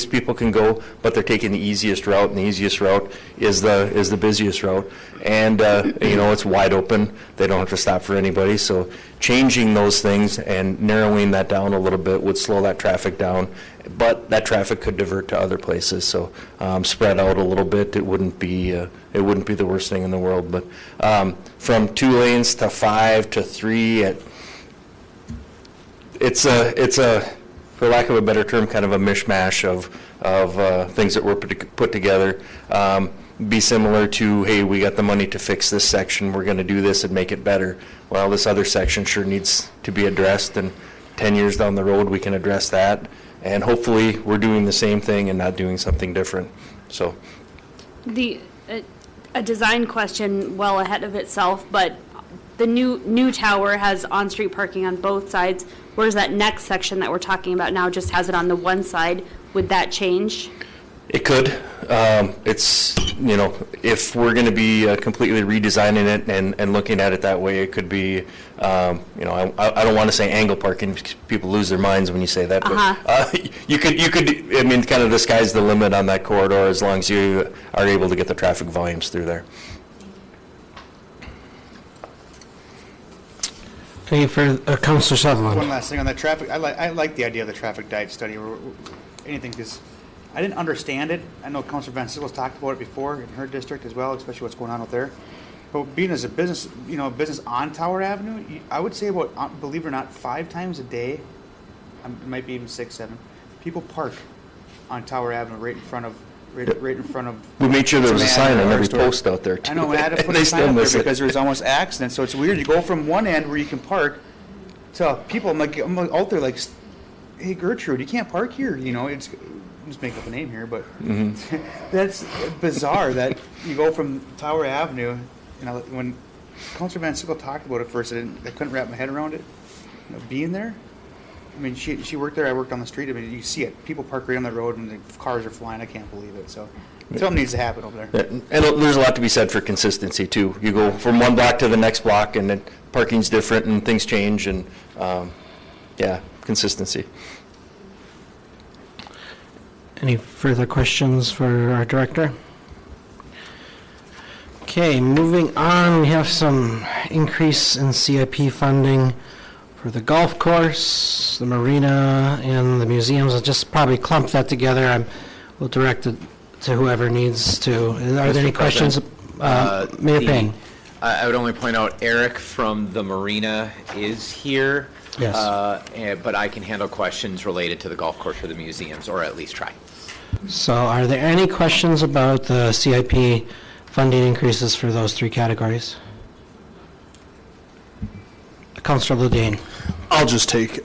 S20: people can go, but they're taking the easiest route, and the easiest route is the busiest route. And it's wide open. They don't have to stop for anybody. So changing those things and narrowing that down a little bit would slow that traffic down, but that traffic could divert to other places. So spread out a little bit. It wouldn't be the worst thing in the world. But from 2 lanes to 5 to 3, it's a for lack of a better term, kind of a mishmash of things that were put together. Be similar to, hey, we got the money to fix this section, we're going to do this and make it better. Well, this other section sure needs to be addressed, and 10 years down the road we can address that. And hopefully we're doing the same thing and not doing something different. So,
S4: a design question well ahead of itself, but the new tower has on-street parking on both sides, whereas that next section that we're talking about now just has it on the one side. Would that change?
S20: It could. If we're going to be completely redesigning it and looking at it that way, it could be, I don't want to say angle parking, because people lose their minds when you say that, but you could, kind of the sky's the limit on that corridor as long as you are able to get the traffic volumes through there.
S1: Okay, for Councilor Sutherland.
S9: One last thing on that traffic. I like the idea of the traffic diet study or anything, because I didn't understand it. I know Councilor Van Sickle's talked about it before in her district as well, especially what's going on out there. But being as a business, business on Tower Avenue, I would say about, believe it or not, 5 times a day, it might be even 6, 7, people park on Tower Avenue right in front of.
S20: We made sure there was a sign on every post out there too.
S9: I know, we had to put a sign up there because there was almost accidents. So it's weird. You go from one end where you can park to people. I'm out there like, hey Gertrude, you can't park here. It's just make up a name here, but that's bizarre that you go from Tower Avenue. When Councilor Van Sickle talked about it first, I couldn't wrap my head around it. Being there. I mean, she worked there. I worked on the street. I mean, you see it. People park right on the road, and the cars are flying. I can't believe it. So, something needs to happen over there.
S20: Yeah. And there's a lot to be said for consistency too. You go from one block to the next block, and then parking's different, and things change, and consistency.
S1: Any further questions for our director? Okay, moving on, we have some increase in CIP funding for the golf course, the marina, and the museums. I'll just probably clump that together. We'll direct it to whoever needs to. Are there any questions? Mayor Payne.
S15: I would only point out Eric from the marina is here.
S1: Yes.
S15: But I can handle questions related to the golf course or the museums, or at least try.
S1: So are there any questions about the CIP funding increases for those 3 categories? Councilor Ledeen.
S11: I'll just take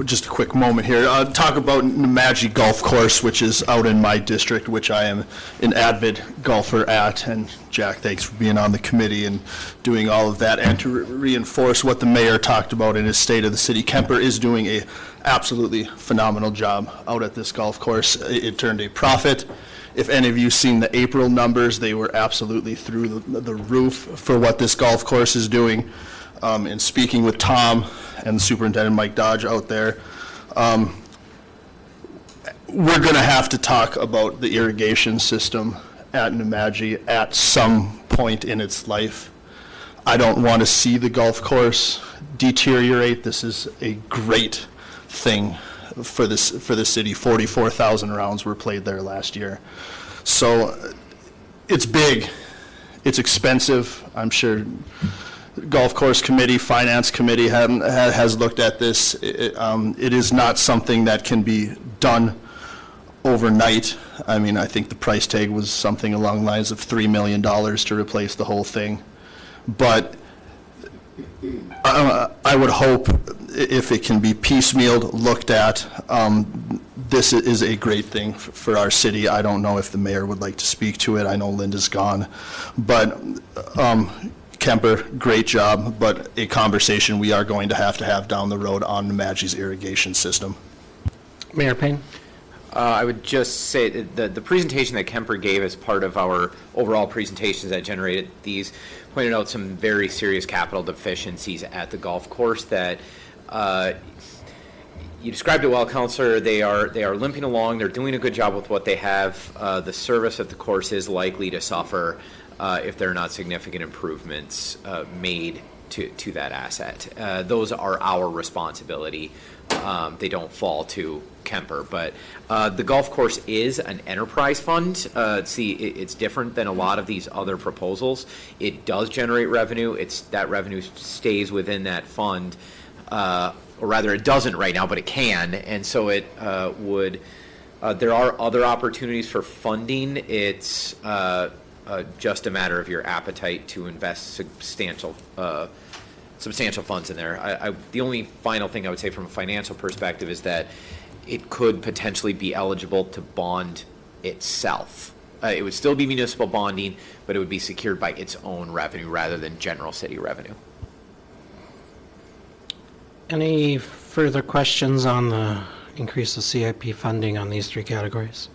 S11: just a quick moment here. Talk about Nemadji Golf Course, which is out in my district, which I am an avid golfer at. And Jack, thanks for being on the committee and doing all of that. And to reinforce what the mayor talked about in his State of the City, Kemper is doing a absolutely phenomenal job out at this golf course. It turned a profit. If any of you seen the April numbers, they were absolutely through the roof for what this golf course is doing. In speaking with Tom and Superintendent Mike Dodge out there, we're going to have to talk about the irrigation system at Nemadji at some point in its life. I don't want to see the golf course deteriorate. This is a great thing for the city. 44,000 rounds were played there last year. So it's big. It's expensive. I'm sure Golf Course Committee, Finance Committee has looked at this. It is not something that can be done overnight. I mean, I think the price tag was something along the lines of $3 million to replace the whole thing. But I would hope if it can be piecemealed, looked at, this is a great thing for our city. I don't know if the mayor would like to speak to it. I know Linda's gone. But Kemper, great job, but a conversation we are going to have down the road on Nemadji's irrigation system.
S1: Mayor Payne.
S15: I would just say that the presentation that Kemper gave as part of our overall presentations that generated these pointed out some very serious capital deficiencies at the golf course that you described it well, Councilor. They are limping along. They're doing a good job with what they have. The service at the course is likely to suffer if there are not significant improvements made to that asset. Those are our responsibility. They don't fall to Kemper, but the golf course is an enterprise fund. It's different than a lot of these other proposals. It does generate revenue. That revenue stays within that fund, or rather it doesn't right now, but it can, and so it would. There are other opportunities for funding. It's just a matter of your appetite to invest substantial funds in there. The only final thing I would say from a financial perspective is that it could potentially be eligible to bond itself. It would still be municipal bonding, but it would be secured by its own revenue rather than general city revenue.
S1: Any further questions on the increase of CIP funding on these three categories?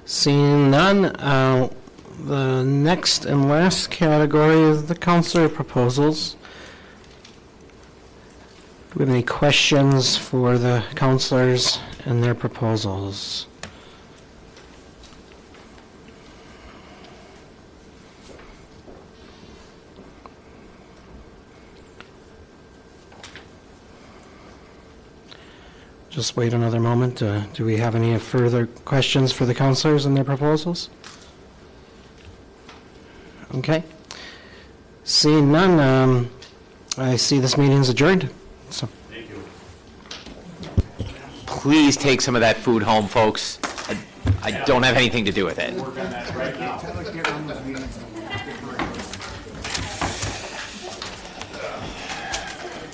S1: Seeing none, the next and last category is the councilor proposals. Do we have any questions for the councilors and their proposals? Just wait another moment. Do we have any further questions for the councilors and their proposals? Okay. Seeing none, I see this meeting is adjourned. So.
S15: Thank you. Please take some of that food home, folks. I don't have anything to do with it.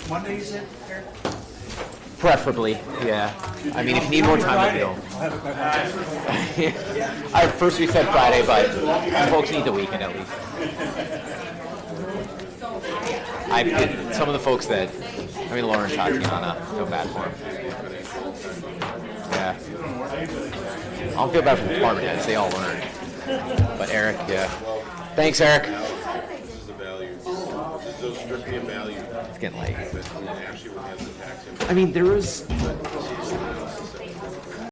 S9: Monday, you said, Eric?
S15: Preferably, yeah. I mean, if you need more time, let me know. First we said Friday, but folks need the weekend at least. Some of the folks that, Lauren Tatiana, feel bad for him. Yeah. I don't feel bad for the department heads, they all learned. But Eric, yeah. Thanks, Eric.
S21: This is the value. This is strictly a value.
S15: It's getting late.
S21: Actually, what has the tax impact.
S15: I mean, there was